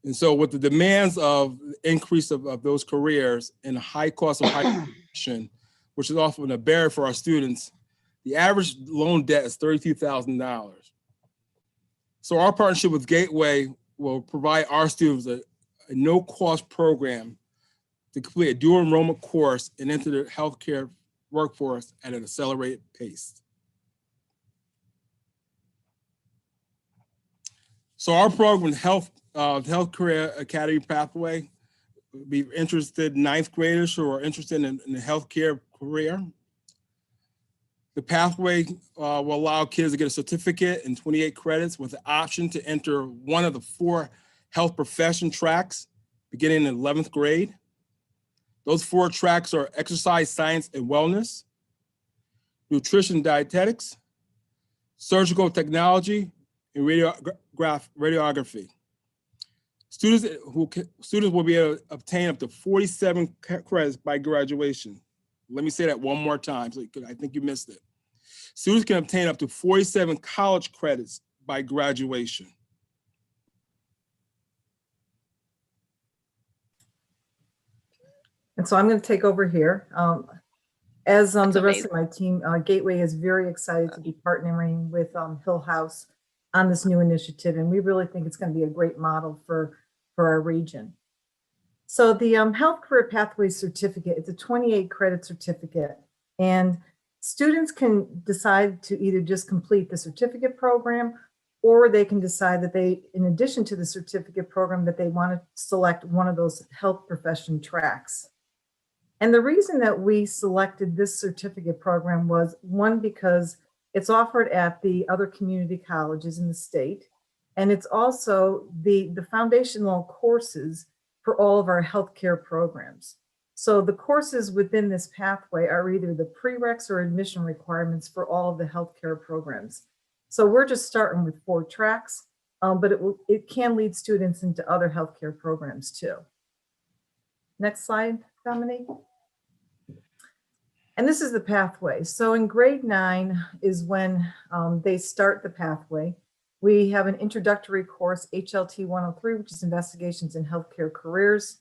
Speaker 20: And so with the demands of increase of those careers and the high cost of higher education, which is often a barrier for our students, the average loan debt is $32,000. So our partnership with Gateway will provide our students a no-cost program to complete a dual enrollment course and enter the healthcare workforce at an accelerated pace. So our program, Health Career Academy Pathway, will be interested in ninth graders who are interested in the healthcare career. The pathway will allow kids to get a certificate in 28 credits with the option to enter one of the 4 health profession tracks beginning in 11th grade. Those 4 tracks are exercise science and wellness, nutrition and dietetics, surgical technology, and radiography. Students will be able to obtain up to 47 credits by graduation. Let me say that one more time, so I think you missed it. Students can obtain up to 47 college credits by graduation.
Speaker 22: And so I'm going to take over here. As
Speaker 12: That's
Speaker 22: the rest of my team, Gateway is very excited to be partnering with Hillhouse on this new initiative, and we really think it's going to be a great model for our region. So the Health Career Pathway Certificate, it's a 28 credit certificate, and students can decide to either just complete the certificate program, or they can decide that they, in addition to the certificate program, that they want to select one of those health profession tracks. And the reason that we selected this certificate program was, one, because it's offered at the other community colleges in the state, and it's also the foundational courses for all of our healthcare programs. So the courses within this pathway are either the prereqs or admission requirements for all of the healthcare programs. So we're just starting with 4 tracks, but it can lead students into other healthcare programs too. Next slide, Dominique. And this is the pathway. So in grade 9 is when they start the pathway. We have an introductory course, HLT 103, which is Investigations in Healthcare Careers.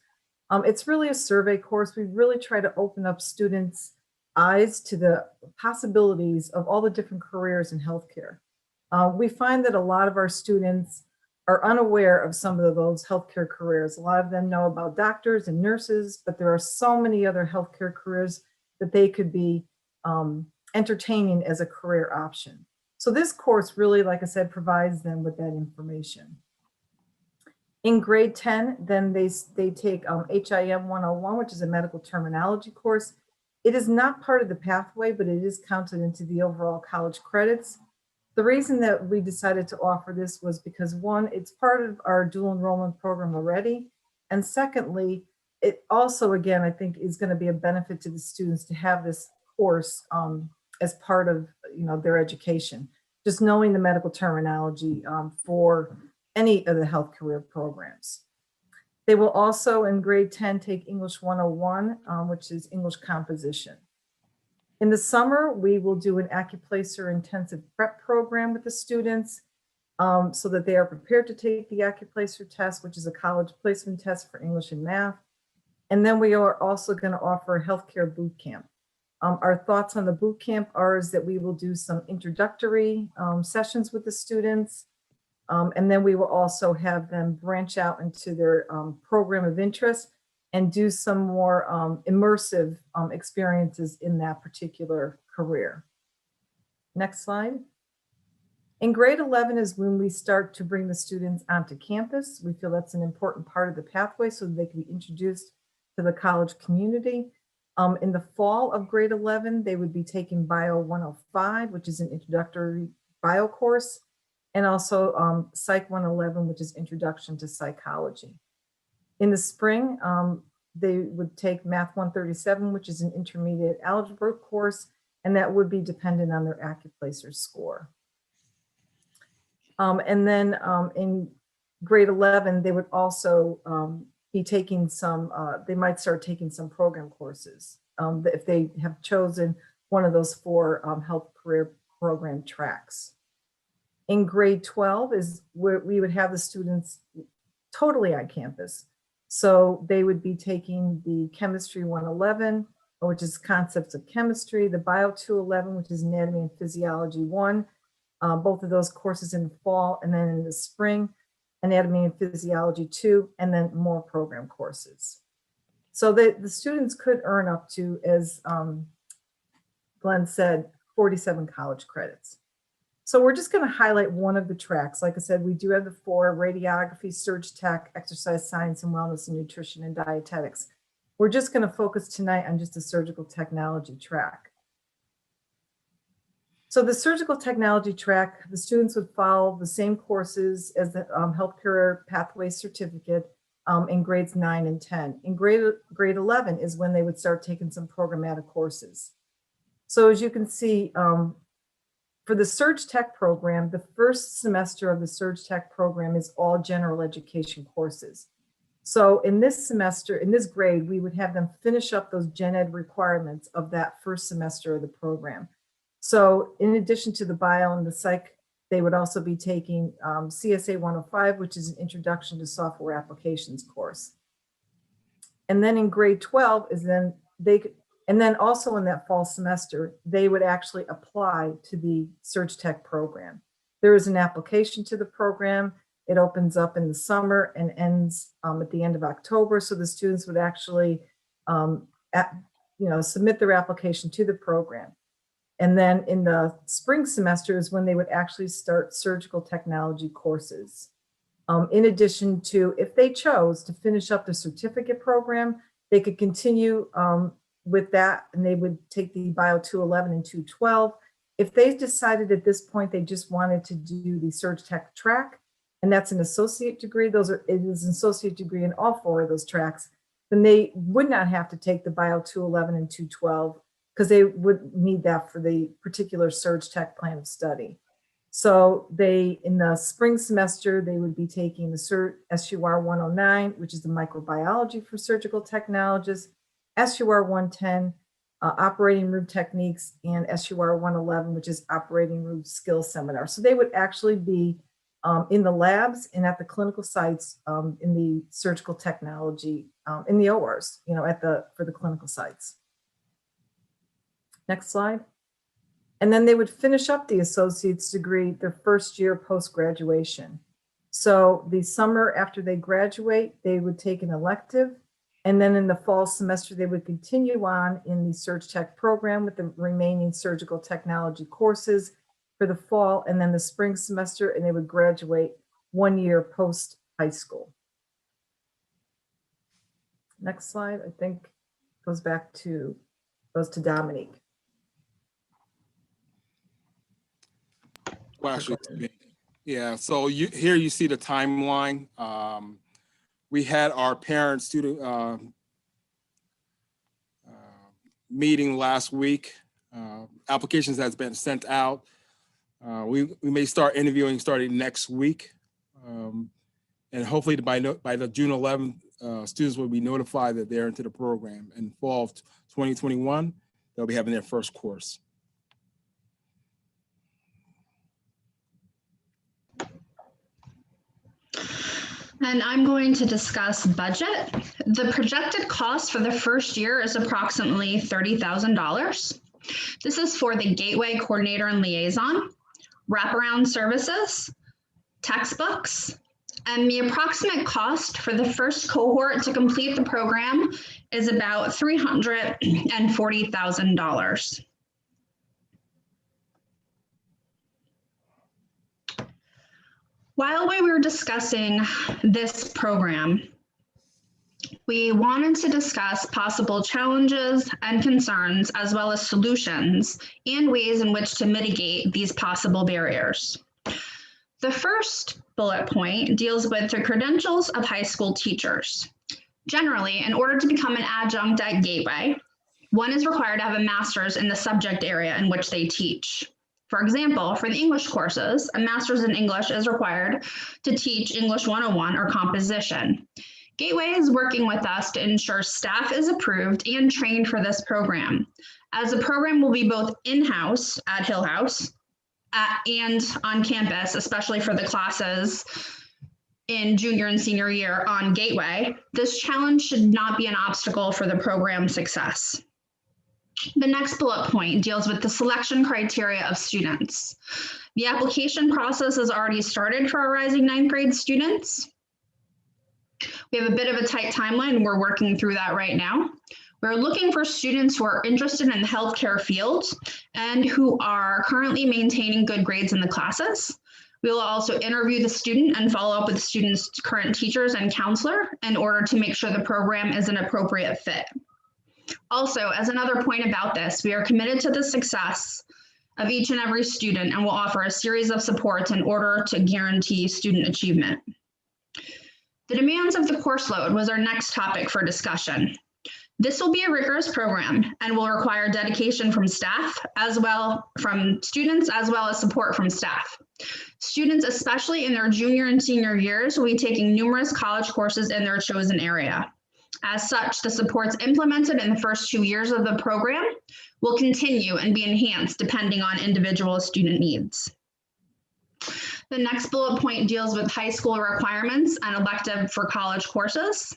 Speaker 22: It's really a survey course. We really try to open up students' eyes to the possibilities of all the different careers in healthcare. We find that a lot of our students are unaware of some of those healthcare careers. A lot of them know about doctors and nurses, but there are so many other healthcare careers that they could be entertaining as a career option. So this course really, like I said, provides them with that information. In grade 10, then they take HIM 101, which is a medical terminology course. It is not part of the pathway, but it is counted into the overall college credits. The reason that we decided to offer this was because, one, it's part of our dual enrollment program already. And secondly, it also, again, I think is going to be a benefit to the students to have this course as part of their education. Just knowing the medical terminology for any of the health career programs. They will also in grade 10 take English 101, which is English composition. In the summer, we will do an Accuplacer intensive prep program with the students so that they are prepared to take the Accuplacer test, which is a college placement test for English and math. And then we are also going to offer a healthcare boot camp. Our thoughts on the boot camp is that we will do some introductory sessions with the students. And then we will also have them branch out into their program of interest and do some more immersive experiences in that particular career. Next slide. In grade 11 is when we start to bring the students onto campus. We feel that's an important part of the pathway so that they can be introduced to the college community. In the fall of grade 11, they would be taking Bio 105, which is an introductory bio course, and also Psych 111, which is Introduction to Psychology. In the spring, they would take Math 137, which is an intermediate algebra course, and that would be dependent on their Accuplacer score. And then in grade 11, they would also be taking some, they might start taking some program courses if they have chosen one of those 4 health career program tracks. In grade 12 is where we would have the students totally on campus. So they would be taking the Chemistry 111, which is Concepts of Chemistry, the Bio 211, which is Anatomy and Physiology 1, both of those courses in the fall, and then in the spring, Anatomy and Physiology 2, and then more program courses. So the students could earn up to, as Glenn said, 47 college credits. So we're just going to highlight one of the tracks. Like I said, we do have the 4: radiography, surg tech, exercise science and wellness, and nutrition and dietetics. We're just going to focus tonight on just the surgical technology track. So the surgical technology track, the students would follow the same courses as the Health Career Pathway Certificate in grades 9 and 10. In grade 11 is when they would start taking some programmatic courses. So as you can see, for the Surg Tech program, the first semester of the Surg Tech program is all general education courses. So in this semester, in this grade, we would have them finish up those gen ed requirements of that first semester of the program. So in addition to the bio and the psych, they would also be taking CSA 105, which is an Introduction to Software Applications course. And then in grade 12 is then and then also in that fall semester, they would actually apply to the Surge Tech program. There is an application to the program. It opens up in the summer and ends at the end of October. So the students would actually, submit their application to the program. And then in the spring semester is when they would actually start surgical technology courses. In addition to, if they chose to finish up the certificate program, they could continue with that, and they would take the Bio 211 and 212. If they decided at this point they just wanted to do the Surge Tech track, and that's an associate degree, it is an associate degree in all 4 of those tracks, then they would not have to take the Bio 211 and 212 because they would need that for the particular Surge Tech plan of study. So in the spring semester, they would be taking the SUR 109, which is the microbiology for surgical technologists, SUR 110, operating room techniques, and SUR 111, which is operating room skills seminar. So they would actually be in the labs and at the clinical sites in the surgical technology, in the ORs, for the clinical sites. Next slide. And then they would finish up the associate's degree their first year post-graduation. So the summer after they graduate, they would take an elective. And then in the fall semester, they would continue on in the Surge Tech program with the remaining surgical technology courses for the fall, and then the spring semester, and they would graduate 1 year post high school. Next slide, I think goes to Dominique.
Speaker 20: Well, actually, yeah. So here you see the timeline. We had our parent-student meeting last week. Applications has been sent out. We may start interviewing starting next week, and hopefully by the June 11th, students will be notified that they're into the program. In fall of 2021, they'll be having their first course.
Speaker 21: And I'm going to discuss budget. The projected cost for the first year is approximately $30,000. This is for the Gateway Coordinator and Liaison, wraparound services, textbooks, and the approximate cost for the first cohort to complete the program is about $340,000. While we were discussing this program, we wanted to discuss possible challenges and concerns, as well as solutions and ways in which to mitigate these possible barriers. The first bullet point deals with the credentials of high school teachers. Generally, in order to become an adjunct at Gateway, one is required to have a master's in the subject area in which they teach. For example, for the English courses, a master's in English is required to teach English 101 or composition. Gateway is working with us to ensure staff is approved and trained for this program, as the program will be both in-house at Hillhouse and on campus, especially for the classes in junior and senior year on Gateway. This challenge should not be an obstacle for the program's success. The next bullet point deals with the selection criteria of students. The application process has already started for our rising 9th grade students. We have a bit of a tight timeline, and we're working through that right now. We're looking for students who are interested in the healthcare field and who are currently maintaining good grades in the classes. We will also interview the student and follow up with the student's current teachers and counselor in order to make sure the program is an appropriate fit. Also, as another point about this, we are committed to the success of each and every student and will offer a series of supports in order to guarantee student achievement. The demands of the course load was our next topic for discussion. This will be a rigorous program and will require dedication from staff, from students, as well as support from staff. Students, especially in their junior and senior years, will be taking numerous college courses in their chosen area. As such, the supports implemented in the first 2 years of the program will continue and be enhanced depending on individual student needs. The next bullet point deals with high school requirements and elective for college courses.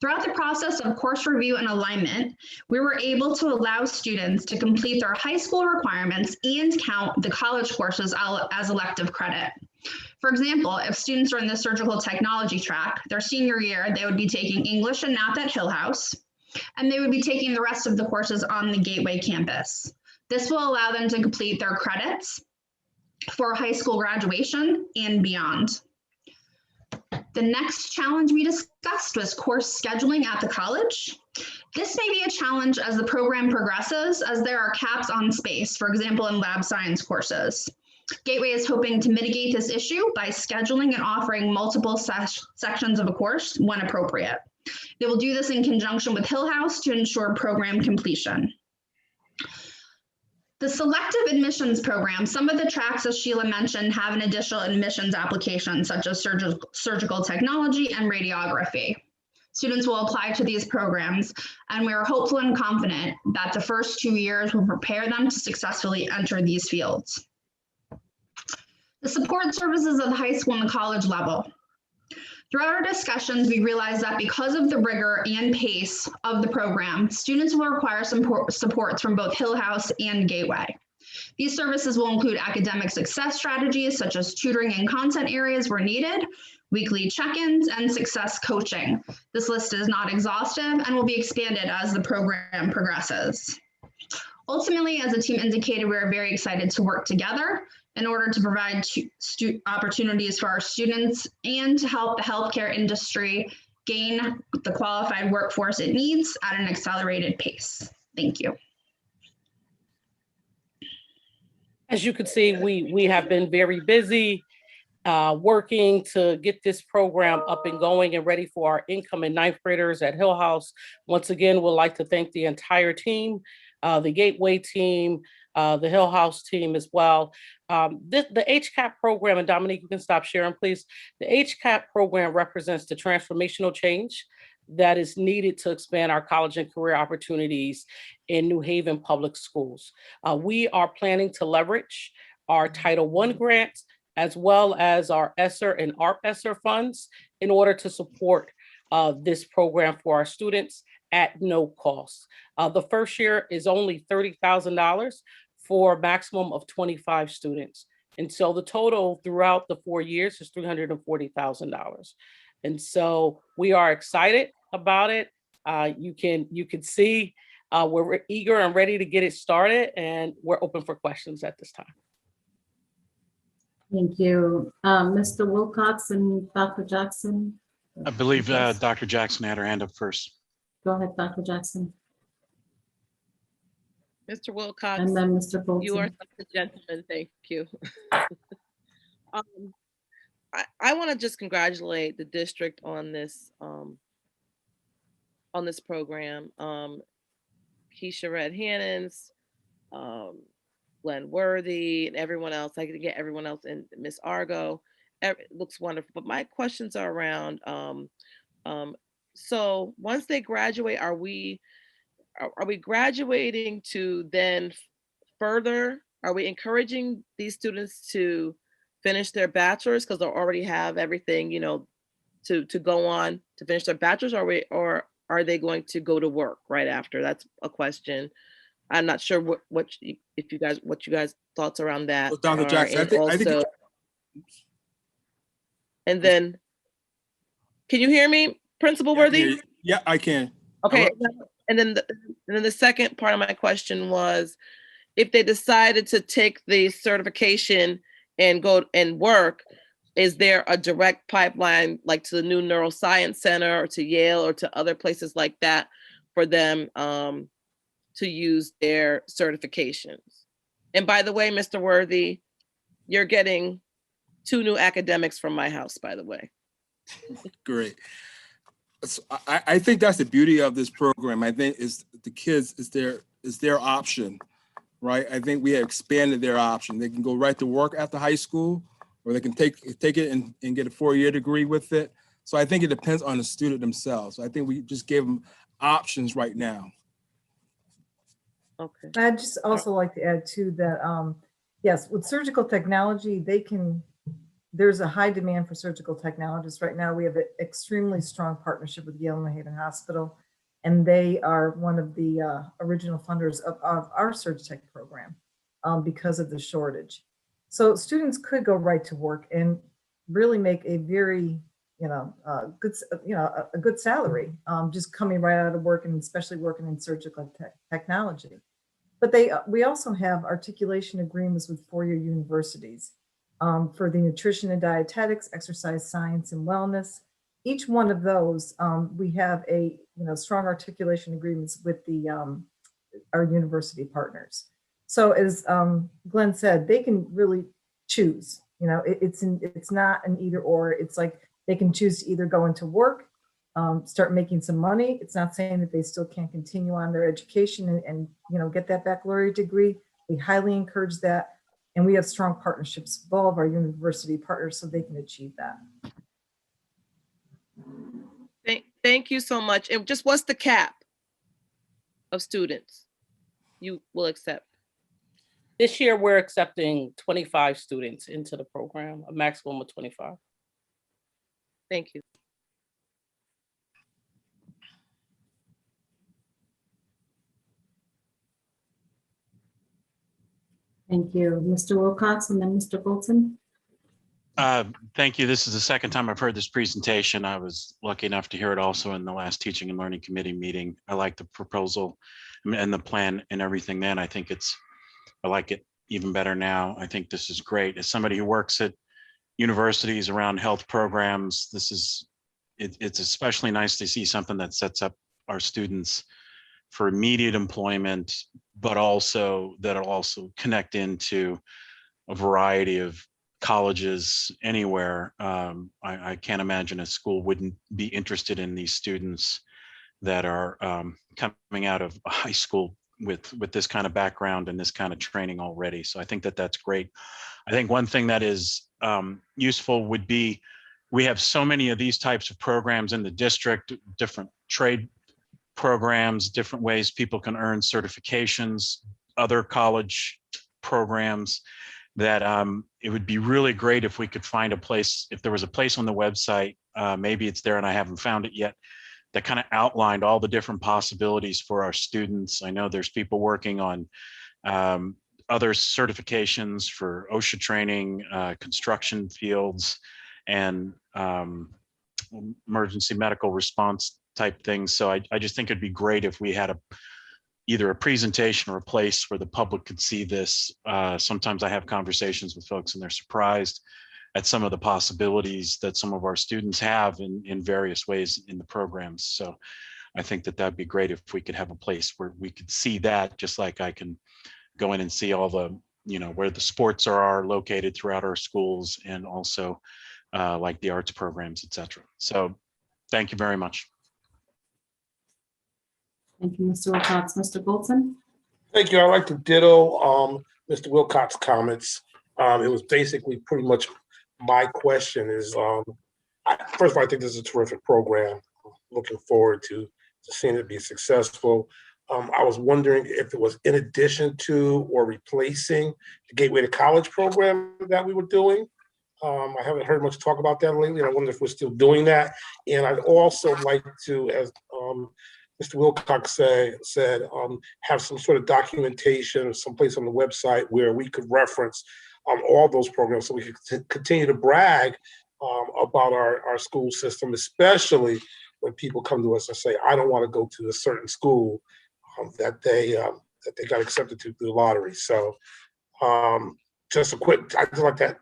Speaker 21: Throughout the process of course review and alignment, we were able to allow students to complete their high school requirements and count the college courses as elective credit. For example, if students are in the surgical technology track, their senior year, they would be taking English and math at Hillhouse, and they would be taking the rest of the courses on the Gateway campus. This will allow them to complete their credits for high school graduation and beyond. The next challenge we discussed was course scheduling at the college. This may be a challenge as the program progresses, as there are caps on space, for example, in lab science courses. Gateway is hoping to mitigate this issue by scheduling and offering multiple sections of a course when appropriate. They will do this in conjunction with Hillhouse to ensure program completion. The selective admissions program, some of the tracks, as Sheila mentioned, have an additional admissions application, such as surgical technology and radiography. Students will apply to these programs, and we are hopeful and confident that the first 2 years will prepare them to successfully enter these fields. The support services of the high school and the college level. Throughout our discussions, we realized that because of the rigor and pace of the program, students will require some supports from both Hillhouse and Gateway. These services will include academic success strategies such as tutoring and content areas where needed, weekly check-ins, and success coaching. This list is not exhaustive and will be expanded as the program progresses. Ultimately, as the team indicated, we are very excited to work together in order to provide opportunities for our students and to help the healthcare industry gain the qualified workforce it needs at an accelerated pace. Thank you.
Speaker 19: As you can see, we have been very busy working to get this program up and going and ready for our incoming ninth graders at Hillhouse. Once again, we'd like to thank the entire team, the Gateway team, the Hillhouse team as well. The HCAP program, and Dominique, you can stop sharing, please. The HCAP program represents the transformational change that is needed to expand our college and career opportunities in New Haven public schools. We are planning to leverage our Title I grants as well as our ESSER and ARP ESSER funds in order to support this program for our students at no cost. The first year is only $30,000 for a maximum of 25 students. And so the total throughout the 4 years is $340,000. And so we are excited about it. You can see we're eager and ready to get it started, and we're open for questions at this time.
Speaker 1: Thank you. Mr. Wilcox and Dr. Jackson.
Speaker 10: I believe Dr. Jackson had her hand up first.
Speaker 1: Go ahead, Dr. Jackson.
Speaker 12: Mr. Wilcox.
Speaker 1: And then Mr. Bolton.
Speaker 12: You are such a gentleman. Thank you. I want to just congratulate the district on this program. Keisha Red Hannons, Glenn Worthy, and everyone else. I can get everyone else, and Miss Argo. It looks wonderful. But my questions are around. So once they graduate, are we graduating to then further? Are we encouraging these students to finish their bachelor's because they already have everything, to go on to finish their bachelor's? Or are they going to go to work right after? That's a question. I'm not sure what you guys thoughts around that.
Speaker 20: Well, Dr. Jackson, I think
Speaker 12: and then, can you hear me, Principal Worthy?
Speaker 20: Yeah, I can.
Speaker 12: Okay. And then the second part of my question was, if they decided to take the certification and go and work, is there a direct pipeline like to the new neuroscience center or to Yale or to other places like that for them to use their certifications? And by the way, Mr. Worthy, you're getting 2 new academics from my house, by the way.
Speaker 20: Great. So I think that's the beauty of this program. I think is the kids is their option, right? I think we have expanded their option. They can go right to work after high school, or they can take it and get a 4-year degree with it. So I think it depends on the student themselves. I think we just gave them options right now.
Speaker 12: Okay.
Speaker 22: I'd just also like to add too that, yes, with surgical technology, they can there's a high demand for surgical technologists right now. We have an extremely strong partnership with Yale New Haven Hospital, and they are one of the original funders of our SurgTech program because of the shortage. So students could go right to work and really make a very, a good salary, just coming right out of work, and especially working in surgical technology. But we also have articulation agreements with four-year universities for the nutrition and dietetics, exercise science and wellness. Each one of those, we have a strong articulation agreements with our university partners. So as Glenn said, they can really choose. It's not an either or. It's like they can choose to either go into work, start making some money. It's not saying that they still can't continue on their education and get that baccalaureate degree. We highly encourage that. And we have strong partnerships with all of our university partners so they can achieve that.
Speaker 12: Thank you so much. And just what's the cap of students you will accept?
Speaker 19: This year, we're accepting 25 students into the program, a maximum of 25.
Speaker 12: Thank you.
Speaker 1: Thank you. Mr. Wilcox and then Mr. Bolton.
Speaker 10: Thank you. This is the second time I've heard this presentation. I was lucky enough to hear it also in the last Teaching and Learning Committee meeting. I like the proposal and the plan and everything then. I like it even better now. I think this is great. As somebody who works at universities around health programs, it's especially nice to see something that sets up our students for immediate employment, but also that'll also connect into a variety of colleges anywhere. I can't imagine a school wouldn't be interested in these students that are coming out of high school with this kind of background and this kind of training already. So I think that that's great. I think one thing that is useful would be, we have so many of these types of programs in the district, different trade programs, different ways people can earn certifications, other college programs, that it would be really great if we could find a place, if there was a place on the website, maybe it's there and I haven't found it yet, that kind of outlined all the different possibilities for our students. I know there's people working on other certifications for OSHA training, construction fields, and emergency medical response type things. So I just think it'd be great if we had either a presentation or a place where the public could see this. Sometimes I have conversations with folks and they're surprised at some of the possibilities that some of our students have in various ways in the programs. So I think that that'd be great if we could have a place where we could see that, just like I can go in and see all the, where the sports are located throughout our schools, and also like the arts programs, et cetera. So thank you very much.
Speaker 1: Thank you, Mr. Wilcox. Mr. Bolton.
Speaker 2: Thank you. I like to ditto Mr. Wilcox's comments. It was basically pretty much my question is, first of all, I think this is a terrific program. I'm looking forward to seeing it be successful. I was wondering if it was in addition to or replacing the Gateway to College program that we were doing. I haven't heard much talk about that lately, and I wonder if we're still doing that. And I'd also like to, as Mr. Wilcox said, have some sort of documentation, someplace on the website where we could reference all those programs, so we could continue to brag about our school system, especially when people come to us and say, I don't want to go to a certain school that they got accepted to through the lottery. So just a quick, I just like that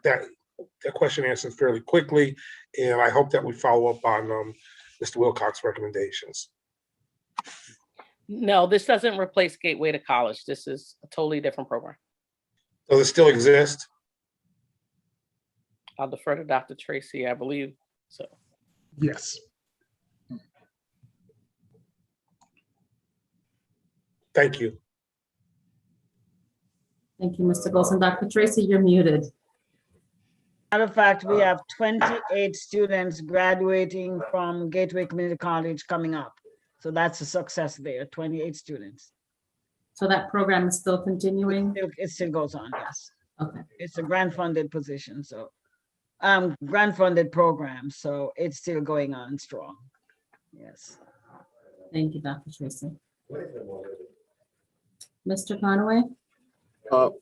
Speaker 2: question answered fairly quickly, and I hope that we follow up on Mr. Wilcox's recommendations.
Speaker 19: No, this doesn't replace Gateway to College. This is a totally different program.
Speaker 2: Does it still exist?
Speaker 19: I'll defer to Dr. Tracy, I believe so.
Speaker 4: Yes.
Speaker 2: Thank you.
Speaker 1: Thank you, Mr. Bolton. Dr. Tracy, you're muted.
Speaker 13: Matter of fact, we have 28 students graduating from Gateway Community College coming up. So that's a success there, 28 students.
Speaker 1: So that program is still continuing?
Speaker 13: It still goes on, yes.
Speaker 1: Okay.
Speaker 13: It's a grant funded position, so grant funded program, so it's still going on strong. Yes.
Speaker 1: Thank you, Dr. Tracy. Mr. Conaway?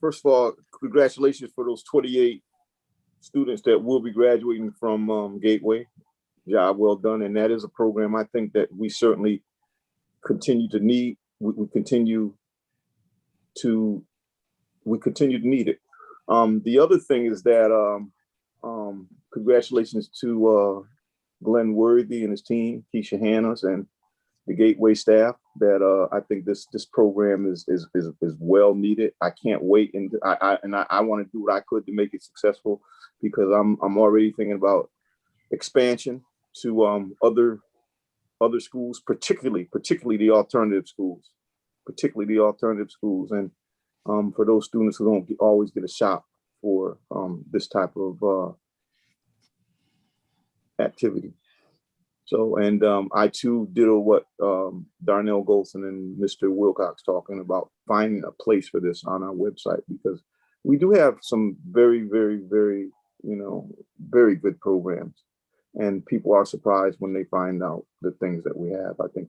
Speaker 11: First of all, congratulations for those 28 students that will be graduating from Gateway. Job well done. And that is a program I think that we certainly continue to need. We continue to need it. The other thing is that congratulations to Glenn Worthy and his team, Keisha Hannas, and the Gateway staff. That I think this program is well needed. I can't wait, and I want to do what I could to make it successful, because I'm already thinking about expansion to other schools, particularly the alternative schools, and for those students who don't always get a shot for this type of activity. So, and I too did what Darnell Golson and Mr. Wilcox talking about, finding a place for this on our website, because we do have some very, very, very, very good programs. And people are surprised when they find out the things that we have. I think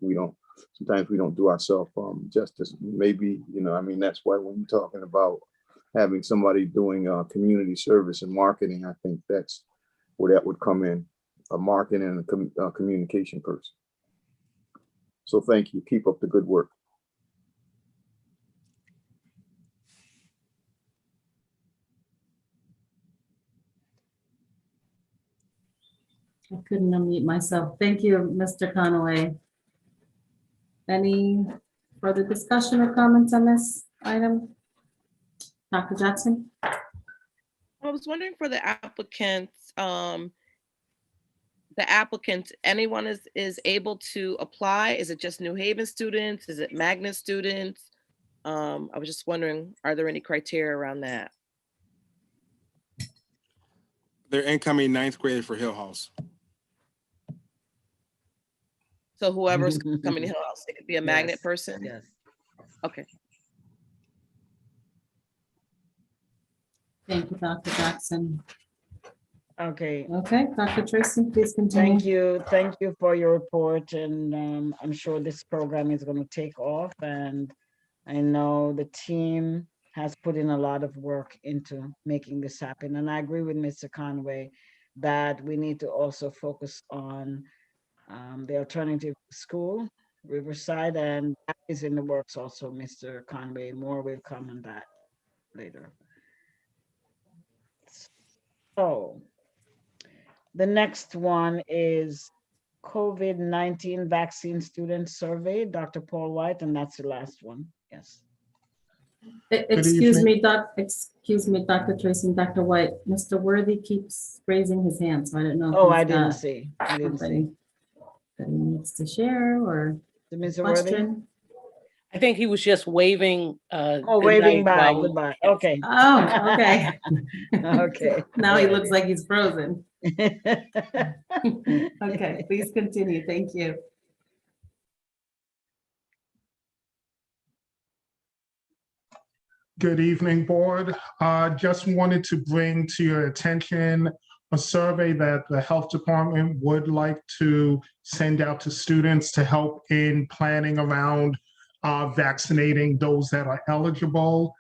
Speaker 11: sometimes we don't do ourselves justice. Maybe, that's why when you're talking about having somebody doing community service and marketing, I think that's where that would come in, a marketing and a communication person. So thank you. Keep up the good work.
Speaker 1: I couldn't unmute myself. Thank you, Mr. Conaway. Any further discussion or comments on this item? Dr. Jackson?
Speaker 12: I was wondering for the applicants, anyone is able to apply? Is it just New Haven students? Is it Magnet students? I was just wondering, are there any criteria around that?
Speaker 20: They're incoming 9th graders for Hillhouse.
Speaker 12: So whoever's coming to Hillhouse, it could be a Magnet person?
Speaker 13: Yes.
Speaker 12: Okay.
Speaker 1: Thank you, Dr. Jackson.
Speaker 13: Okay.
Speaker 1: Okay, Dr. Tracy, please continue.
Speaker 13: Thank you for your report, and I'm sure this program is going to take off, and I know the team has put in a lot of work into making this happen. And I agree with Mr. Conway that we need to also focus on the alternative school, Riverside, and that is in the works also, Mr. Conway. More will come on that later. So the next one is COVID-19 vaccine student survey, Dr. Paul White, and that's the last one. Yes.
Speaker 1: Excuse me, Dr. Tracy and Dr. White. Mr. Worthy keeps raising his hand, so I don't know.
Speaker 13: Oh, I didn't see. I didn't see.
Speaker 1: That he needs to share or
Speaker 13: Mr. Worthy?
Speaker 1: question.
Speaker 19: I think he was just waving.
Speaker 13: Waving bye, goodbye. Okay.
Speaker 1: Oh, okay.
Speaker 13: Okay.
Speaker 1: Now he looks like he's frozen. Okay, please continue. Thank you.
Speaker 4: Good evening, board. Just wanted to bring to your attention a survey that the health department would like to send out to students to help in planning around vaccinating those that are eligible.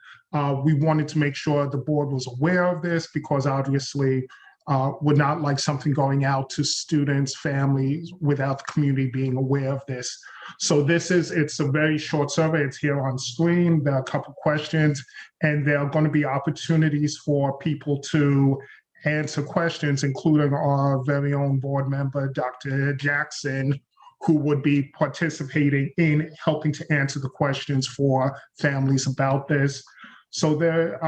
Speaker 4: We wanted to make sure the board was aware of this because obviously would not like something going out to students, families without the community being aware of this. So it's a very short survey. It's here on screen. There are a couple questions, and there are going to be opportunities for people to answer questions, including our very own board member, Dr. Jackson, who would be participating in helping to answer the questions for families about this. So there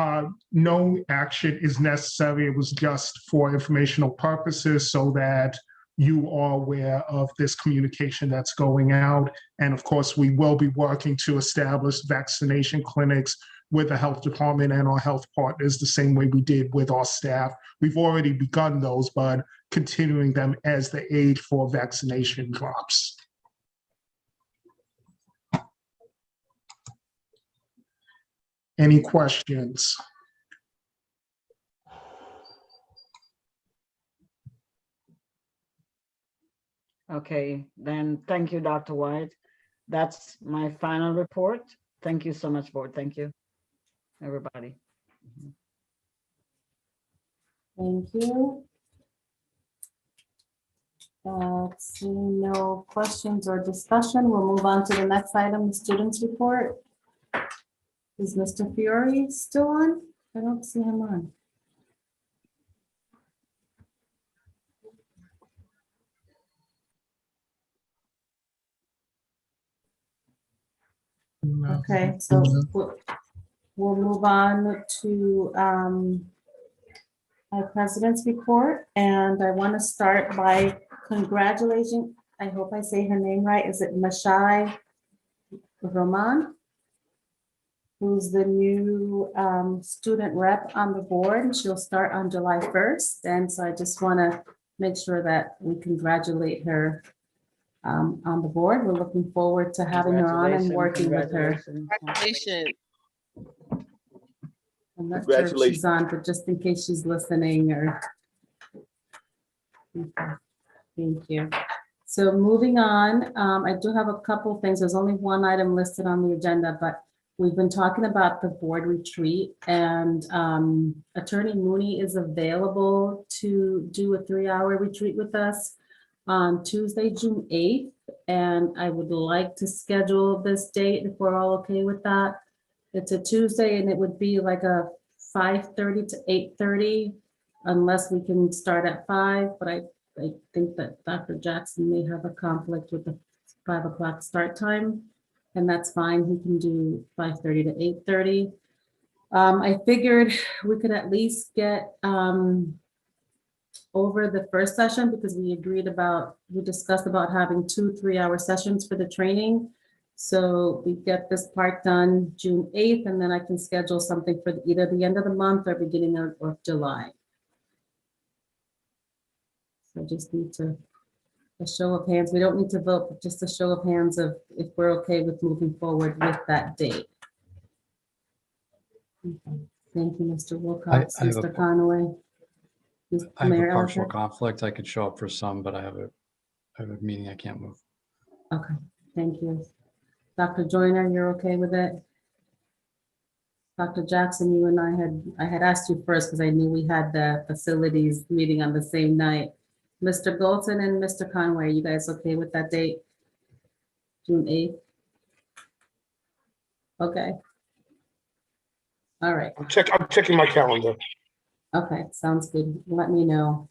Speaker 4: no action is necessary. It was just for informational purposes so that you are aware of this communication that's going out. And of course, we will be working to establish vaccination clinics with the health department and our health partners the same way we did with our staff. We've already begun those, but continuing them as the age for vaccination drops. Any questions?
Speaker 13: Okay, then thank you, Dr. White. That's my final report. Thank you so much, board. Thank you, everybody.
Speaker 1: Thank you. Seeing no questions or discussion, we'll move on to the next item, the students report. Is Mr. Fiore still on? I don't see him on. Okay, so we'll move on to our president's report, and I want to start by congratulating, I hope I say her name right, is it Mashai Roman? Who's the new student rep on the board. She'll start on July 1st, and so I just want to make sure that we congratulate her on the board. We're looking forward to having her on and working with her.
Speaker 12: Congratulations.
Speaker 1: I'm not sure if she's on, but just in case she's listening or. Okay. Thank you. So moving on, I do have a couple of things. There's only one item listed on the agenda, but we've been talking about the board retreat, and Attorney Mooney is available to do a 3-hour retreat with us on Tuesday, June 8th. And I would like to schedule this date if we're all okay with that. It's a Tuesday, and it would be like a 5:30 to 8:30, unless we can start at 5. But I think that Dr. Jackson may have a conflict with the 5 o'clock start time, and that's fine. He can do 5:30 to 8:30. I figured we could at least get over the first session, because we discussed about having 2 3-hour sessions for the training. So we get this part done June 8th, and then I can schedule something for either the end of the month or beginning of July. So just need a show of hands. We don't need to vote, but just a show of hands of if we're okay with moving forward with that date. Okay. Thank you, Mr. Wilcox, Mr. Conaway.
Speaker 15: I have
Speaker 1: Mayor
Speaker 15: a partial
Speaker 1: Alger?
Speaker 15: conflict. I could show up for some, but I have a meeting I can't move.
Speaker 1: Okay, thank you. Dr. Joyner, you're okay with it? Dr. Jackson, you and I had asked you first because I knew we had the facilities meeting on the same night. Mr. Golson and Mr. Conway, you guys okay with that date? June 8th? Okay. All right.
Speaker 2: I'm checking my calendar.
Speaker 1: Okay, sounds good. Let me know.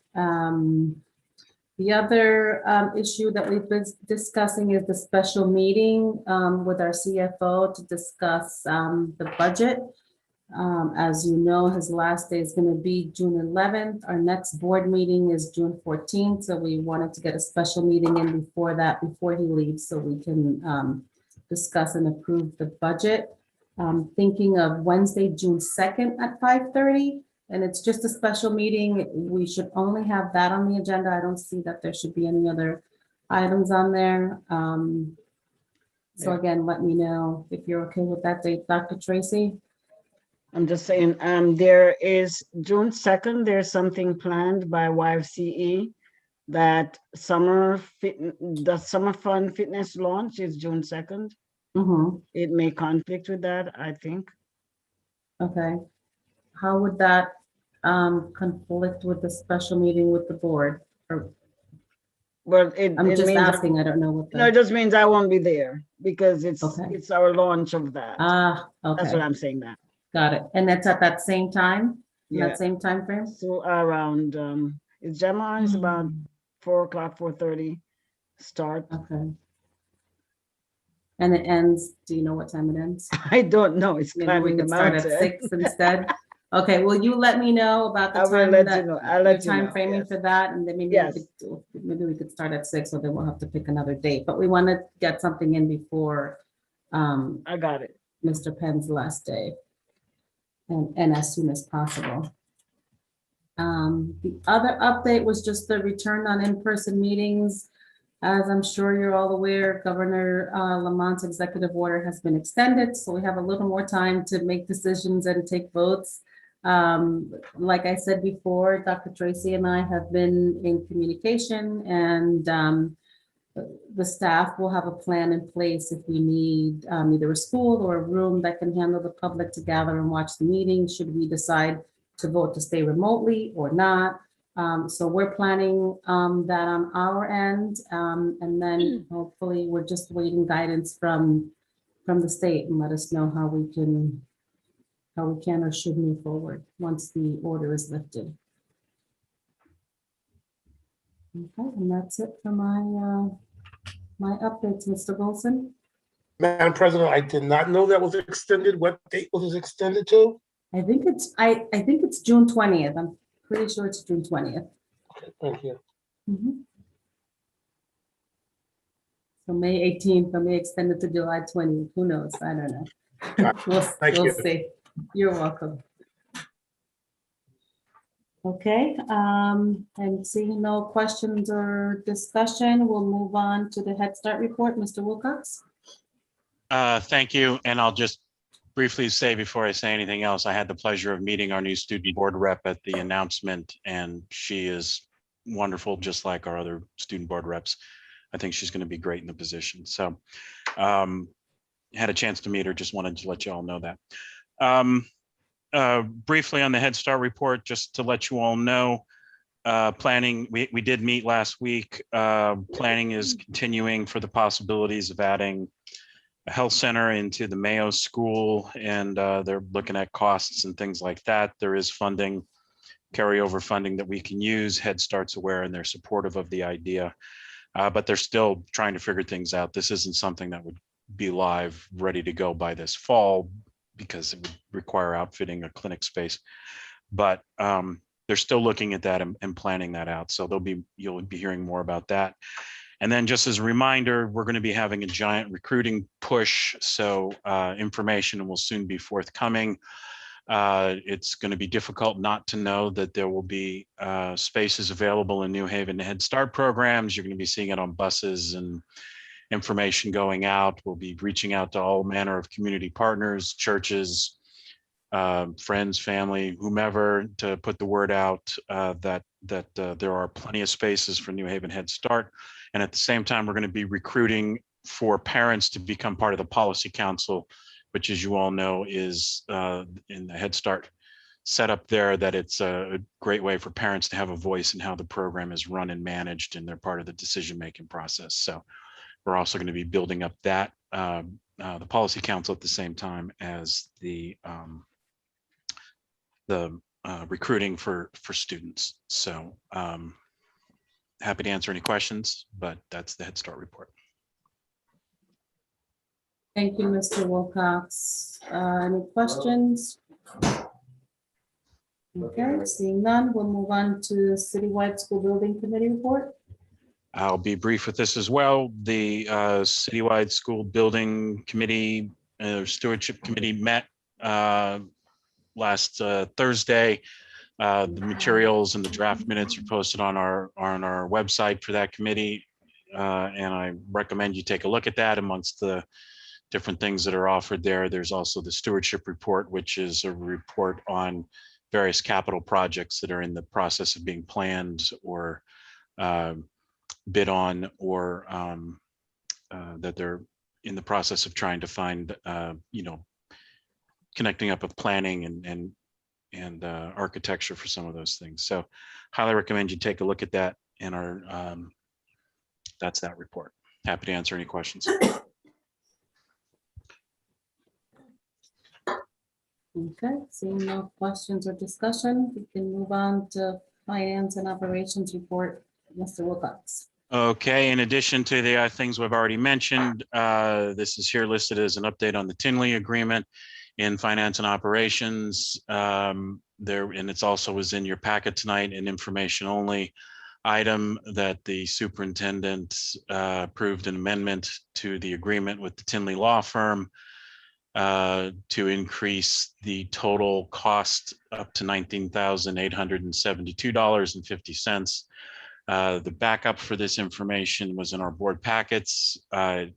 Speaker 1: The other issue that we've been discussing is the special meeting with our CFO to discuss the budget. As you know, his last day is going to be June 11th. Our next board meeting is June 14th. So we wanted to get a special meeting in before that, before he leaves, so we can discuss and approve the budget. Thinking of Wednesday, June 2nd at 5:30. And it's just a special meeting. We should only have that on the agenda. I don't see that there should be any other items on there. So again, let me know if you're okay with that date. Dr. Tracy?
Speaker 13: I'm just saying, there is June 2nd, there's something planned by YFCE that the summer fun fitness launch is June 2nd. It may conflict with that, I think.
Speaker 1: Okay. How would that conflict with the special meeting with the board? Or
Speaker 13: well,
Speaker 1: I'm just asking. I don't know what.
Speaker 13: No, it just means I won't be there because it's our launch of that.
Speaker 1: Okay.
Speaker 13: That's what I'm saying. That.
Speaker 1: Got it. And that's at that same time.
Speaker 13: Yeah.
Speaker 1: That same time frame.
Speaker 13: So around it's Gemma is about 4 o'clock, 4:30 start.
Speaker 1: Okay. And it ends, do you know what time it ends?
Speaker 13: I don't know. It's
Speaker 1: Maybe we could start at 6 instead. Okay, well, you let me know about the time that
Speaker 13: I'll let you know.
Speaker 1: Time framing for that, and then maybe we could start at 6, or then we'll have to pick another date. But we want to get something in before
Speaker 13: I got it.
Speaker 1: Mr. Penn's last day, and as soon as possible. The other update was just the return on in-person meetings. As I'm sure you're all aware, Governor Lamont's executive order has been extended, so we have a little more time to make decisions and take votes. Like I said before, Dr. Tracy and I have been in communication, and the staff will have a plan in place if we need either a school or a room that can handle the public to gather and watch the meeting, should we decide to vote to stay remotely or not. So we're planning that on our end, and then hopefully we're just waiting guidance from the state and let us know how we can or should move forward once the order is lifted. Okay, and that's it for my updates, Mr. Wilson.
Speaker 2: Madam President, I did not know that was extended. What date was it extended to?
Speaker 1: I think it's June 20th. I'm pretty sure it's June 20th.
Speaker 2: Okay, thank you.
Speaker 1: So May 18th, I may extend it to July 20th. Who knows? I don't know.
Speaker 2: Thank
Speaker 1: We'll
Speaker 2: you.
Speaker 1: see. You're welcome. Okay, and seeing no questions or discussion, we'll move on to the Head Start report. Mr. Wilcox?
Speaker 10: Thank you. And I'll just briefly say before I say anything else, I had the pleasure of meeting our new student board rep at the announcement, and she is wonderful, just like our other student board reps. I think she's going to be great in the position. So had a chance to meet her, just wanted to let you all know that. Briefly on the Head Start report, just to let you all know, planning, we did meet last week. Planning is continuing for the possibilities of adding a health center into the Mayo School, and they're looking at costs and things like that. There is funding, carryover funding that we can use. Head Start's aware and they're supportive of the idea, but they're still trying to figure things out. This isn't something that would be live, ready to go by this fall, because it would require outfitting a clinic space, but they're still looking at that and planning that out. So you'll be hearing more about that. And then just as a reminder, we're going to be having a giant recruiting push. So information will soon be forthcoming. It's going to be difficult not to know that there will be spaces available in New Haven Head Start programs. You're going to be seeing it on buses and information going out. We'll be reaching out to all manner of community partners, churches, friends, family, whomever, to put the word out that there are plenty of spaces for New Haven Head Start. And at the same time, we're going to be recruiting for parents to become part of the policy council, which, as you all know, is in the Head Start setup there, that it's a great way for parents to have a voice in how the program is run and managed, and they're part of the decision-making process. So we're also going to be building up that the policy council at the same time as the recruiting for students. So happy to answer any questions, but that's the Head Start report.
Speaker 1: Thank you, Mr. Wilcox. Any questions? Okay, seeing none, we'll move on to Citywide School Building Committee report.
Speaker 10: I'll be brief with this as well. The Citywide School Building Committee, Stewardship Committee met last Thursday. The materials and the draft minutes are posted on our website for that committee, and I recommend you take a look at that. Amongst the different things that are offered there, there's also the stewardship report, which is a report on various capital projects that are in the process of being planned or bid on, or that they're in the process of trying to find, connecting up with planning and architecture for some of those things. So highly recommend you take a look at that, and that's that report. Happy to answer any questions.
Speaker 1: Okay, seeing no questions or discussion, we can move on to Finance and Operations report. Mr. Wilcox.
Speaker 10: Okay, in addition to the things we've already mentioned, this is here listed as an update on the Tinley agreement in Finance and Operations. And it's also was in your packet tonight, an information only item that the superintendent approved an amendment to the agreement with the Tinley law firm to increase the total cost up to $19,872.50. The backup for this information was in our board packets. I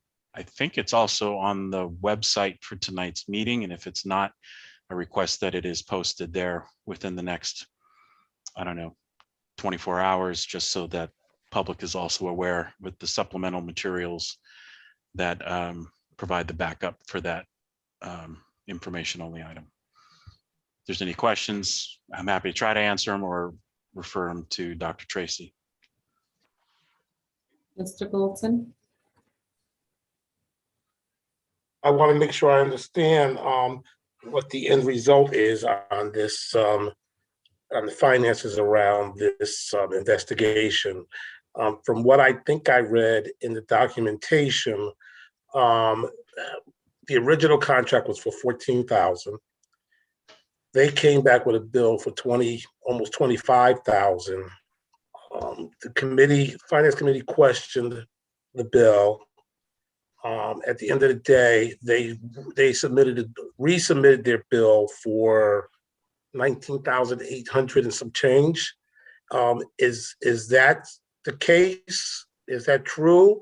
Speaker 10: think it's also on the website for tonight's meeting, and if it's not, I request that it is posted there within the next, 24 hours, just so that public is also aware with the supplemental materials that provide the backup for that information only item. If there's any questions, I'm happy to try to answer them or refer them to Dr. Tracy.
Speaker 1: Mr. Goldson?
Speaker 2: I want to make sure I understand what the end result is on this, on the finances around this investigation. From what I think I read in the documentation, the original contract was for $14,000. They came back with a bill for almost $25,000. The finance committee questioned the bill. At the end of the day, they resubmitted their bill for $19,800 and some change. Is that the case? Is that true?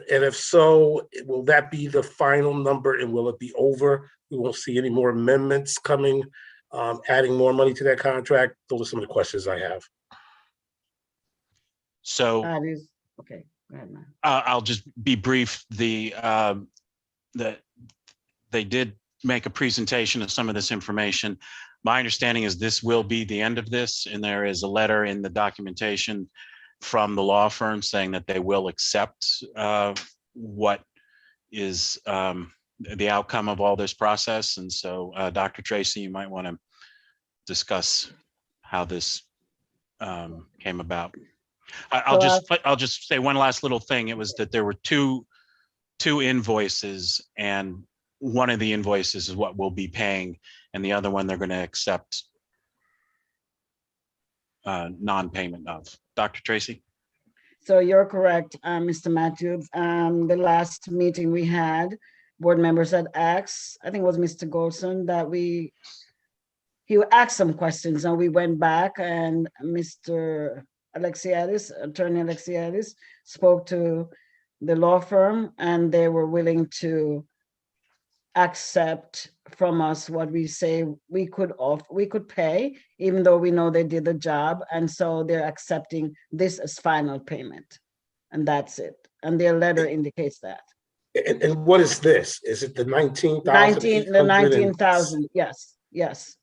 Speaker 2: And if so, will that be the final number and will it be over? We won't see any more amendments coming, adding more money to that contract? Those are some of the questions I have.
Speaker 10: So
Speaker 13: okay. Go ahead, man.
Speaker 10: I'll just be brief. They did make a presentation of some of this information. My understanding is this will be the end of this, and there is a letter in the documentation from the law firm saying that they will accept what is the outcome of all this process. And so, Dr. Tracy, you might want to discuss how this came about. I'll just say one last little thing. It was that there were two invoices, and one of the invoices is what we'll be paying, and the other one they're going to accept non-payment of. Dr. Tracy?
Speaker 13: So you're correct, Mr. Matthews. The last meeting we had, board members had asked, I think it was Mr. Golson, that he asked some questions, and we went back, and Mr. Alexiadis, Attorney Alexiadis, spoke to the law firm, and they were willing to accept from us what we say we could pay, even though we know they did the job. And so they're accepting this as final payment. And that's it. And their letter indicates that.
Speaker 2: And what is this? Is it the 19,000?
Speaker 13: The 19,000, yes, yes.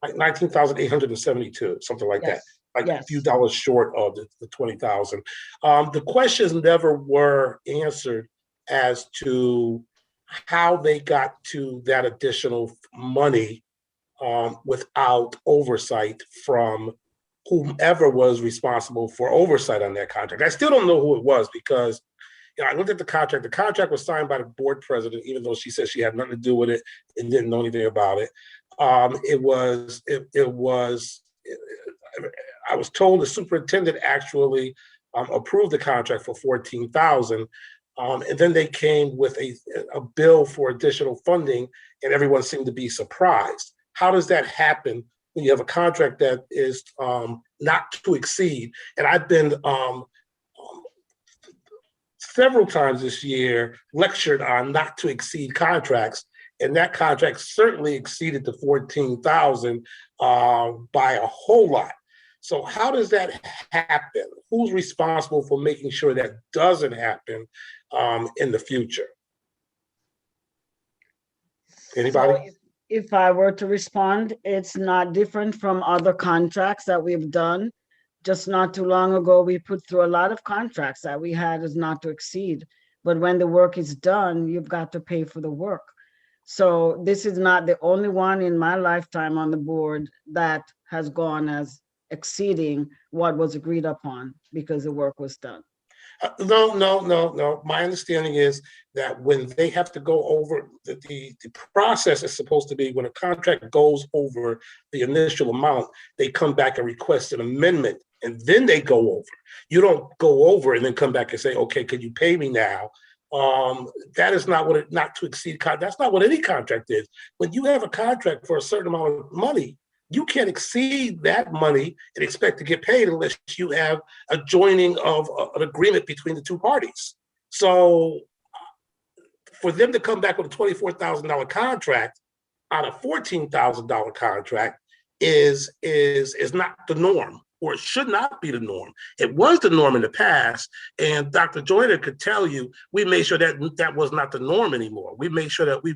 Speaker 2: Like 19,872, something like that. Like a few dollars short of the 20,000. The questions never were answered as to how they got to that additional money without oversight from whomever was responsible for oversight on that contract. I still don't know who it was because I looked at the contract. The contract was signed by the board president, even though she said she had nothing to do with it and didn't know anything about it. I was told the superintendent actually approved the contract for $14,000. And then they came with a bill for additional funding, and everyone seemed to be surprised. How does that happen when you have a contract that is not to exceed? And I've been several times this year lectured on not to exceed contracts, and that contract certainly exceeded the 14,000 by a whole lot. So how does that happen? Who's responsible for making sure that doesn't happen in the future? Anybody?
Speaker 13: So if I were to respond, it's not different from other contracts that we've done. Just not too long ago, we put through a lot of contracts that we had as not to exceed. But when the work is done, you've got to pay for the work. So this is not the only one in my lifetime on the board that has gone as exceeding what was agreed upon because the work was done.
Speaker 2: No. My understanding is that when they have to go over, the process is supposed to be when a contract goes over the initial amount, they come back and request an amendment, and then they go over. You don't go over and then come back and say, okay, can you pay me now? That is not what not to exceed. That's not what any contract is. When you have a contract for a certain amount of money, you can't exceed that money and expect to get paid unless you have a joining of an agreement between the two parties. So for them to come back with a $24,000 contract on a $14,000 contract is not the norm. or it should not be the norm. It was the norm in the past, and Dr. Joyner could tell you, we made sure that that was not the norm anymore. We made sure that we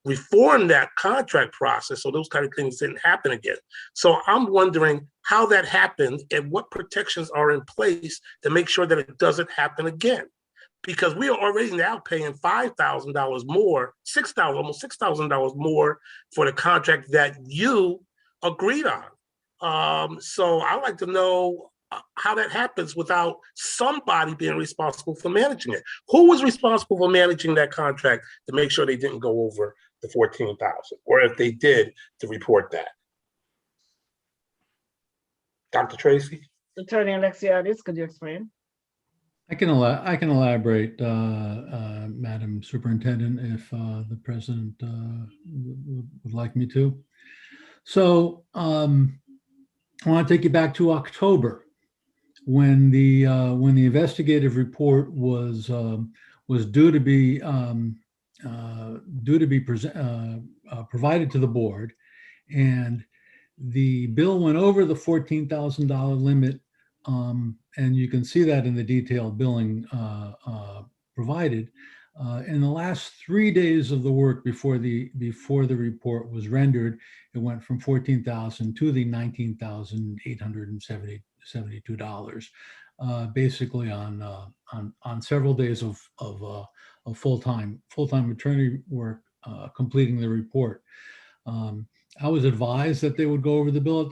Speaker 2: reformed that contract process so those kind of things didn't happen again. So I'm wondering how that happened and what protections are in place to make sure that it doesn't happen again. Because we are already now paying $5,000 more, almost $6,000 more for the contract that you agreed on. So I'd like to know how that happens without somebody being responsible for managing it. Who was responsible for managing that contract to make sure they didn't go over the 14,000, or if they did, to report that? Dr. Tracy?
Speaker 13: Attorney Alexiadis, could you explain?
Speaker 14: I can elaborate, Madam Superintendent, if the President would like me to. So I want to take you back to October, when the investigative report was due to be provided to the board, and the bill went over the $14,000 limit. And you can see that in the detailed billing provided. In the last 3 days of the work before the report was rendered, it went from $14,000 to the $19,872, basically on several days of full-time attorney work completing the report. I was advised that they would go over the bill at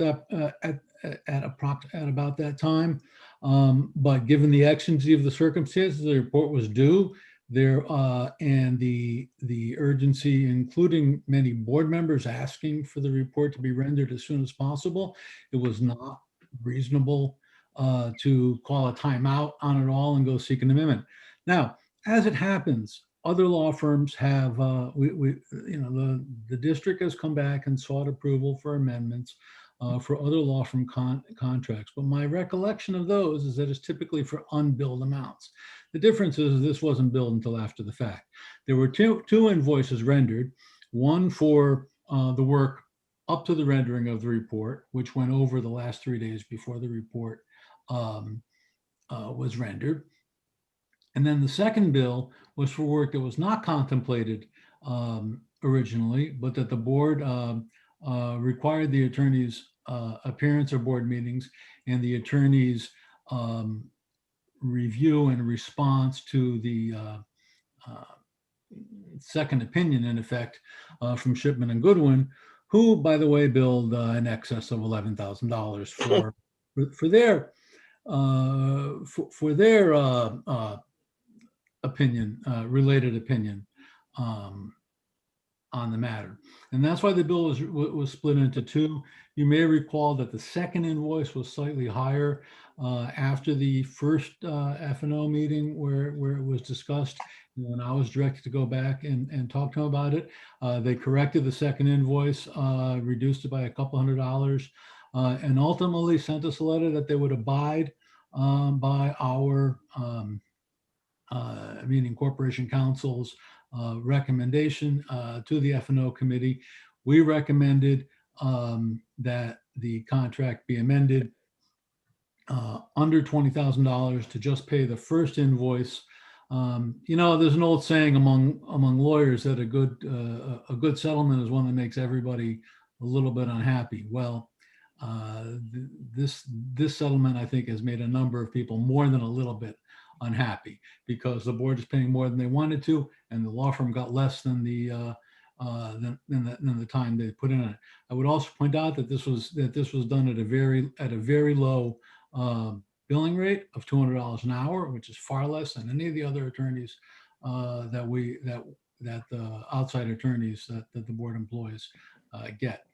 Speaker 14: about that time. But given the exigency of the circumstances, the report was due there, and the urgency, including many board members asking for the report to be rendered as soon as possible, it was not reasonable to call a timeout on it all and go seek an amendment. Now, as it happens, other law firms have, the district has come back and sought approval for amendments for other law firm contracts. But my recollection of those is that it's typically for unbilled amounts. The difference is this wasn't billed until after the fact. There were two invoices rendered, one for the work up to the rendering of the report, which went over the last 3 days before the report was rendered. And then the second bill was for work that was not contemplated originally, but that the board required the attorney's appearance at board meetings and the attorney's review and response to the second opinion, in effect, from Shipman and Goodwin, who, by the way, billed in excess of $11,000 for their opinion, related opinion on the matter. And that's why the bill was split into two. You may recall that the second invoice was slightly higher after the first F&O meeting where it was discussed. And when I was directed to go back and talk to them about it, they corrected the second invoice, reduced it by a couple $100, and ultimately sent us a letter that they would abide by our meaning Corporation Council's recommendation to the F&O committee. We recommended that the contract be amended under $20,000 to just pay the first invoice. There's an old saying among lawyers that a good settlement is one that makes everybody a little bit unhappy. Well, this settlement, I think, has made a number of people more than a little bit unhappy, because the board is paying more than they wanted to, and the law firm got less than the time they put in it. I would also point out that this was done at a very low billing rate of $200 an hour, which is far less than any of the other attorneys that the outside attorneys that the board employs get.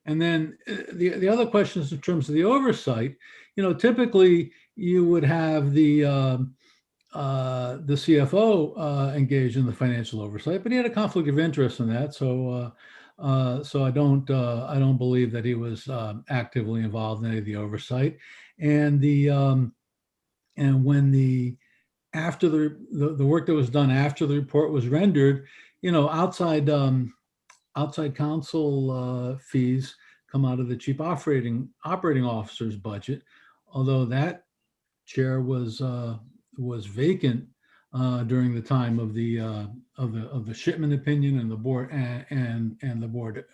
Speaker 14: And then the other questions in terms of the oversight, typically you would have the CFO engaged in the financial oversight, but he had a conflict of interest in that. So I don't believe that he was actively involved in any of the oversight. And when after the work that was done after the report was rendered, outside counsel fees come out of the chief operating officer's budget, although that chair was vacant during the time of the Shipman opinion and the board and the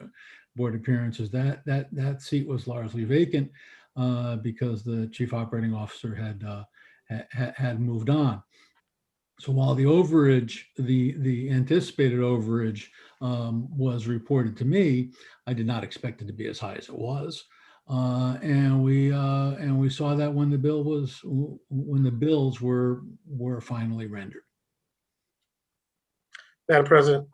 Speaker 14: board appearances. That seat was largely vacant because the chief operating officer had moved on. So while the overage, the anticipated overage was reported to me, I did not expect it to be as high as it was. And we saw that when the bills were finally rendered.
Speaker 2: Madam President.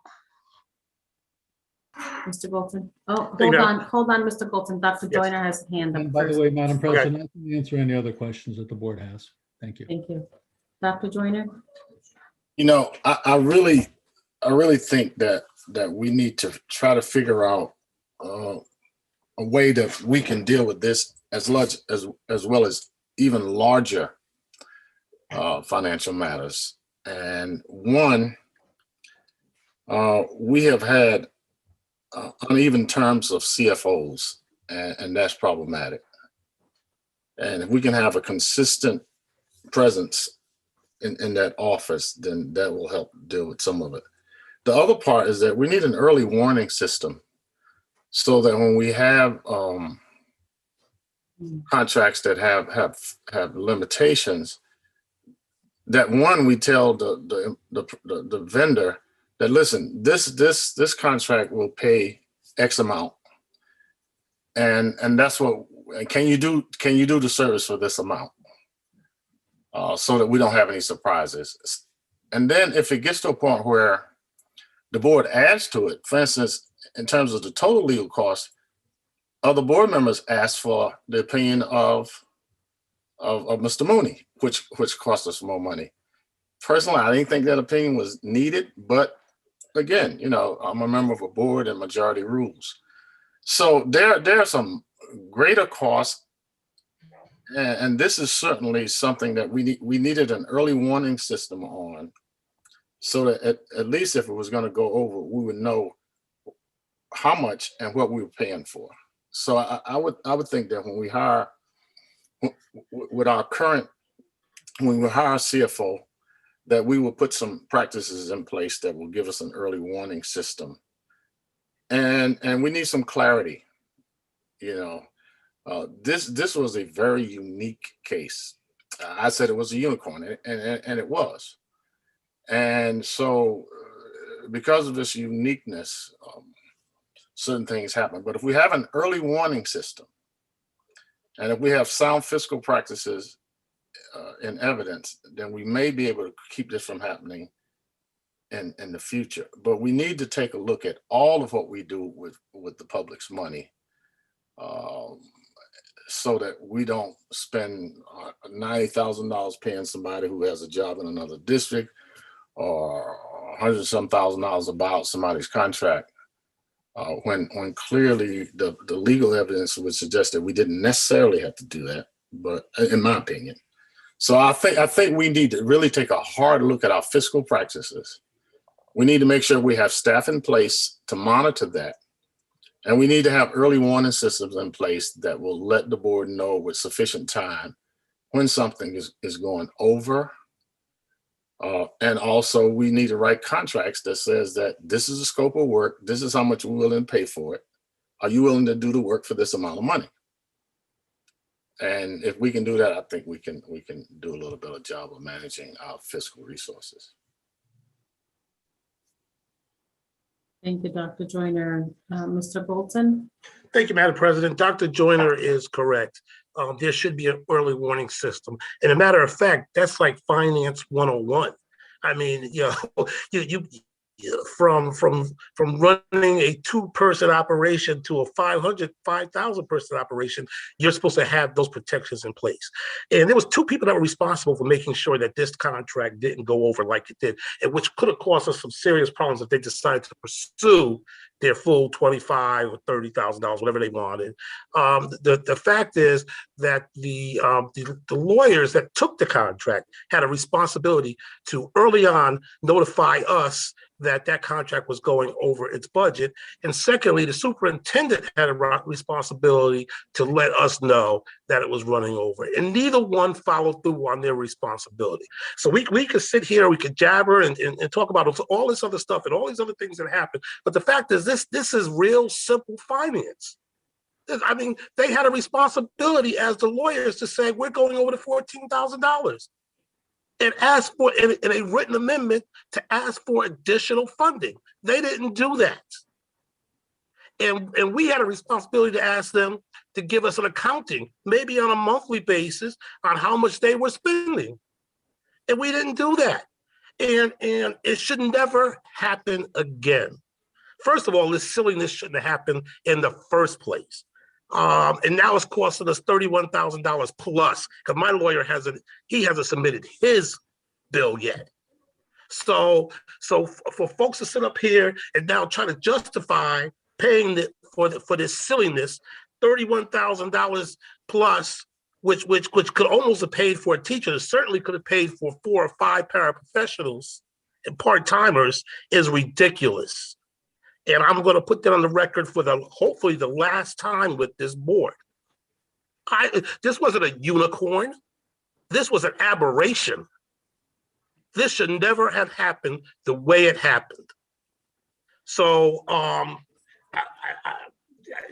Speaker 1: Mr. Bolton. Oh,
Speaker 2: Hey,
Speaker 1: hold on, Mr. Bolton. Dr.
Speaker 2: Yes.
Speaker 1: Joyner has a hand up
Speaker 14: And by the
Speaker 1: first.
Speaker 14: way, Madam President, I can answer any other questions that the board has. Thank you.
Speaker 1: Thank you. Dr. Joyner?
Speaker 3: You know, I really think that we need to try to figure out a way that we can deal with this as well as even larger financial matters. And one, we have had uneven terms of CFOs, and that's problematic. And if we can have a consistent presence in that office, then that will help deal with some of it. The other part is that we need an early warning system so that when we have contracts that have limitations, that one, we tell the vendor that, listen, this contract will pay X amount, and that's what, can you do the service for this amount, so that we don't have any surprises. And then if it gets to a point where the board adds to it, for instance, in terms of the total legal cost, other board members ask for the opinion of Mr. Mooney, which cost us more money. Personally, I didn't think that opinion was needed, but again, you know, I'm a member of a board and majority rules. So there are some greater costs, and this is certainly something that we needed an early warning system on, so that at least if it was going to go over, we would know how much and what we were paying for. So I would think that when we hire with our current, when we hire a CFO, that we will put some practices in place that will give us an early warning system. And we need some clarity. You know, this was a very unique case. I said it was a unicorn, and it was. And so because of this uniqueness, certain things happen. But if we have an early warning system, and if we have sound fiscal practices in evidence, then we may be able to keep this from happening in the future. But we need to take a look at all of what we do with the public's money, so that we don't spend $90,000 paying somebody who has a job in another district, or $100-some thousand about somebody's contract, when clearly the legal evidence would suggest that we didn't necessarily have to do that, but in my opinion. So I think we need to really take a hard look at our fiscal practices. We need to make sure we have staff in place to monitor that. And we need to have early warning systems in place that will let the board know with sufficient time when something is going over. And also we need to write contracts that says that this is the scope of work, this is how much we're willing to pay for it. Are you willing to do the work for this amount of money? And if we can do that, I think we can do a little better job of managing our fiscal resources.
Speaker 1: Thank you, Dr. Joyner. Mr. Bolton?
Speaker 2: Thank you, Madam President. Dr. Joyner is correct. There should be an early warning system. And a matter of fact, that's like Finance 101. I mean, you know, you from running a 2-person operation to a 5,000 person operation, you're supposed to have those protections in place. And there was 2 people that were responsible for making sure that this contract didn't go over like it did, and which could have caused us some serious problems if they decided to pursue their full $25,000 or $30,000, whatever they wanted. The fact is that the lawyers that took the contract had a responsibility to early on notify us that that contract was going over its budget. And secondly, the superintendent had a responsibility to let us know that it was running over. And neither one followed through on their responsibility. So we could sit here, we could jabber and talk about all this other stuff and all these other things that happen. But the fact is this is real simple finance. I mean, they had a responsibility as the lawyers to say, we're going over the $14,000. And ask for in a written amendment to ask for additional funding. They didn't do that. And we had a responsibility to ask them to give us an accounting, maybe on a monthly basis, on how much they were spending. And we didn't do that. And it should never happen again. First of all, this silliness shouldn't have happened in the first place. And now it's costing us $31,000 plus, because my lawyer hasn't submitted his bill yet. So for folks to sit up here and now try to justify paying for this silliness, $31,000 plus, which could almost have paid for a teacher, it certainly could have paid for 4 or 5 paraprofessionals and part-timers, is ridiculous. And I'm going to put that on the record for hopefully the last time with this board. This wasn't a unicorn. This was an aberration. This should never have happened the way it happened. So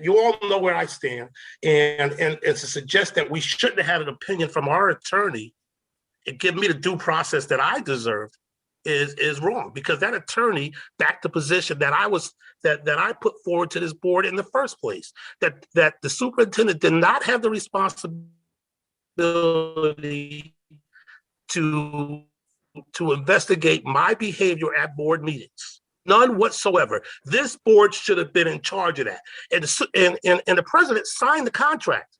Speaker 2: you all know where I stand. And to suggest that we shouldn't have had an opinion from our attorney and give me the due process that I deserved is wrong, because that attorney backed the position that I put forward to this board in the first place, that the superintendent did not have the responsibility to investigate my behavior at board meetings. None whatsoever. This board should have been in charge of that. And the president signed the contract.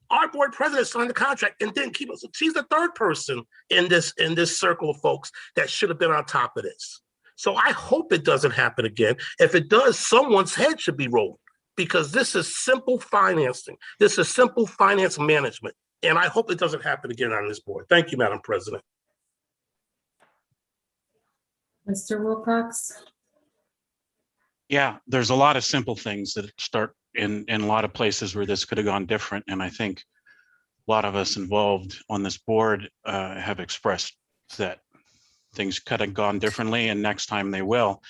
Speaker 2: Our board president signed the contract and didn't keep us. She's the third person in this circle of folks that should have been on top of this. So I hope it doesn't happen again. If it does, someone's head should be rolled, because this is simple financing. This is simple finance management. And I hope it doesn't happen again on this board. Thank you, Madam President.
Speaker 1: Mr. Wilcox?
Speaker 10: Yeah, there's a lot of simple things that start in a lot of places where this could have gone different. And I think a lot of us involved on this board have expressed that things could have gone differently, and next time they will.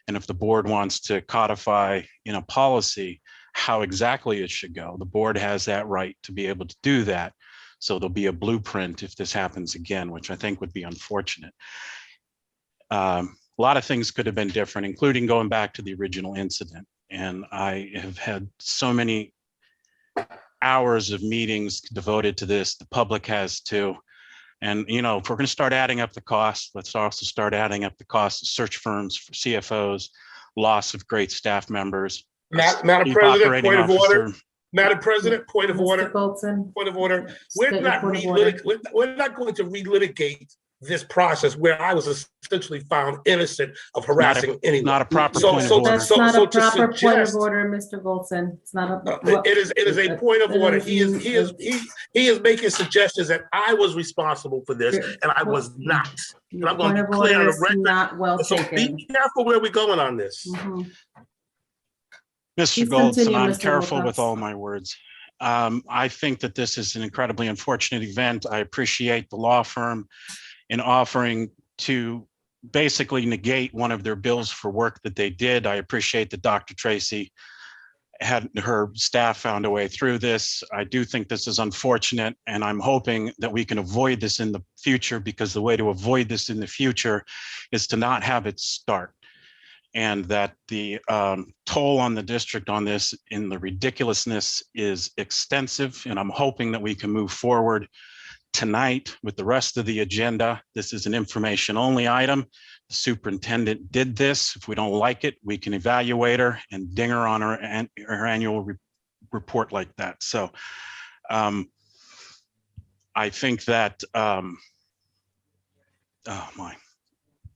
Speaker 10: And if the board wants to codify in a policy how exactly it should go, the board has that right to be able to do that. So there'll be a blueprint if this happens again, which I think would be unfortunate. A lot of things could have been different, including going back to the original incident. And I have had so many hours of meetings devoted to this. The public has too. And, if we're going to start adding up the costs, let's also start adding up the costs of search firms for CFOs, loss of great staff members.
Speaker 2: Madam President, point of order. Madam President, point of order.
Speaker 1: Bolton.
Speaker 2: Point of order. We're not going to relitigate this process where I was essentially found innocent of harassing anyone.
Speaker 10: Not a proper point of order.
Speaker 1: That's not a proper point of order, Mr. Bolton. It's not a.
Speaker 2: It is a point of order. He is making suggestions that I was responsible for this, and I was not. And I'm going to be clear on the record.
Speaker 1: Not well
Speaker 2: so
Speaker 1: taken.
Speaker 2: Be careful where we're going on this.
Speaker 10: Mr. Goldson, I'm careful with all my words. I think that this is an incredibly unfortunate event. I appreciate the law firm in offering to basically negate one of their bills for work that they did. I appreciate that Dr. Tracy had her staff found a way through this. I do think this is unfortunate, and I'm hoping that we can avoid this in the future, because the way to avoid this in the future is to not have it start. And that the toll on the district on this in the ridiculousness is extensive. And I'm hoping that we can move forward tonight with the rest of the agenda. This is an information only item. The superintendent did this. If we don't like it, we can evaluate her and ding her on her annual report like that. So I think that,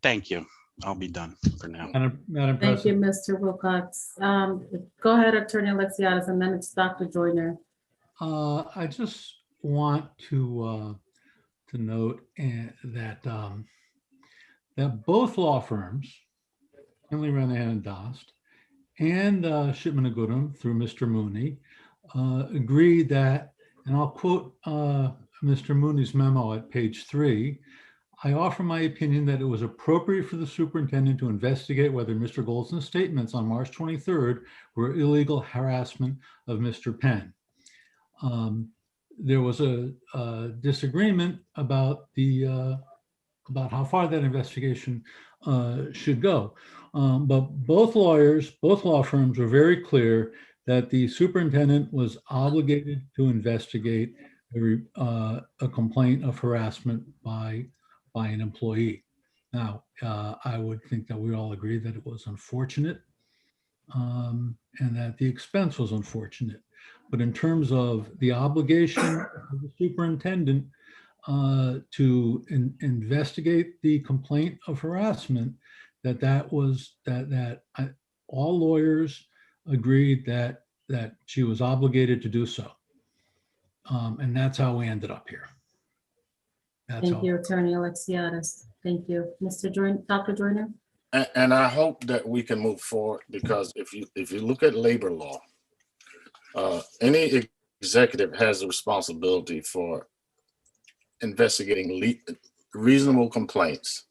Speaker 10: thank you. I'll be done for now.
Speaker 14: Madam
Speaker 1: Thank you,
Speaker 14: President,
Speaker 1: Mr. Wilcox. Go ahead, Attorney Alexiadis, and then it's Dr. Joyner.
Speaker 14: I just want to note that that both law firms, Henley Renahan and Dost, and Shipman and Goodham through Mr. Mooney, agreed that, and I'll quote Mr. Mooney's memo at page 3, I offer my opinion that it was appropriate for the superintendent to investigate whether Mr. Goldson's statements on March 23rd were illegal harassment of Mr. Penn. There was a disagreement about about how far that investigation should go. But both law firms were very clear that the superintendent was obligated to investigate a complaint of harassment by an employee. Now, I would think that we all agree that it was unfortunate and that the expense was unfortunate. But in terms of the obligation of the superintendent to investigate the complaint of harassment, all lawyers agreed that she was obligated to do so. And that's how we ended up here.
Speaker 1: Thank you, Attorney Alexiadis. Thank you. Dr. Joyner?
Speaker 3: And I hope that we can move forward, because if you look at labor law, any executive has a responsibility for investigating reasonable complaints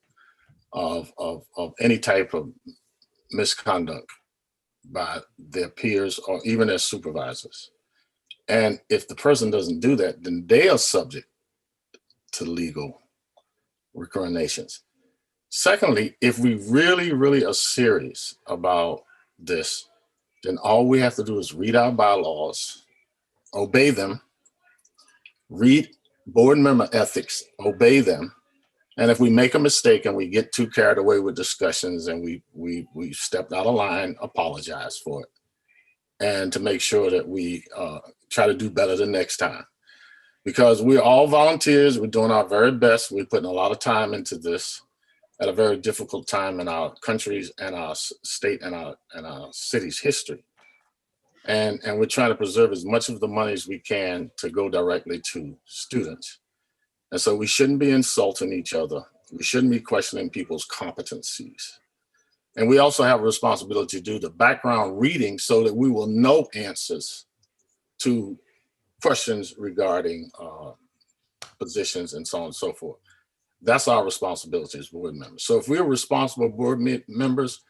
Speaker 3: of any type of misconduct by their peers or even their supervisors. And if the person doesn't do that, then they are subject to legal recriminations. Secondly, if we really are serious about this, then all we have to do is read our bylaws, obey them, read board member ethics, obey them. And if we make a mistake and we get too carried away with discussions and we stepped out of line, apologize for it. And to make sure that we try to do better the next time. Because we're all volunteers, we're doing our very best. We're putting a lot of time into this at a very difficult time in our country's and our state and our city's history. And we're trying to preserve as much of the money as we can to go directly to students. And so we shouldn't be insulting each other. We shouldn't be questioning people's competencies. And we also have a responsibility to do the background reading so that we will know answers to questions regarding positions and so on and so forth. That's our responsibility as board members. So if we're responsible board members,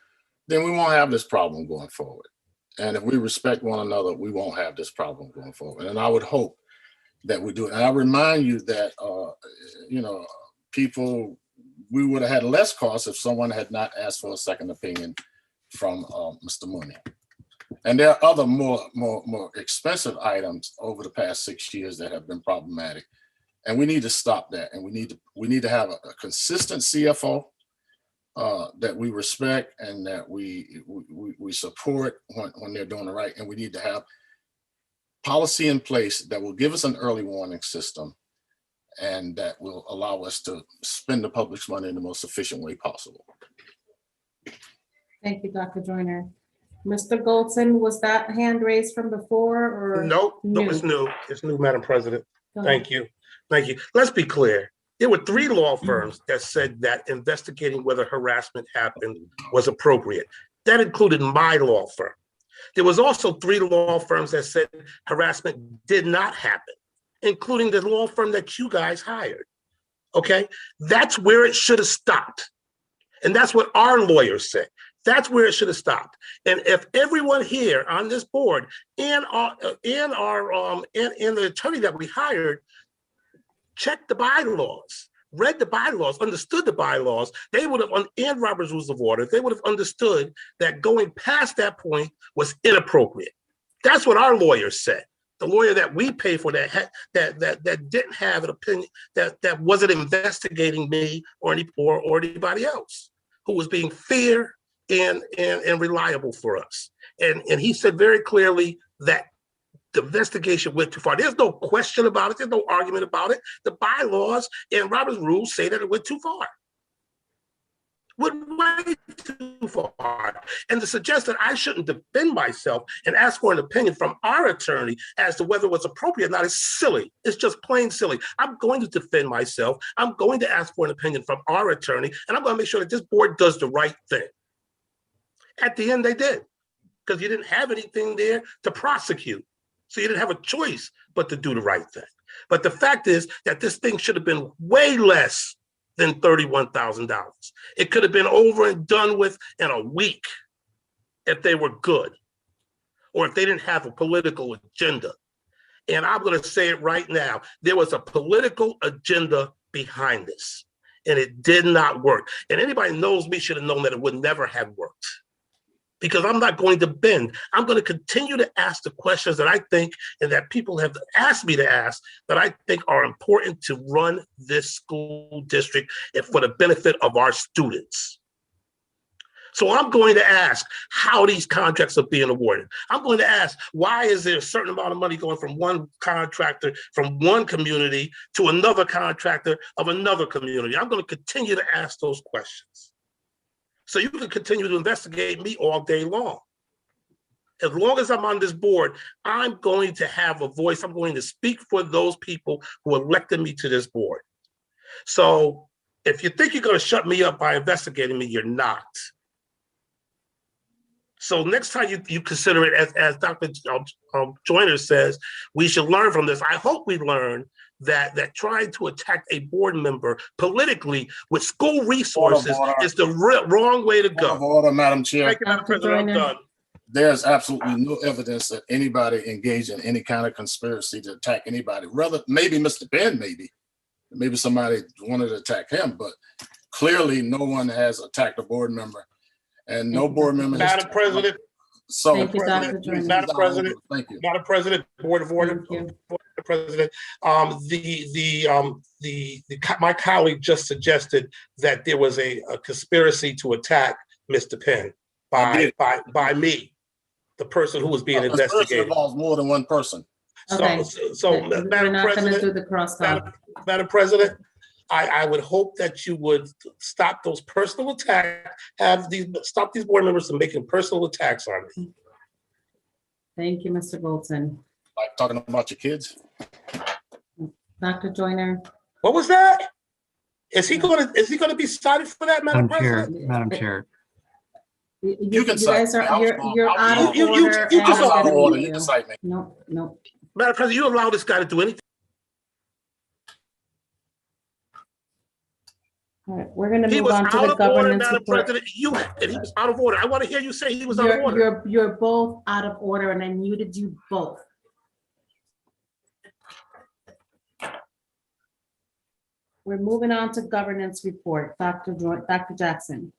Speaker 3: then we won't have this problem going forward. And if we respect one another, we won't have this problem going forward. And I would hope that we do it. And I remind you that, people, we would have had less costs if someone had not asked for a second opinion from Mr. Mooney. And there are other more expensive items over the past 6 years that have been problematic. And we need to stop that. And we need to have a consistent CFO that we respect and that we support when they're doing it right. And we need to have policy in place that will give us an early warning system and that will allow us to spend the public's money in the most efficient way possible.
Speaker 1: Thank you, Dr. Joyner. Mr. Goldson, was that hand raised from before or?
Speaker 2: No, it's new. It's new, Madam President.
Speaker 1: Go
Speaker 2: Thank you. Thank you. Let's be clear. There were 3 law firms that said that investigating whether harassment happened was appropriate. That included my law firm. There was also 3 law firms that said harassment did not happen, including the law firm that you guys hired. Okay, that's where it should have stopped. And that's what our lawyers said. That's where it should have stopped. And if everyone here on this board and the attorney that we hired checked the bylaws, read the bylaws, understood the bylaws, they would have, and Robert's Rules of Order, they would have understood that going past that point was inappropriate. That's what our lawyers said. The lawyer that we pay for that didn't have an opinion, that wasn't investigating me or anybody else, who was being fair and reliable for us. And he said very clearly that the investigation went too far. There's no question about it. There's no argument about it. The bylaws and Robert's rules say that it went too far. went way too far. And to suggest that I shouldn't defend myself and ask for an opinion from our attorney as to whether it was appropriate or not is silly. It's just plain silly. I'm going to defend myself. I'm going to ask for an opinion from our attorney, and I'm going to make sure that this board does the right thing. At the end, they did, because you didn't have anything there to prosecute. So you didn't have a choice but to do the right thing. But the fact is that this thing should have been way less than $31,000. It could have been over and done with in a week if they were good, or if they didn't have a political agenda. And I'm going to say it right now, there was a political agenda behind this, and it did not work. And anybody who knows me should have known that it would never have worked, because I'm not going to bend. I'm going to continue to ask the questions that I think and that people have asked me to ask that I think are important to run this school district and for the benefit of our students. So I'm going to ask how these contracts are being awarded. I'm going to ask, why is there a certain amount of money going from one contractor from one community to another contractor of another community? I'm going to continue to ask those questions. So you can continue to investigate me all day long. As long as I'm on this board, I'm going to have a voice. I'm going to speak for those people who elected me to this board. So if you think you're going to shut me up by investigating me, you're not. So next time you consider it, as Dr. Joyner says, we should learn from this. I hope we learn that trying to attack a board member politically with school resources is the wrong way to go.
Speaker 3: Order, Madam Chair.
Speaker 2: Thank you, Madam President. I'm done.
Speaker 3: There's absolutely no evidence that anybody engaged in any kind of conspiracy to attack anybody. Rather, maybe Mr. Ben, maybe somebody wanted to attack him, but clearly no one has attacked a board member, and no board member.
Speaker 2: Madam President.
Speaker 3: So,
Speaker 2: Thank you, Madam President.
Speaker 3: Thank you.
Speaker 2: Madam President, Board of Order. President, my colleague just suggested that there was a conspiracy to attack Mr. Penn by me, the person who was being investigated.
Speaker 3: Involves more than one person.
Speaker 2: Okay. So Madam President, Madam President, I would hope that you would stop those personal attacks, stop these board members from making personal attacks on me.
Speaker 1: Thank you, Mr. Bolton.
Speaker 3: Like talking about your kids.
Speaker 1: Dr. Joyner.
Speaker 2: What was that? Is he gonna be cited for that, Madam President?
Speaker 15: Madam Chair.
Speaker 2: You can
Speaker 1: cite me. You're out of order.
Speaker 2: You out of order. You can cite me.
Speaker 1: No.
Speaker 2: Madam President, you allow this guy to do anything.
Speaker 1: All right, we're going to move on to the governance report.
Speaker 2: Madam President, he was out of order. I want to hear you say he was out of order.
Speaker 1: You're both out of order, and I muted you both. We're moving on to governance report. Dr. Jackson.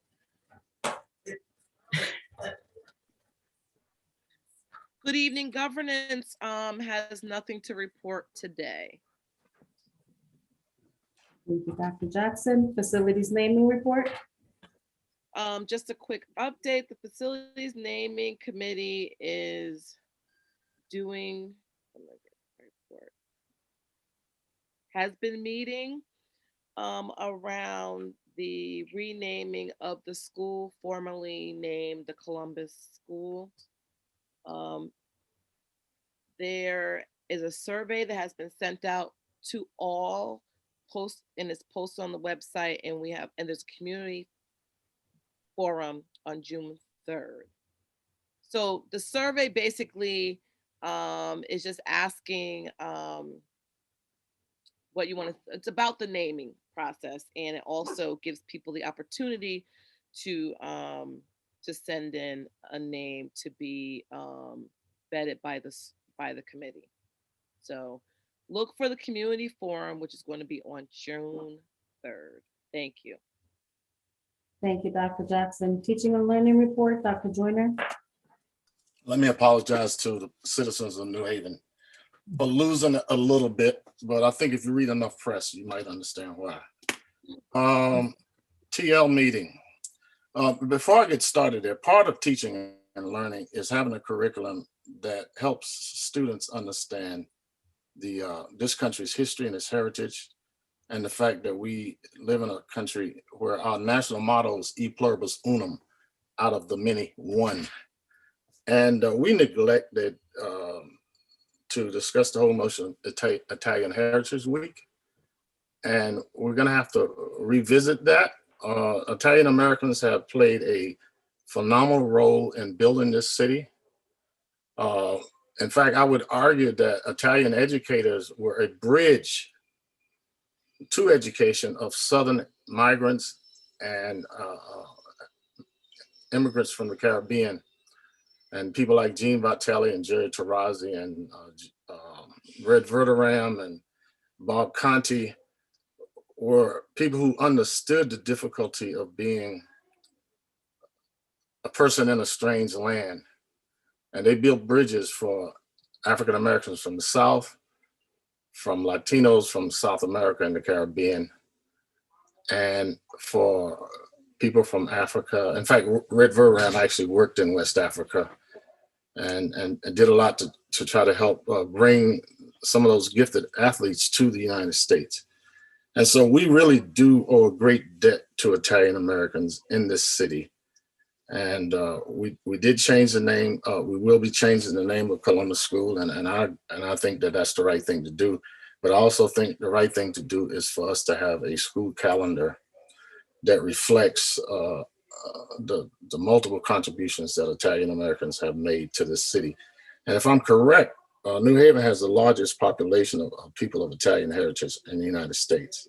Speaker 12: Good evening. Governance has nothing to report today.
Speaker 1: Thank you, Dr. Jackson. Facilities naming report.
Speaker 12: Just a quick update. The facilities naming committee is has been meeting around the renaming of the school formerly named the Columbus School. There is a survey that has been sent out to all it's posted on the website, and there's a community forum on June 3rd. So the survey basically is just asking what you want to, it's about the naming process, and it also gives people the opportunity to send in a name to be vetted by the committee. So look for the community forum, which is going to be on June 3rd. Thank you.
Speaker 1: Thank you, Dr. Jackson. Teaching and learning report, Dr. Joyner.
Speaker 3: Let me apologize to the citizens of New Haven for losing a little bit, but I think if you read enough press, you might understand why. TL meeting. Before I get started there, part of teaching and learning is having a curriculum that helps students understand this country's history and its heritage, and the fact that we live in a country where our national motto is e pluribus unum, out of the many, one. And we neglected to discuss the whole notion of Italian Heritage Week. And we're gonna have to revisit that. Italian Americans have played a phenomenal role in building this city. In fact, I would argue that Italian educators were a bridge to education of Southern migrants and immigrants from the Caribbean, and people like Gene Vitelli and Jerry Tarazzi and Red Verderam and Bob Conti were people who understood the difficulty of being a person in a strange land. And they built bridges for African Americans from the South, from Latinos from South America and the Caribbean, and for people from Africa. In fact, Red Verderam actually worked in West Africa and did a lot to try to help bring some of those gifted athletes to the United States. And so we really do owe a great debt to Italian Americans in this city. And we did change the name. We will be changing the name of Columbus School, and I think that that's the right thing to do. But I also think the right thing to do is for us to have a school calendar that reflects the multiple contributions that Italian Americans have made to this city. And if I'm correct, New Haven has the largest population of people of Italian heritage in the United States.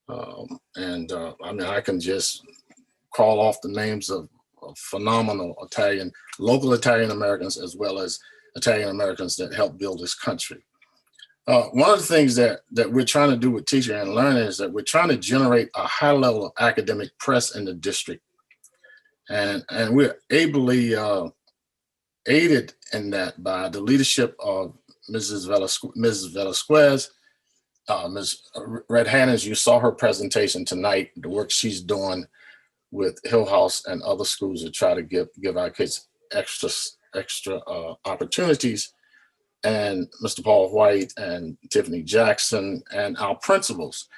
Speaker 3: I mean, I can just call off the names of phenomenal local Italian Americans, as well as Italian Americans that helped build this country. One of the things that we're trying to do with teaching and learning is that we're trying to generate a high level of academic press in the district. And we're ably aided in that by the leadership of Mrs. Velasquez, Ms. Red Hannons. You saw her presentation tonight, the work she's doing with Hillhouse and other schools to try to give our kids extra opportunities, and Mr. Paul White and Tiffany Jackson and our principals.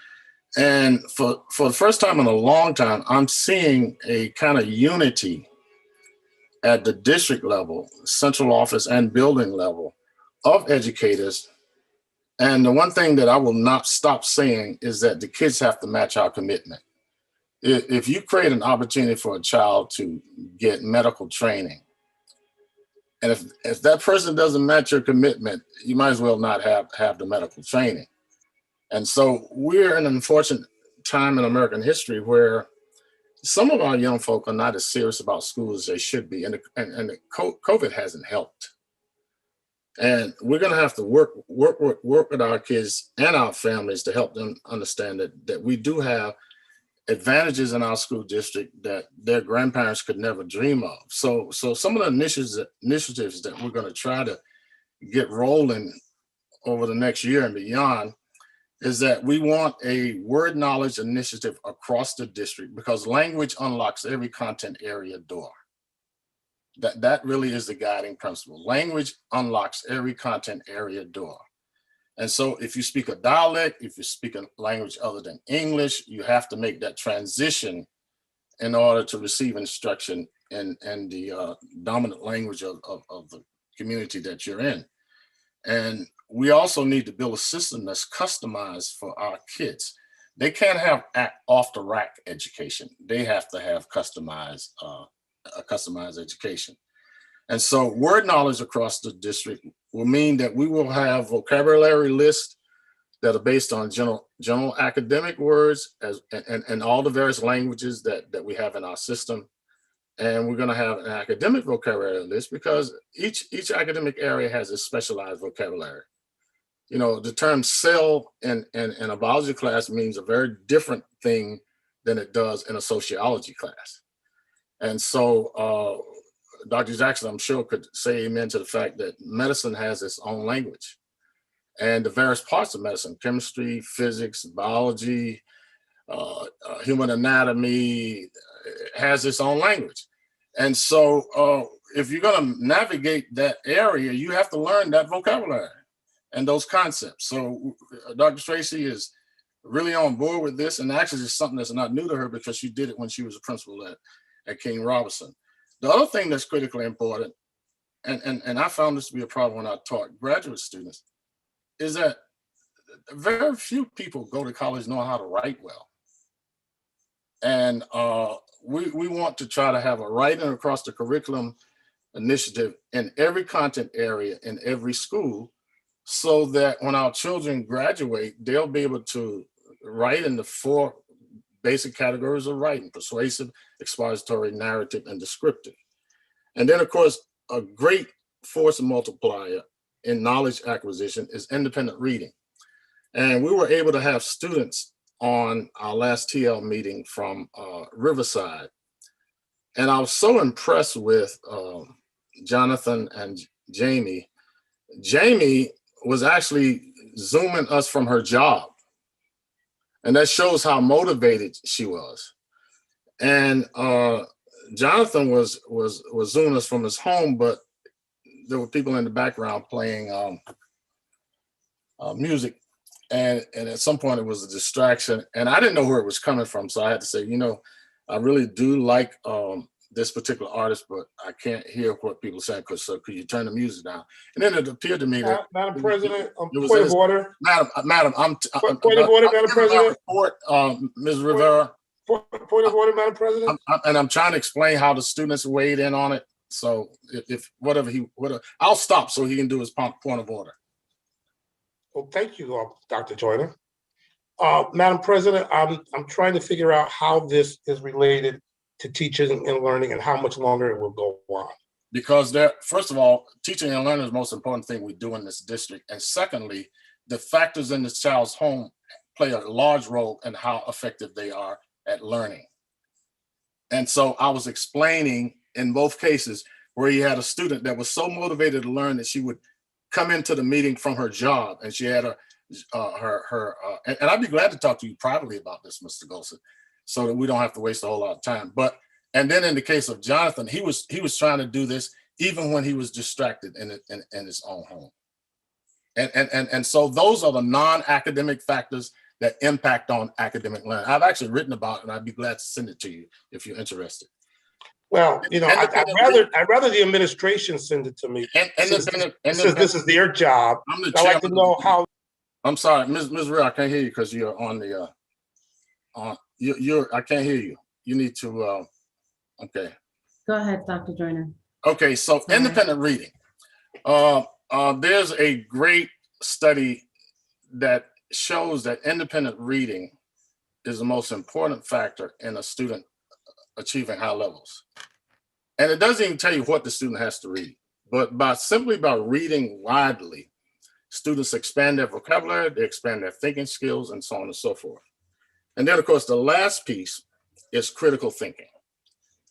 Speaker 3: And for the first time in a long time, I'm seeing a kind of unity at the district level, central office and building level of educators. And the one thing that I will not stop saying is that the kids have to match our commitment. If you create an opportunity for a child to get medical training, and if that person doesn't match your commitment, you might as well not have the medical training. And so we're in an unfortunate time in American history where some of our young folk are not as serious about school as they should be. And COVID hasn't helped. And we're going to have to work with our kids and our families to help them understand that we do have advantages in our school district that their grandparents could never dream of. So some of the initiatives that we're going to try to get rolling over the next year and beyond is that we want a word knowledge initiative across the district, because language unlocks every content area door. That really is the guiding principle. Language unlocks every content area door. And so if you speak a dialect, if you speak a language other than English, you have to make that transition in order to receive instruction in the dominant language of the community that you're in. And we also need to build a system that's customized for our kids. They can't have off the rack education. They have to have customized education. And so word knowledge across the district will mean that we will have vocabulary lists that are based on general academic words and all the various languages that we have in our system. And we're going to have an academic vocabulary list because each academic area has a specialized vocabulary. You know, the term cell in a biology class means a very different thing than it does in a sociology class. And so Dr. Jackson, I'm sure, could say amen to the fact that medicine has its own language. And the various parts of medicine, chemistry, physics, biology, human anatomy, has its own language. And so if you're going to navigate that area, you have to learn that vocabulary and those concepts. So Dr. Tracy is really on board with this. And actually it's something that's not new to her because she did it when she was a principal at King Robinson. The other thing that's critically important, and I found this to be a problem when I taught graduate students, is that very few people go to college knowing how to write well. And we want to try to have a writing across the curriculum initiative in every content area in every school, so that when our children graduate, they'll be able to write in the 4 basic categories of writing: persuasive, expository, narrative, and descriptive. And then, of course, a great force multiplier in knowledge acquisition is independent reading. And we were able to have students on our last TL meeting from Riverside. And I was so impressed with Jonathan and Jamie. Jamie was actually Zooming us from her job. And that shows how motivated she was. And Jonathan was Zooming us from his home, but there were people in the background playing music. And at some point it was a distraction, and I didn't know where it was coming from. So I had to say, you know, I really do like this particular artist, but I can't hear what people say, so could you turn the music down? And then it appeared to me that
Speaker 2: Madam President, point of order.
Speaker 3: Madam,
Speaker 2: Point of order, Madam President.
Speaker 3: Report, Ms. Rivera.
Speaker 2: Point of order, Madam President.
Speaker 3: I'm trying to explain how the students weighed in on it. So if whatever, I'll stop so he can do his point of order.
Speaker 2: Well, thank you, Dr. Joyner. Madam President, I'm trying to figure out how this is related to teaching and learning and how much longer it will go on.
Speaker 3: Because first of all, teaching and learning is the most important thing we do in this district. And secondly, the factors in this child's home play a large role in how effective they are at learning. And so I was explaining in both cases where you had a student that was so motivated to learn that she would come into the meeting from her job, and she had and I'd be glad to talk to you privately about this, Mr. Golson, so that we don't have to waste a whole lot of time. And then in the case of Jonathan, he was trying to do this even when he was distracted in his own home. And so those are the non-academic factors that impact on academic learning. I've actually written about it, and I'd be glad to send it to you if you're interested.
Speaker 2: Well, you know, I'd rather the administration send it to me. This is their job. I'd like to know how.
Speaker 3: I'm sorry, Ms. Real, I can't hear you because you're on the. I can't hear you. You need to. Okay.
Speaker 1: Go ahead, Dr. Joyner.
Speaker 3: Okay, so independent reading. There's a great study that shows that independent reading is the most important factor in a student achieving high levels. And it doesn't even tell you what the student has to read, but simply by reading widely, students expand their vocabulary, they expand their thinking skills, and so on and so forth. And then, of course, the last piece is critical thinking.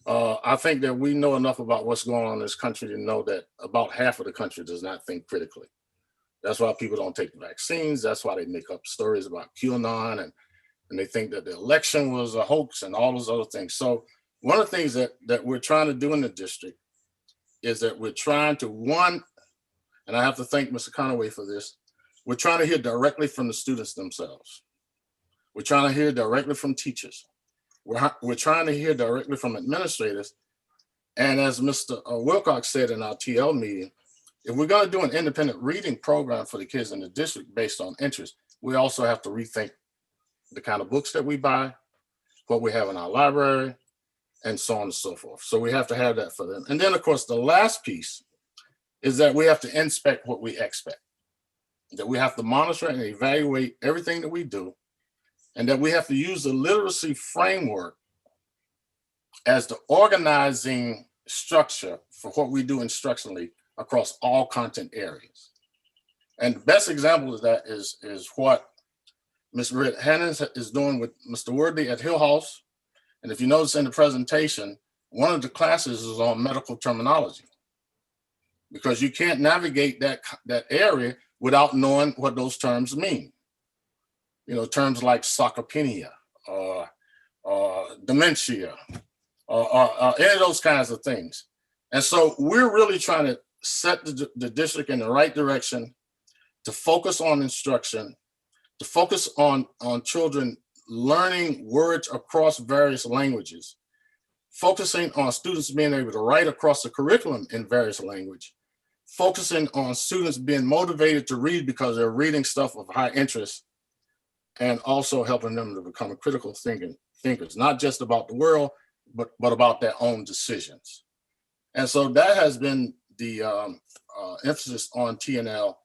Speaker 3: I think that we know enough about what's going on in this country to know that about half of the country does not think critically. That's why people don't take the vaccines. That's why they make up stories about QAnon, and they think that the election was a hoax and all those other things. So one of the things that we're trying to do in the district is that we're trying to, and I have to thank Mr. Conaway for this, we're trying to hear directly from the students themselves. We're trying to hear directly from teachers. We're trying to hear directly from administrators. And as Mr. Wilcox said in our TL meeting, if we're going to do an independent reading program for the kids in the district based on interest, we also have to rethink the kind of books that we buy, what we have in our library, and so on and so forth. So we have to have that for them. And then, of course, the last piece is that we have to inspect what we expect, that we have to monitor and evaluate everything that we do, and that we have to use the literacy framework as the organizing structure for what we do instructionally across all content areas. And the best example of that is what Ms. Red Hannons is doing with Mr. Wordley at Hillhouse. And if you notice in the presentation, one of the classes is on medical terminology, because you can't navigate that area without knowing what those terms mean. You know, terms like sarcopenia, or dementia, or any of those kinds of things. And so we're really trying to set the district in the right direction to focus on instruction, to focus on children learning words across various languages, focusing on students being able to write across the curriculum in various language, focusing on students being motivated to read because they're reading stuff of high interest, and also helping them to become critical thinkers, not just about the world, but about their own decisions. And so that has been the emphasis on TNL.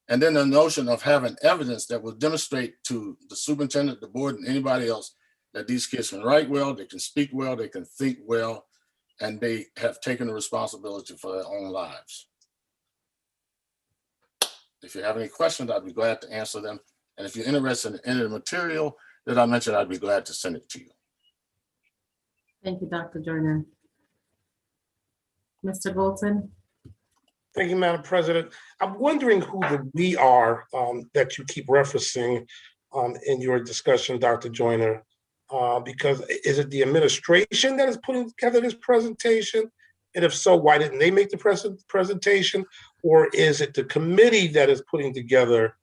Speaker 3: And then the notion of having evidence that will demonstrate to the superintendent, the board, and anybody else that these kids can write well, they can speak well, they can think well, and they have taken the responsibility for their own lives. If you have any questions, I'd be glad to answer them. And if you're interested in any of the material that I mentioned, I'd be glad to send it to you.
Speaker 1: Thank you, Dr. Joyner. Mr. Bolton?
Speaker 2: Thank you, Madam President. I'm wondering who the we are that you keep referencing in your discussion, Dr. Joyner, because is it the administration that is putting together this presentation? And if so, why didn't they make the presentation? Or is it the committee that is putting together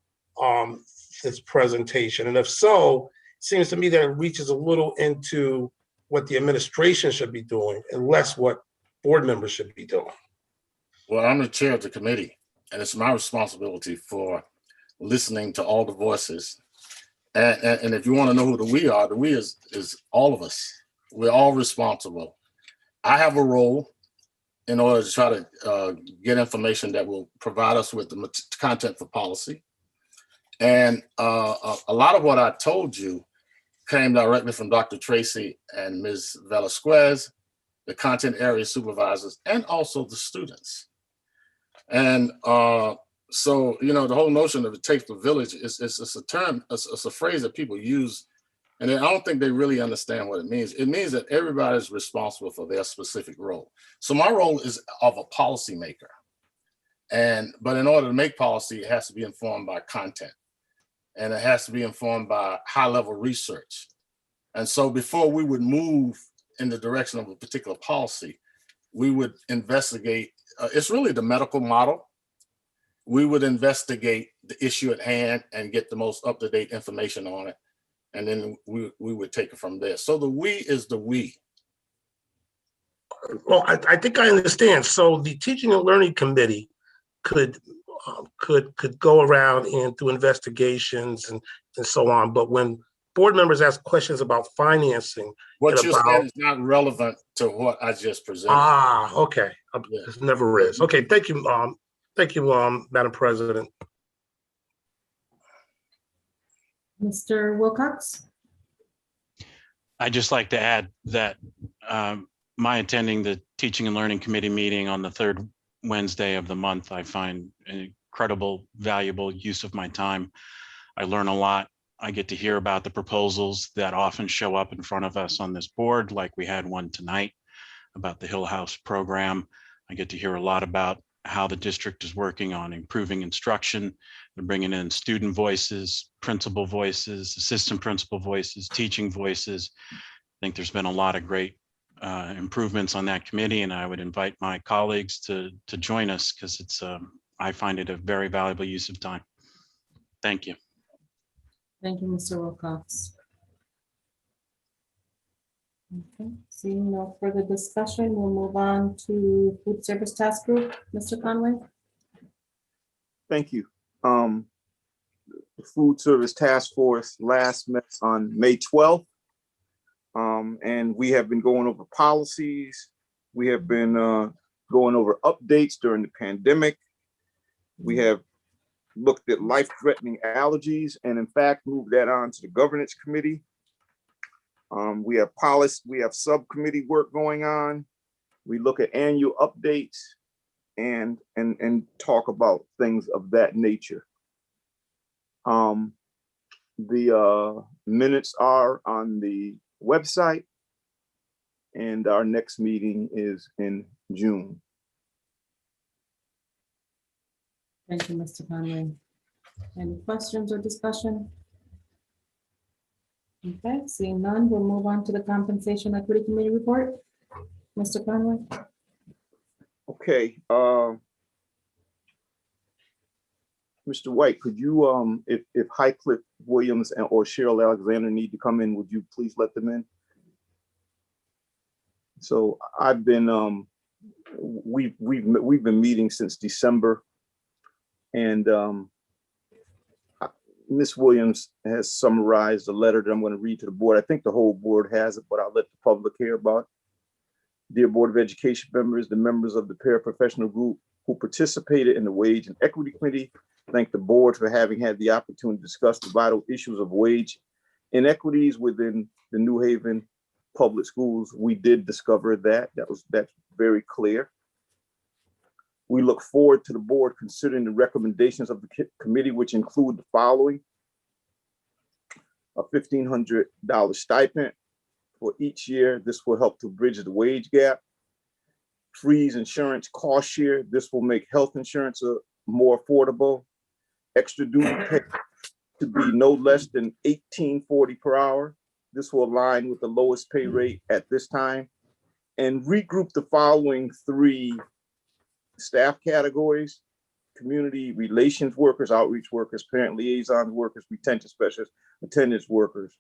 Speaker 2: this presentation? And if so, it seems to me that it reaches a little into what the administration should be doing and less what board members should be doing.
Speaker 3: Well, I'm the chair of the committee, and it's my responsibility for listening to all the voices. And if you want to know who the we is all of us. We're all responsible. I have a role in order to try to get information that will provide us with the content for policy. And a lot of what I told you came directly from Dr. Tracy and Ms. Velasquez, the content area supervisors, and also the students. And so, you know, the whole notion of it takes the village is a term, it's a phrase that people use, and I don't think they really understand what it means. It means that everybody's responsible for their specific role. So my role is of a policymaker. But in order to make policy, it has to be informed by content, and it has to be informed by high-level research. And so before we would move in the direction of a particular policy, we would investigate, it's really the medical model. We would investigate the issue at hand and get the most up-to-date information on it. And then we would take it from there. So the we is the we.
Speaker 2: Well, I think I understand. So the Teaching and Learning Committee could go around and do investigations and so on. But when board members ask questions about financing,
Speaker 3: what you said is not relevant to what I just presented.
Speaker 2: Ah, okay.
Speaker 3: Yeah.
Speaker 2: It never is. Okay, thank you, Madam President.
Speaker 1: Mr. Wilcox?
Speaker 10: I'd just like to add that my attending the Teaching and Learning Committee meeting on the third Wednesday of the month, I find an incredible, valuable use of my time. I learn a lot. I get to hear about the proposals that often show up in front of us on this board, like we had one tonight about the Hillhouse program. I get to hear a lot about how the district is working on improving instruction. They're bringing in student voices, principal voices, assistant principal voices, teaching voices. I think there's been a lot of great improvements on that committee, and I would invite my colleagues to join us because it's I find it a very valuable use of time. Thank you.
Speaker 1: Thank you, Mr. Wilcox. Okay, seeing no further discussion, we'll move on to Food Service Task Group. Mr. Conway?
Speaker 11: Thank you. The Food Service Task Force last met on May 12th. And we have been going over policies. We have been going over updates during the pandemic. We have looked at life-threatening allergies and in fact moved that on to the governance committee. We have policy, we have subcommittee work going on. We look at annual updates and talk about things of that nature. The minutes are on the website, and our next meeting is in June.
Speaker 1: Thank you, Mr. Conway. Any questions or discussion? Okay, seeing none, we'll move on to the Compensation Equity Committee report. Mr. Conway?
Speaker 11: Okay. Mr. White, could you, if Highcliffe Williams or Cheryl Alexander need to come in, would you please let them in? So I've been, we've been meeting since December, and Ms. Williams has summarized a letter that I'm going to read to the board. I think the whole board has it, but I'll let the public hear about it. Dear Board of Education members, the members of the paraprofessional group who participated in the Wage and Equity Committee, thank the board for having had the opportunity to discuss the vital issues of wage inequities within the New Haven public schools. We did discover that's very clear. We look forward to the board considering the recommendations of the committee, which include the following: a $1,500 stipend for each year. This will help to bridge the wage gap. Freeze insurance cost share. This will make health insurance more affordable. Extra duty pay to be no less than $18.40 per hour. This will align with the lowest pay rate at this time. And regroup the following 3 staff categories: community relations workers, outreach workers, parent liaison workers, retention specialists, attendance workers.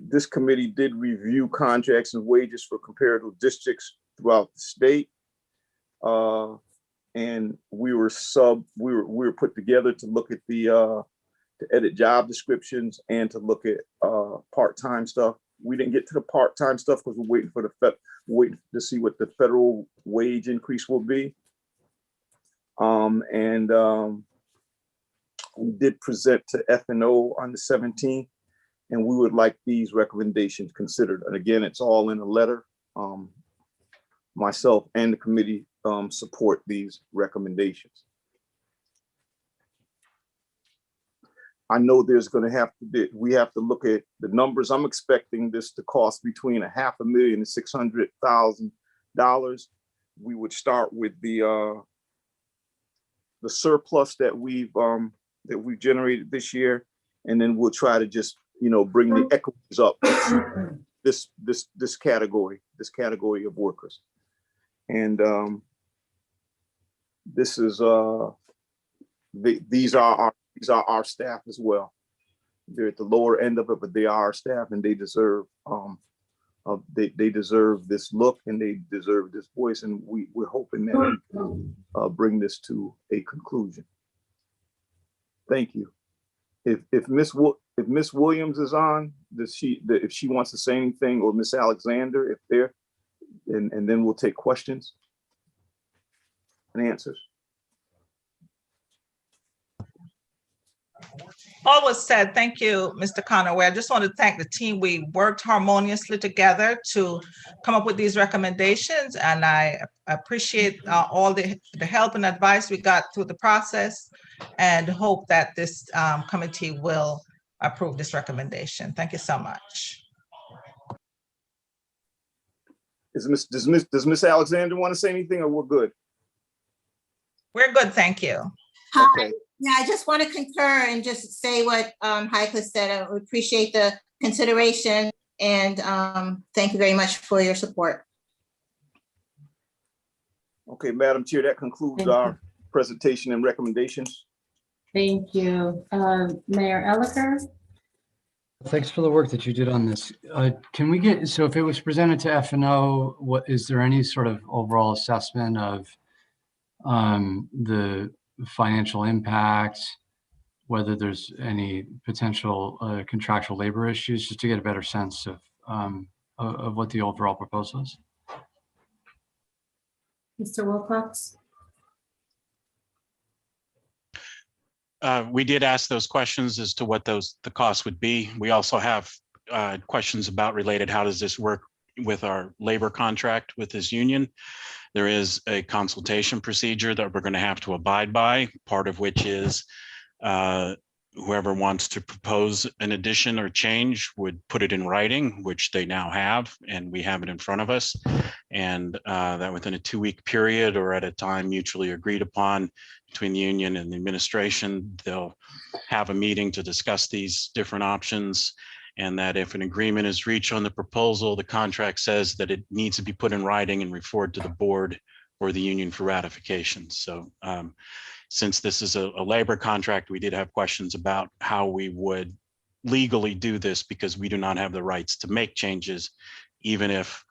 Speaker 11: This committee did review contracts and wages for comparative districts throughout the state. And we were put together to look at to edit job descriptions and to look at part-time stuff. We didn't get to the part-time stuff because we're waiting to see what the federal wage increase will be. We did present to F&O on the 17th, and we would like these recommendations considered. And again, it's all in a letter. Myself and the committee support these recommendations. I know we have to look at the numbers. I'm expecting this to cost between $500,000 and $600,000. We would start with the surplus that we've generated this year, and then we'll try to just bring the equities up. this category of workers, and this is these are our staff as well. They're at the lower end of it, but they are our staff, and they deserve they deserve this look, and they deserve this voice, and we're hoping that we can bring this to a conclusion. Thank you. If Miss Williams is on, if she wants to say anything, or Miss Alexander, if they're, and then we'll take questions and answers.
Speaker 6: All was said. Thank you, Mr. Conaway. I just want to thank the team. We worked harmoniously together to come up with these recommendations, and I appreciate all the help and advice we got through the process, and hope that this committee will approve this recommendation. Thank you so much.
Speaker 11: Does Miss Alexander want to say anything, or we're good?
Speaker 6: We're good, thank you.
Speaker 8: Hi.
Speaker 11: Okay.
Speaker 8: Yeah, I just want to concur and just say what Heike said. I appreciate the consideration, and thank you very much for your support.
Speaker 11: Okay, Madam Chair, that concludes our presentation and recommendations.
Speaker 1: Thank you. Mayor Elicker?
Speaker 15: Thanks for the work that you did on this. Can we get, so if it was presented to F&O, is there any sort of overall assessment of the financial impact, whether there's any potential contractual labor issues, just to get a better sense of what the overall proposal is?
Speaker 1: Mr. Wilcox?
Speaker 10: We did ask those questions as to what the costs would be. We also have questions about related, how does this work with our labor contract with this union? There is a consultation procedure that we're going to have to abide by, part of which is whoever wants to propose an addition or change would put it in writing, which they now have, and we have it in front of us. And that within a 2-week period, or at a time mutually agreed upon between the union and the administration, they'll have a meeting to discuss these different options. And that if an agreement is reached on the proposal, the contract says that it needs to be put in writing and referred to the board or the union for ratification. So since this is a labor contract, we did have questions about how we would legally do this, because we do not have the rights to make changes. Even if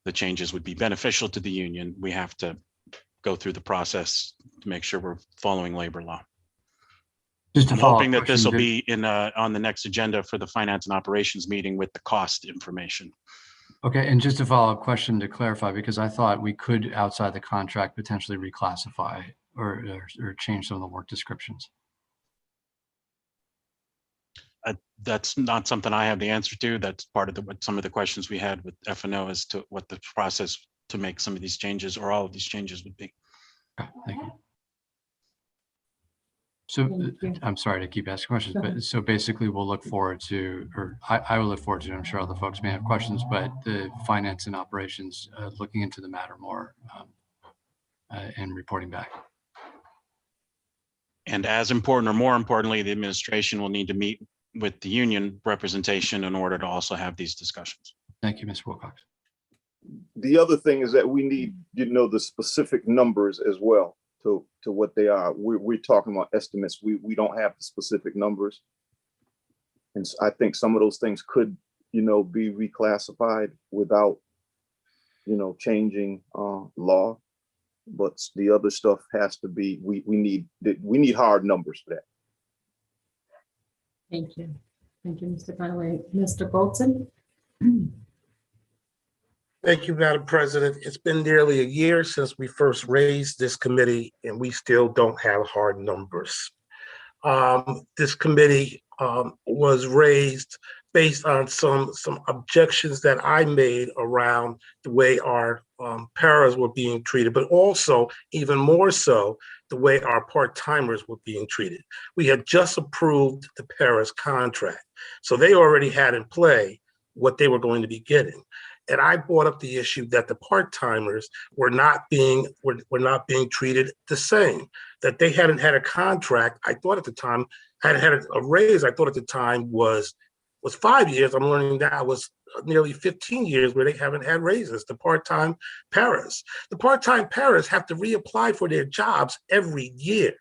Speaker 10: the changes would be beneficial to the union, we have to go through the process to make sure we're following labor law.
Speaker 15: Just a
Speaker 10: I'm
Speaker 15: follow-up
Speaker 10: hoping that this will
Speaker 15: question.
Speaker 10: be on the next agenda for the finance and operations meeting with the cost information.
Speaker 15: Okay, and just a follow-up question to clarify, because I thought we could, outside the contract, potentially reclassify or change some of the work descriptions.
Speaker 10: That's not something I have the answer to. That's part of some of the questions we had with F&O as to what the process to make some of these changes or all of these changes would be.
Speaker 15: Okay, thank you. So I'm sorry to keep asking questions, but so basically we'll look forward to, or I will look forward to, I'm sure other folks may have questions, but the finance and operations looking into the matter more and reporting back.
Speaker 10: And as important, or more importantly, the administration will need to meet with the union representation in order to also have these discussions.
Speaker 15: Thank you, Ms. Wilcox.
Speaker 11: The other thing is that we need, the specific numbers as well to what they are. We're talking about estimates. We don't have the specific numbers. And so I think some of those things could, be reclassified without, changing law. But the other stuff has to be, we need hard numbers for that.
Speaker 1: Thank you. Thank you, Mr. Conaway. Mr. Bolton?
Speaker 2: Thank you, Madam President. It's been nearly a year since we first raised this committee, and we still don't have hard numbers. This committee was raised based on some objections that I made around the way our paras were being treated, but also even more so the way our part-timers were being treated. We had just approved the paras contract, so they already had in play what they were going to be getting. And I brought up the issue that the part-timers were not being treated the same, that they hadn't had a contract. I thought at the time, hadn't had a raise, I thought at the time was 5 years. I'm learning now was nearly 15 years where they haven't had raises, the part-time paras. The part-time paras have to reapply for their jobs every year.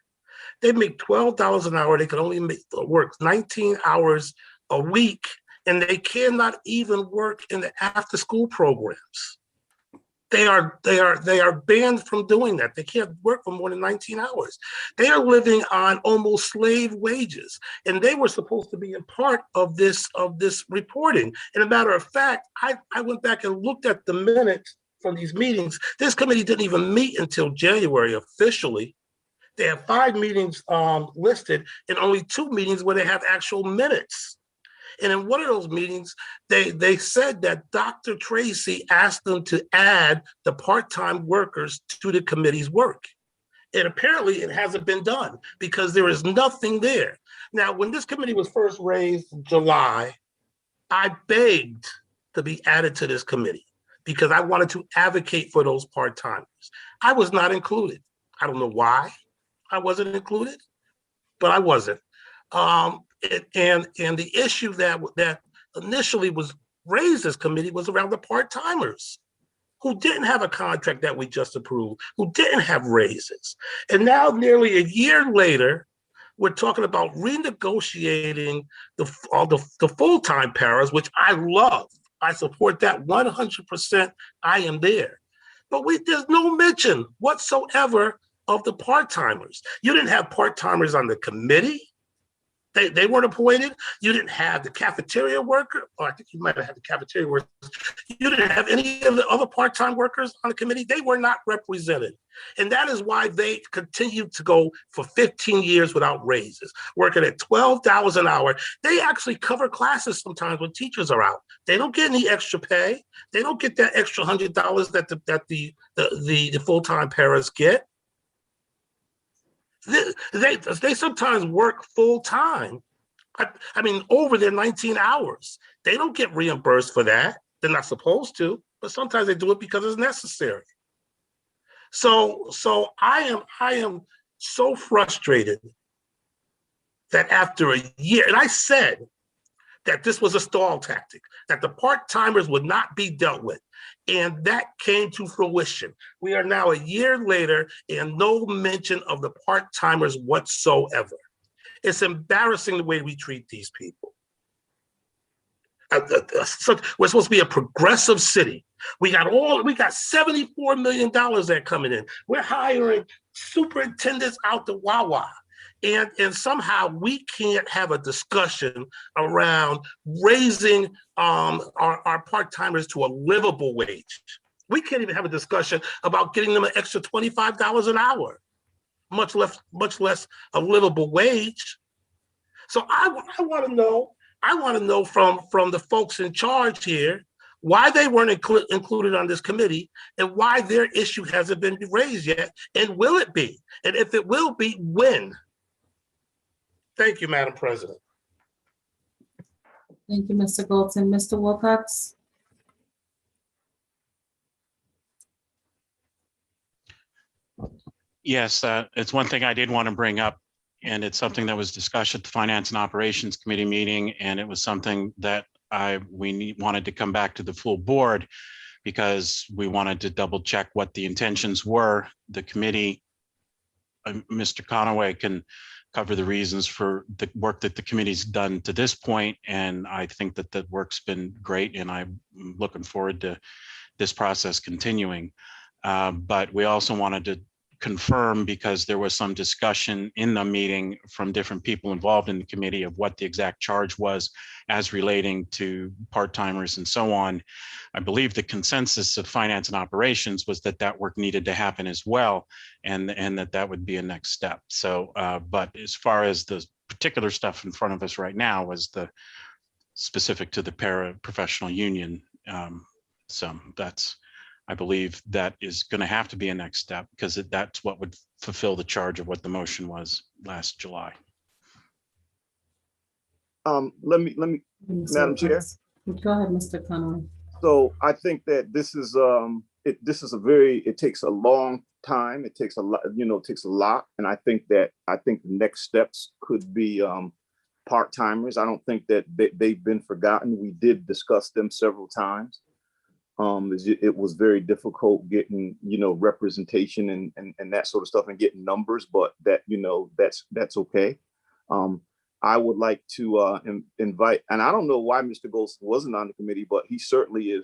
Speaker 2: They make $12 an hour. They can only work 19 hours a week, and they cannot even work in the after-school programs. They are banned from doing that. They can't work for more than 19 hours. They are living on almost slave wages, and they were supposed to be a part of this reporting. And a matter of fact, I went back and looked at the minutes from these meetings. This committee didn't even meet until January officially. They have 5 meetings listed and only 2 meetings where they have actual minutes. And in one of those meetings, they said that Dr. Tracy asked them to add the part-time workers to the committee's work. And apparently it hasn't been done because there is nothing there. Now, when this committee was first raised in July, I begged to be added to this committee because I wanted to advocate for those part-timers. I was not included. I don't know why I wasn't included, but I wasn't. And the issue that initially was raised this committee was around the part-timers who didn't have a contract that we just approved, who didn't have raises. And now nearly a year later, we're talking about renegotiating the full-time paras, which I love. I support that 100%. I am there. But there's no mention whatsoever of the part-timers. You didn't have part-timers on the committee. They weren't appointed. You didn't have the cafeteria worker, or I think you might have had the cafeteria workers. You didn't have any of the other part-time workers on the committee. They were not represented. And that is why they continued to go for 15 years without raises, working at $12 an hour. They actually cover classes sometimes when teachers are out. They don't get any extra pay. They don't get that extra $100 that the full-time paras get. They sometimes work full time. I mean, over their 19 hours. They don't get reimbursed for that. They're not supposed to, but sometimes they do it because it's necessary. So I am so frustrated that after a year, and I said that this was a stall tactic, that the part-timers would not be dealt with. And that came to fruition. We are now a year later and no mention of the part-timers whatsoever. It's embarrassing the way we treat these people. We're supposed to be a progressive city. We got $74 million that coming in. We're hiring superintendents out the Wawa. And somehow we can't have a discussion around raising our part-timers to a livable wage. We can't even have a discussion about getting them an extra $25 an hour, much less a livable wage. So I want to know from the folks in charge here why they weren't included on this committee and why their issue hasn't been raised yet, and will it be? And if it will be, when? Thank you, Madam President.
Speaker 1: Thank you, Mr. Goldson. Mr. Wilcox?
Speaker 10: Yes, it's one thing I did want to bring up, and it's something that was discussed at the Finance and Operations Committee meeting, and it was something that we wanted to come back to the full board because we wanted to double check what the intentions were. The committee, Mr. Conaway can cover the reasons for the work that the committee's done to this point, and I think that the work's been great, and I'm looking forward to this process continuing. But we also wanted to confirm, because there was some discussion in the meeting from different people involved in the committee of what the exact charge was as relating to part-timers and so on. I believe the consensus of Finance and Operations was that that work needed to happen as well, and that would be a next step. So, but as far as the particular stuff in front of us right now was the specific to the paraprofessional union. So I believe that is going to have to be a next step, because that's what would fulfill the charge of what the motion was last July.
Speaker 11: Let me, Madam Chair.
Speaker 1: Go ahead, Mr. Conaway.
Speaker 11: So I think that this is it takes a long time. It takes a lot, it takes a lot. And I think the next steps could be part-timers. I don't think that they've been forgotten. We did discuss them several times. It was very difficult getting, representation and that sort of stuff, and getting numbers, but that's okay. I would like to invite, and I don't know why Mr. Golson wasn't on the committee, but he certainly is,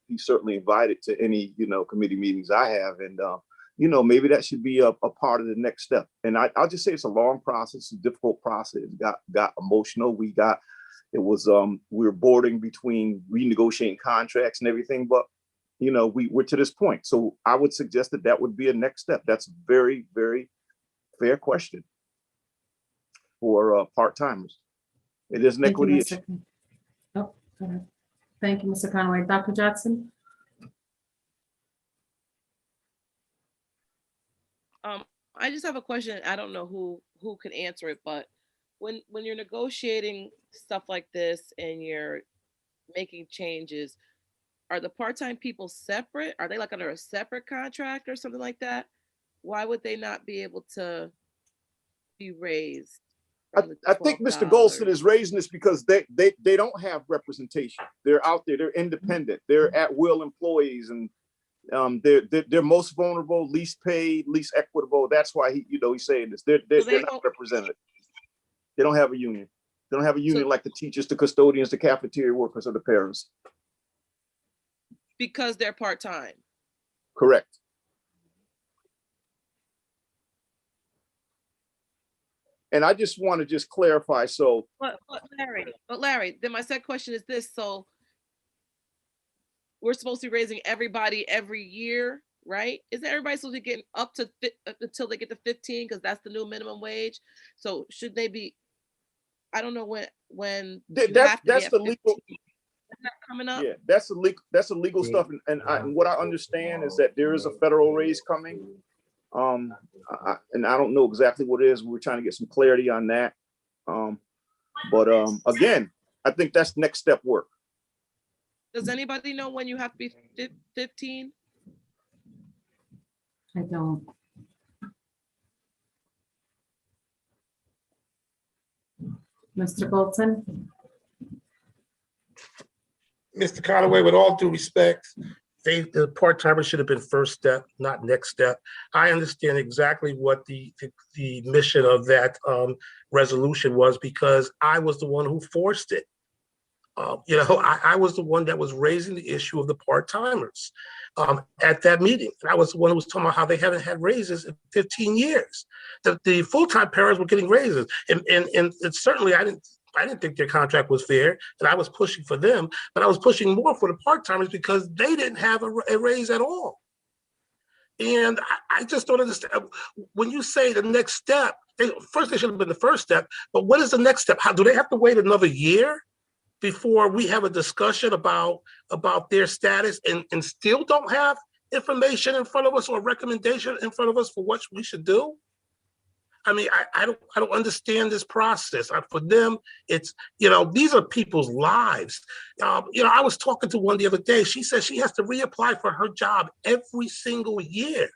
Speaker 11: he's certainly invited to any, committee meetings I have. And, maybe that should be a part of the next step. And I'll just say it's a long process, a difficult process. It got emotional. We were boarding between renegotiating contracts and everything, but we're to this point. So I would suggest that would be a next step. That's a very, very fair question for part-timers. It is an equity issue.
Speaker 1: Oh, go ahead. Thank you, Mr. Conaway. Dr. Jackson?
Speaker 12: I just have a question. I don't know who can answer it, but when you're negotiating stuff like this and you're making changes, are the part-time people separate? Are they like under a separate contract or something like that? Why would they not be able to be raised?
Speaker 11: I think Mr. Golson is raising this because they don't have representation. They're out there. They're independent. They're at-will employees, and they're most vulnerable, least paid, least equitable. That's why he's saying this. They're not represented. They don't have a union. They don't have a union like the teachers, the custodians, the cafeteria workers, or the parents.
Speaker 12: Because they're part-time.
Speaker 11: Correct. And I just want to clarify. So,
Speaker 12: but Larry, then my second question is this: so we're supposed to be raising everybody every year, right? Isn't everybody supposed to be getting up to until they get to 15, because that's the new minimum wage? So should they be? I don't know when
Speaker 11: that's the legal.
Speaker 12: Coming up.
Speaker 11: Yeah, that's the legal stuff, and what I understand is that there is a federal raise coming. And I don't know exactly what it is. We're trying to get some clarity on that. But again, I think that's next step work.
Speaker 12: Does anybody know when you have to be 15?
Speaker 1: I don't. Mr. Bolton?
Speaker 2: Mr. Conaway, with all due respect, the part-timers should have been first step, not next step. I understand exactly what the mission of that resolution was, because I was the one who forced it. I was the one that was raising the issue of the part-timers at that meeting. And I was the one who was talking about how they haven't had raises in 15 years. The full-time parents were getting raises. And certainly I didn't think their contract was fair, and I was pushing for them, but I was pushing more for the part-timers because they didn't have a raise at all. And I just don't understand. When you say the next step, first they should have been the first step, but what is the next step? How do they have to wait another year before we have a discussion about their status and still don't have information in front of us or recommendation in front of us for what we should do? I mean, I don't understand this process. For them, it's, these are people's lives. I was talking to one the other day. She said she has to reapply for her job every single year.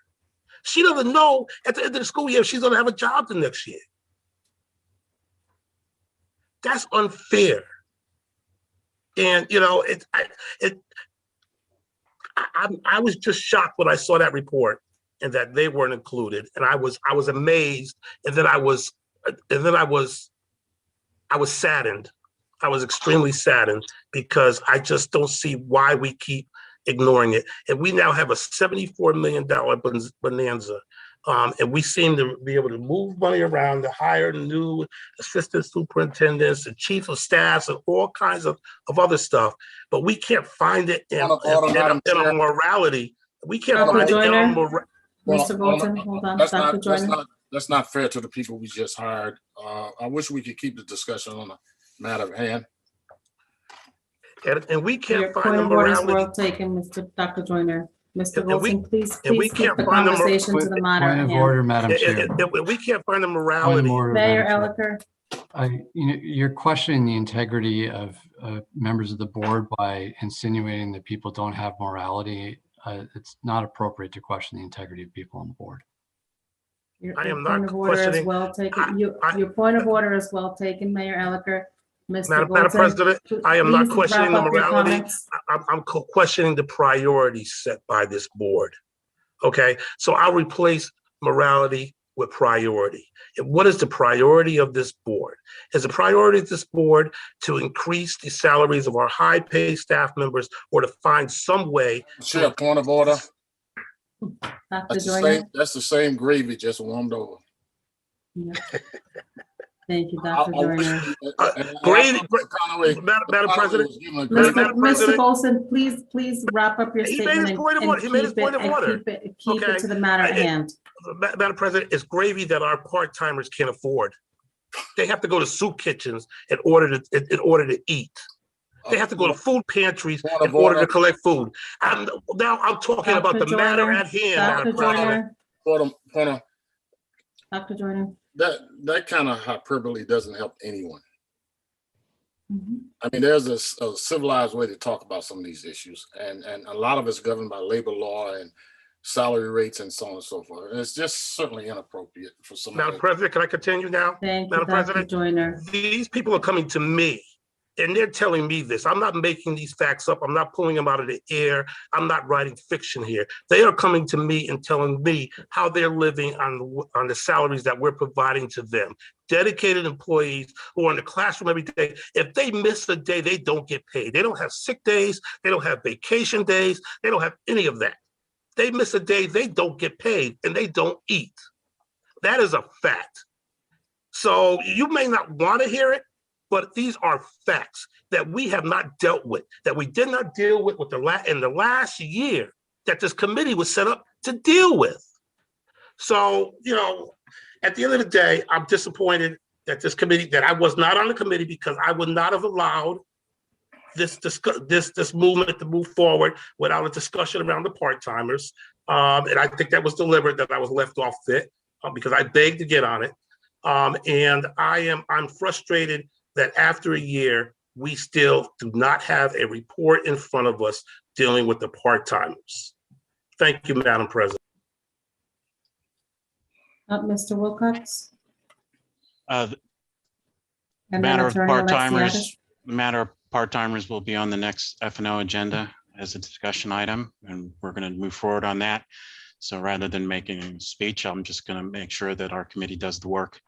Speaker 2: She doesn't know at the end of the school year if she's going to have a job the next year. That's unfair. And, I was just shocked when I saw that report and that they weren't included. And I was amazed. And then I was saddened. I was extremely saddened because I just don't see why we keep ignoring it. And we now have a $74 million bonanza. And we seem to be able to move money around to hire new assistant superintendents and chief of staffs and all kinds of other stuff. But we can't find it in a morality. We can't find it in a morality.
Speaker 1: Mr. Bolton, hold on. Dr. Joyner.
Speaker 3: That's not fair to the people we just hired. I wish we could keep the discussion on the matter at hand.
Speaker 2: And we can't
Speaker 1: Your
Speaker 2: find
Speaker 1: point
Speaker 2: the
Speaker 1: of order is
Speaker 2: morality.
Speaker 1: well taken, Dr. Joyner. Mr.
Speaker 2: And
Speaker 1: Bolton, please
Speaker 2: we
Speaker 1: keep
Speaker 2: can't
Speaker 1: the
Speaker 2: find the
Speaker 1: conversation to the matter
Speaker 15: Point
Speaker 1: at
Speaker 15: of
Speaker 1: hand.
Speaker 15: order, Madam Chair.
Speaker 2: We can't find the
Speaker 15: Point of
Speaker 2: morality.
Speaker 15: order,
Speaker 1: Mayor
Speaker 15: Madam Chair.
Speaker 1: Elicker.
Speaker 15: You're questioning the integrity of members of the board by insinuating that people don't have morality. It's not appropriate to question the integrity of people on the board.
Speaker 1: Your
Speaker 2: I am
Speaker 1: point
Speaker 2: not
Speaker 1: of order is
Speaker 2: questioning.
Speaker 1: well taken. Your point of order is well taken, Mayor Elicker. Mr.
Speaker 2: Madam
Speaker 1: Bolton,
Speaker 2: President, I am not
Speaker 1: please
Speaker 2: questioning the
Speaker 1: wrap up your
Speaker 2: morality.
Speaker 1: comments.
Speaker 2: I'm questioning the priorities set by this board. Okay, so I'll replace morality with priority. And what is the priority of this board? Is the priority of this board to increase the salaries of our high-paid staff members, or to find some way?
Speaker 3: Chair, point of order.
Speaker 1: Dr. Joyner.
Speaker 3: That's the same gravy, just warmed over.
Speaker 1: Yeah. Thank you, Dr. Joyner.
Speaker 2: Madam President.
Speaker 1: Mr. Bolton, please wrap up your
Speaker 2: He
Speaker 1: statement.
Speaker 2: made his point of order. He made his point of order.
Speaker 1: Keep it to the matter at hand.
Speaker 2: Madam President, it's gravy that our part-timers can't afford. They have to go to soup kitchens in order to eat. They have to go to food pantries in order to collect food. Now I'm talking about the matter at hand, Madam President.
Speaker 1: Dr. Joyner.
Speaker 3: That kind of hyperbole doesn't help anyone. I mean, there's a civilized way to talk about some of these issues, and a lot of it's governed by labor law and salary rates and so on and so forth. And it's just certainly inappropriate for somebody.
Speaker 2: Madam President, can I continue now?
Speaker 1: Thank
Speaker 2: Madam
Speaker 1: you, Dr.
Speaker 2: President,
Speaker 1: Joyner.
Speaker 2: These people are coming to me and they're telling me this. I'm not making these facts up. I'm not pulling them out of the air. I'm not writing fiction here. They are coming to me and telling me how they're living on the salaries that we're providing to them. Dedicated employees who are in the classroom every day. If they miss a day, they don't get paid. They don't have sick days. They don't have vacation days. They don't have any of that. They miss a day, they don't get paid, and they don't eat. That is a fact. So you may not want to hear it, but these are facts that we have not dealt with, that we did not deal with in the last year that this committee was set up to deal with. So, at the end of the day, I'm disappointed that this committee, that I was not on the committee, because I would not have allowed this movement to move forward without a discussion around the part-timers. And I think that was deliberate, that I was left off it because I begged to get on it. And I'm frustrated that after a year, we still do not have a report in front of us dealing with the part-timers. Thank you, Madam President.
Speaker 1: Mr. Wilcox.
Speaker 10: The matter of part-timers part-timers will be on the next F&O agenda as a discussion item, and we're going to move forward on that. So rather than making a speech, I'm just going to make sure that our committee does the work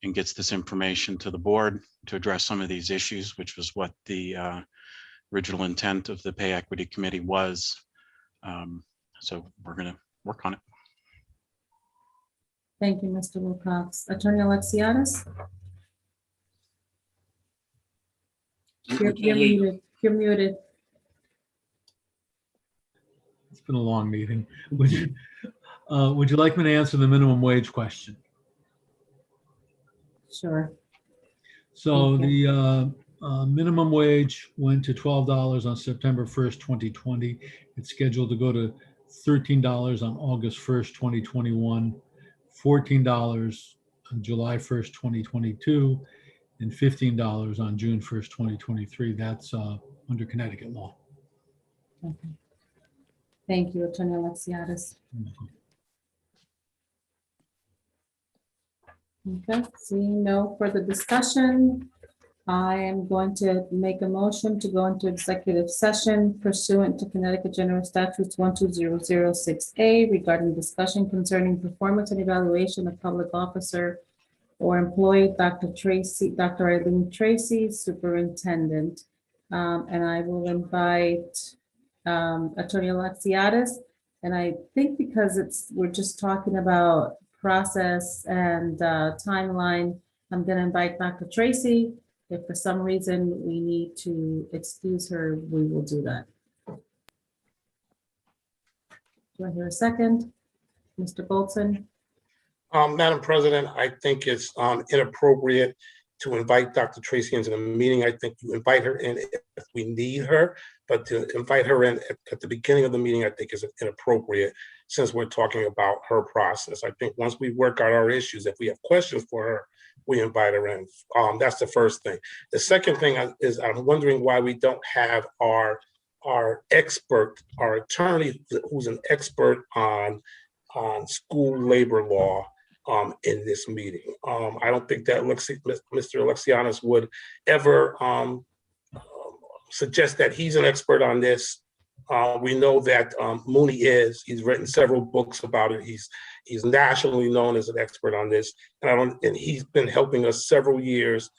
Speaker 10: and gets this information to the board to address some of these issues, which was what the original intent of the Pay Equity Committee was. So we're going to work on it.
Speaker 1: Thank you, Mr. Wilcox. Attorney Alexiadis? You're muted. You're muted.
Speaker 14: It's been a long meeting. Would you like me to answer the minimum wage question?
Speaker 1: Sure.
Speaker 14: So the minimum wage went to $12 on September 1st, 2020. It's scheduled to go to $13 on August 1st, 2021, $14 on July 1st, 2022, and $15 on June 1st, 2023. That's under Connecticut law.
Speaker 1: Okay. Thank you, Attorney Alexiadis. Okay, seeing no further discussion, I am going to make a motion to go into executive session pursuant to Connecticut General Statutes 12006A regarding discussion concerning performance and evaluation of public officer or employee, Dr. Eileen Tracy, Superintendent. And I will invite Attorney Alexiadis. And I think because we're just talking about process and timeline, I'm going to invite Dr. Tracy. If for some reason we need to excuse her, we will do that. Do I hear a second? Mr. Bolton?
Speaker 2: Madam President, I think it's inappropriate to invite Dr. Tracy into the meeting. I think you invite her in if we need her, but to invite her in at the beginning of the meeting, I think is inappropriate since we're talking about her process. I think once we work out our issues, if we have questions for her, we invite her in. That's the first thing. The second thing is I'm wondering why we don't have our expert, our attorney, who's an expert on school labor law in this meeting. I don't think that Mr. Alexiadis would ever suggest that he's an expert on this. We know that Mooney is. He's written several books about it. He's nationally known as an expert on this, and he's been helping us several years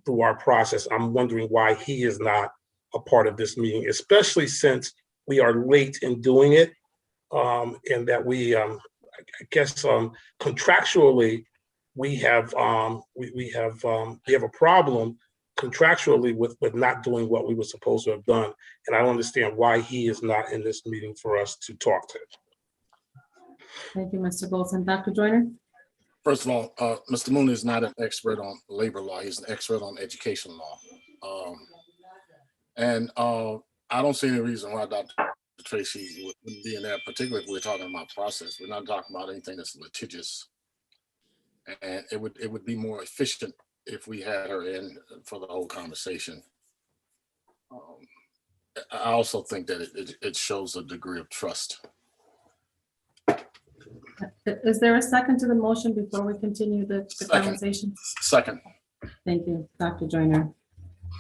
Speaker 2: through our process. I'm wondering why he is not a part of this meeting, especially since we are late in doing it, and that we, I guess, contractually we have a problem contractually with not doing what we were supposed to have done. And I don't understand why he is not in this meeting for us to talk to.
Speaker 1: Thank you, Mr. Bolton. Dr. Joyner?
Speaker 3: First of all, Mr. Mooney is not an expert on labor law. He's an expert on education law. And I don't see any reason why Dr. Tracy wouldn't be in there, particularly if we're talking about process. We're not talking about anything that's litigious. And it would be more efficient if we had her in for the whole conversation. I also think that it shows a degree of trust.
Speaker 1: Is there a second to the motion before we continue the conversation?
Speaker 3: Second.
Speaker 1: Thank you, Dr. Joyner.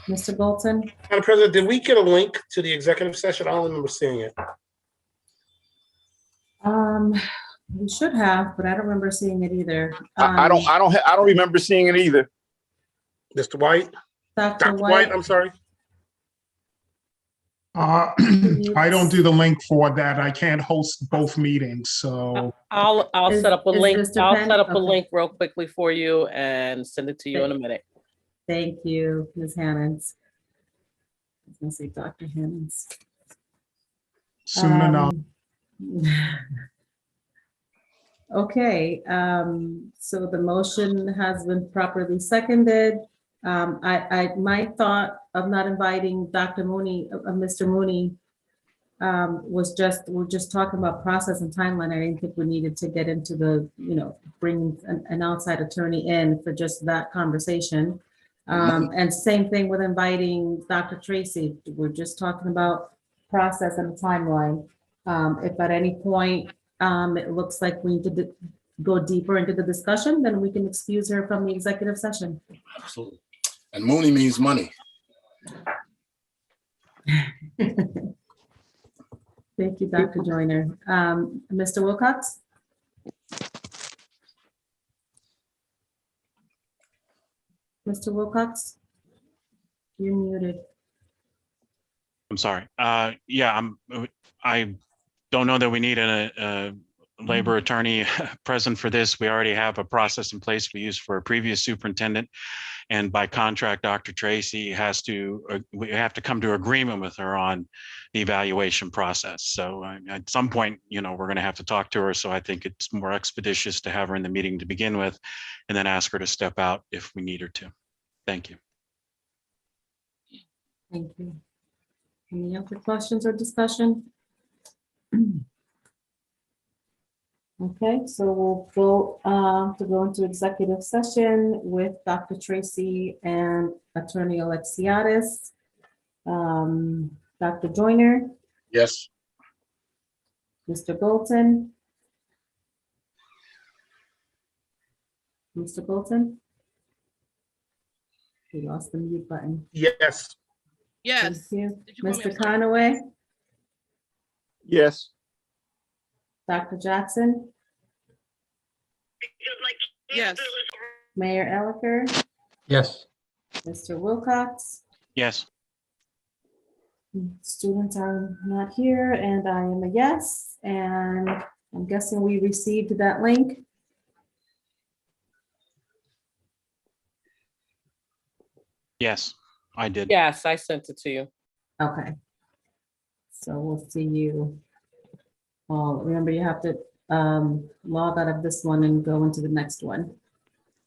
Speaker 1: Mr. Bolton?
Speaker 2: Madam President, did we get a link to the executive session? I don't remember seeing it.
Speaker 1: We should have, but I don't remember seeing it either.
Speaker 11: I don't remember seeing it either.
Speaker 2: Mr. White?
Speaker 1: Dr.
Speaker 2: White, I'm sorry.
Speaker 4: I don't do the link for that. I can't host both meetings, so.
Speaker 19: I'll set up a link. I'll set up a
Speaker 1: Okay.
Speaker 19: link real quickly for you and send it to you in a minute.
Speaker 1: Thank you, Ms. Hammonds. I was gonna say Dr. Hammonds.
Speaker 4: Soon enough.
Speaker 1: Okay, so the motion has been properly seconded. My thought of not inviting Dr. Mooney, Mr. Mooney, was we're just talking about process and timeline. I didn't think we needed to get into bring an outside attorney in for just that conversation. And same thing with inviting Dr. Tracy. We're just talking about process and timeline. If at any point it looks like we need to go deeper into the discussion, then we can excuse her from the executive session.
Speaker 3: Absolutely. And Mooney means money.
Speaker 1: Thank you, Dr. Joyner. Mr. Wilcox? Mr. Wilcox? You're muted.
Speaker 10: I'm sorry. Yeah, I don't know that we need a labor attorney present for this. We already have a process in place we used for a previous superintendent. And by contract, Dr. Tracy we have to come to agreement with her on the evaluation process. So at some point, we're going to have to talk to her. So I think it's more expeditious to have her in the meeting to begin with, and then ask her to step out if we need her to. Thank you.
Speaker 1: Thank you. Any other questions or discussion? Okay, so we'll vote to go into executive session with Dr. Tracy and Attorney Alexiadis. Dr. Joyner,
Speaker 3: Yes.
Speaker 1: Mr. Bolton. Mr. Bolton? We lost the mute button.
Speaker 2: Yes.
Speaker 12: Yes.
Speaker 1: Thank you.
Speaker 12: Did you call me?
Speaker 1: Mr.
Speaker 12: I'm sorry.
Speaker 1: Conaway,
Speaker 11: Yes.
Speaker 1: Dr. Jackson,
Speaker 12: Yes.
Speaker 1: Mayor Elicker,
Speaker 15: Yes.
Speaker 1: Mr. Wilcox.
Speaker 10: Yes.
Speaker 1: Students are not here, and I am a yes, and I'm guessing we received that link.
Speaker 10: Yes, I did.
Speaker 19: Yes, I sent it to you.
Speaker 1: Okay. So we'll see you. Well, remember, you have to log out of this one and go into the next one.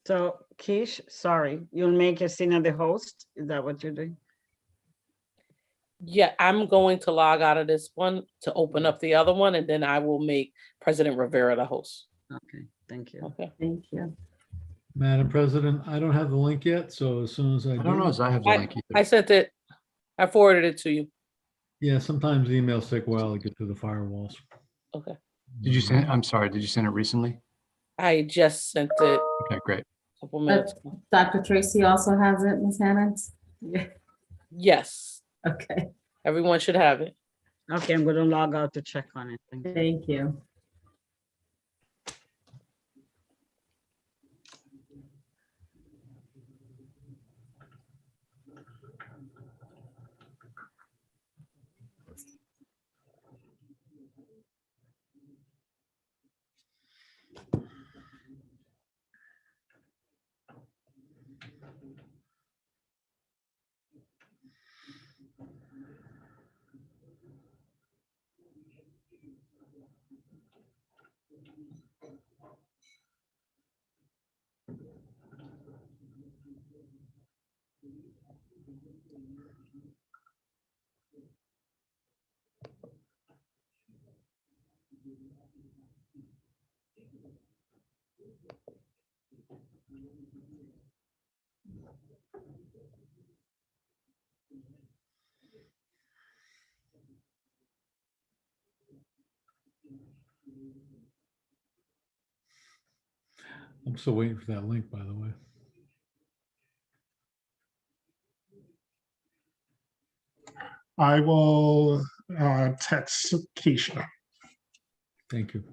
Speaker 13: So Keish, sorry, you'll make Yasina the host? Is that what you're doing?
Speaker 19: Yeah, I'm going to log out of this one to open up the other one, and then I will make President Rivera the host.
Speaker 13: Okay, thank you.
Speaker 19: Okay.
Speaker 1: Thank you.
Speaker 14: Madam President, I don't have the link yet, so as soon as I do.
Speaker 15: I don't know as I have the link either.
Speaker 19: I sent it. I forwarded it to you.
Speaker 14: Yeah, sometimes emails take a while to get through the firewalls.
Speaker 19: Okay.
Speaker 15: Did you send, I'm sorry, did you send it recently?
Speaker 19: I just sent it
Speaker 15: Okay, great.
Speaker 19: a couple minutes ago.
Speaker 1: Dr. Tracy also has it, Ms. Hammonds? Yeah.
Speaker 19: Yes,
Speaker 1: Okay,
Speaker 19: everyone should have it.
Speaker 13: Okay, I'm gonna log out to check on it. Thank you.
Speaker 1: thank you.
Speaker 14: I'm still waiting for that link, by the way.
Speaker 4: I will text Keisha.
Speaker 14: Thank you.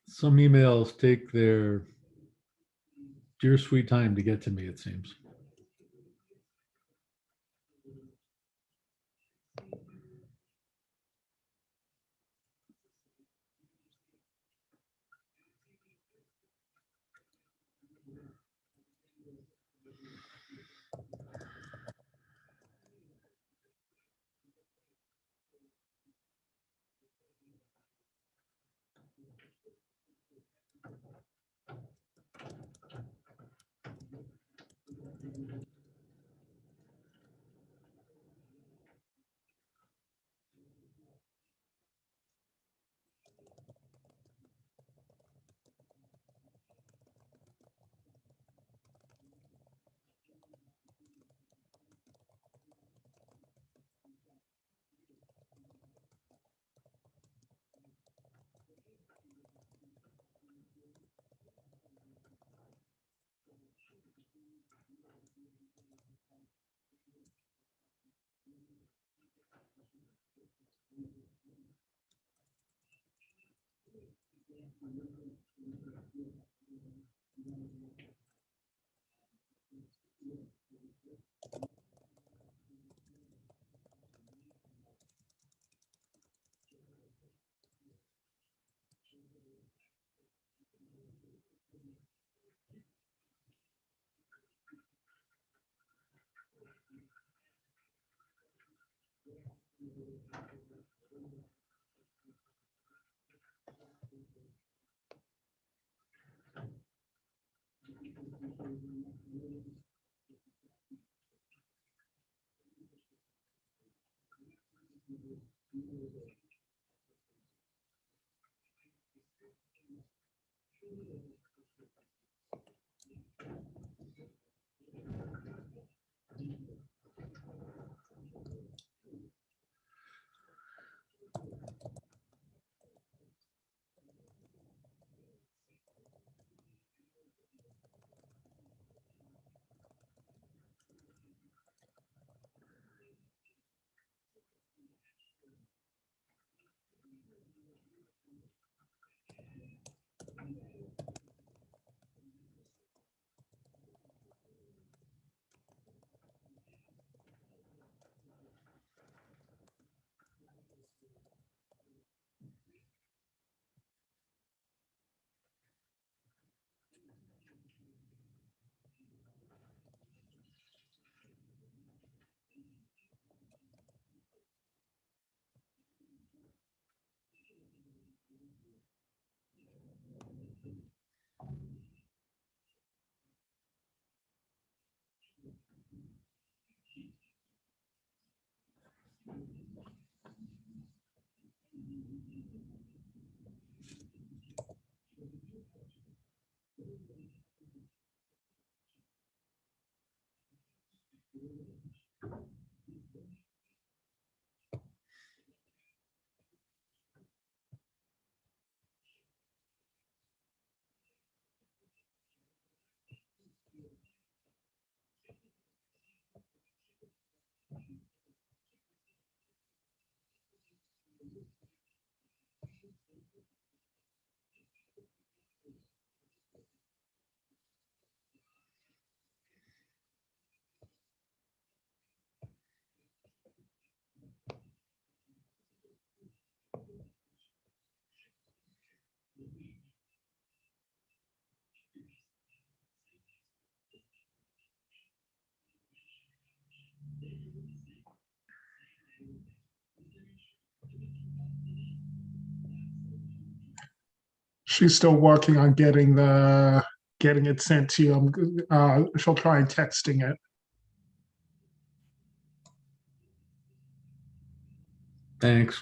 Speaker 14: Some emails take their dear sweet time to get to me, it seems.
Speaker 4: She's still working on getting it sent to you. She'll try and texting it.
Speaker 14: Thanks.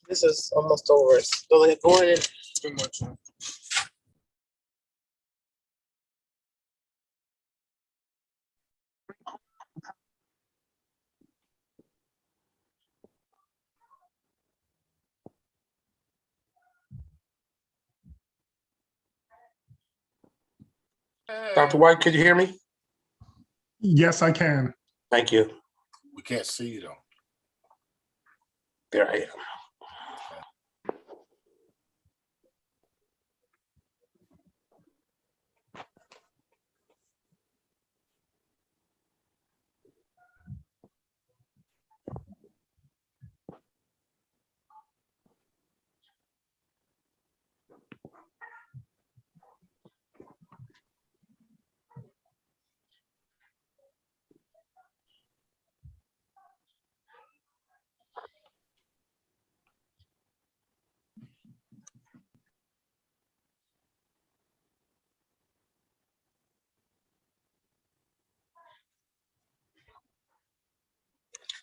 Speaker 5: This is almost over. So they're going in.
Speaker 2: Dr. White, could you hear me?
Speaker 4: Yes, I can.
Speaker 2: Thank you.
Speaker 3: We can't see you though.
Speaker 2: There I am.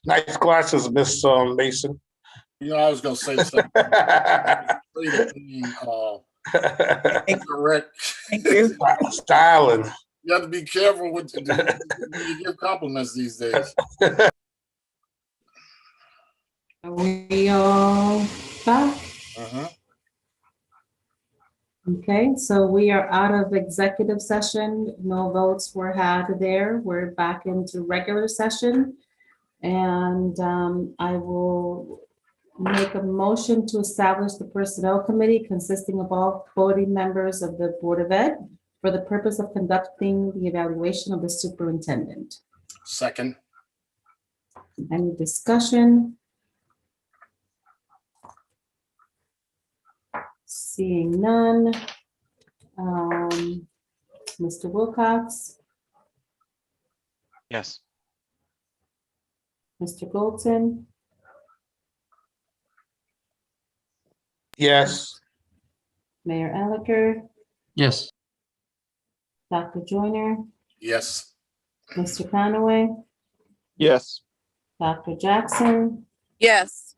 Speaker 2: Nice glasses, Miss Mason.
Speaker 3: You know, I was gonna say something. Correct.
Speaker 6: Thank you.
Speaker 2: Styling.
Speaker 3: You have to be careful when you give compliments these days.
Speaker 1: Are we all back? Okay, so we are out of executive session. No votes were had there. We're back into regular session. And I will make a motion to establish the Personnel Committee consisting of all voting members of the Board of Ed for the purpose of conducting the evaluation of the superintendent.
Speaker 3: Second.
Speaker 1: Any discussion? Seeing none. Mr. Wilcox,
Speaker 10: Yes.
Speaker 1: Mr. Goldson,
Speaker 2: Yes.
Speaker 1: Mayor Elicker,
Speaker 15: Yes.
Speaker 1: Dr. Joyner,
Speaker 3: Yes.
Speaker 1: Mr. Conaway,
Speaker 11: Yes.
Speaker 1: Dr. Jackson,
Speaker 5: Yes.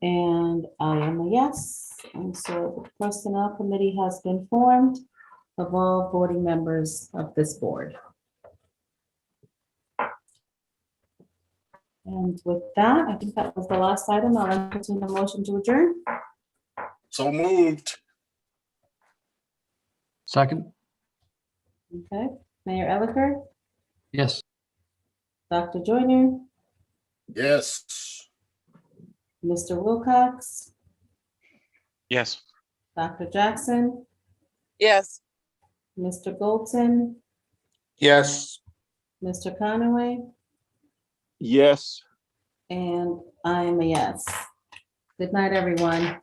Speaker 1: and I am a yes. And so the Personnel Committee has been formed of all voting members of this board. And with that, I think that was the last item. I'll entertain a motion to adjourn.
Speaker 3: So moved.
Speaker 15: Second.
Speaker 1: Okay, Mayor Elicker,
Speaker 15: Yes.
Speaker 1: Dr. Joyner,
Speaker 3: Yes.
Speaker 1: Mr. Wilcox,
Speaker 10: Yes.
Speaker 1: Dr. Jackson,
Speaker 5: Yes.
Speaker 1: Mr. Goldson,
Speaker 2: Yes.
Speaker 1: Mr. Conaway,
Speaker 11: Yes.
Speaker 1: and I am a yes. Good night, everyone.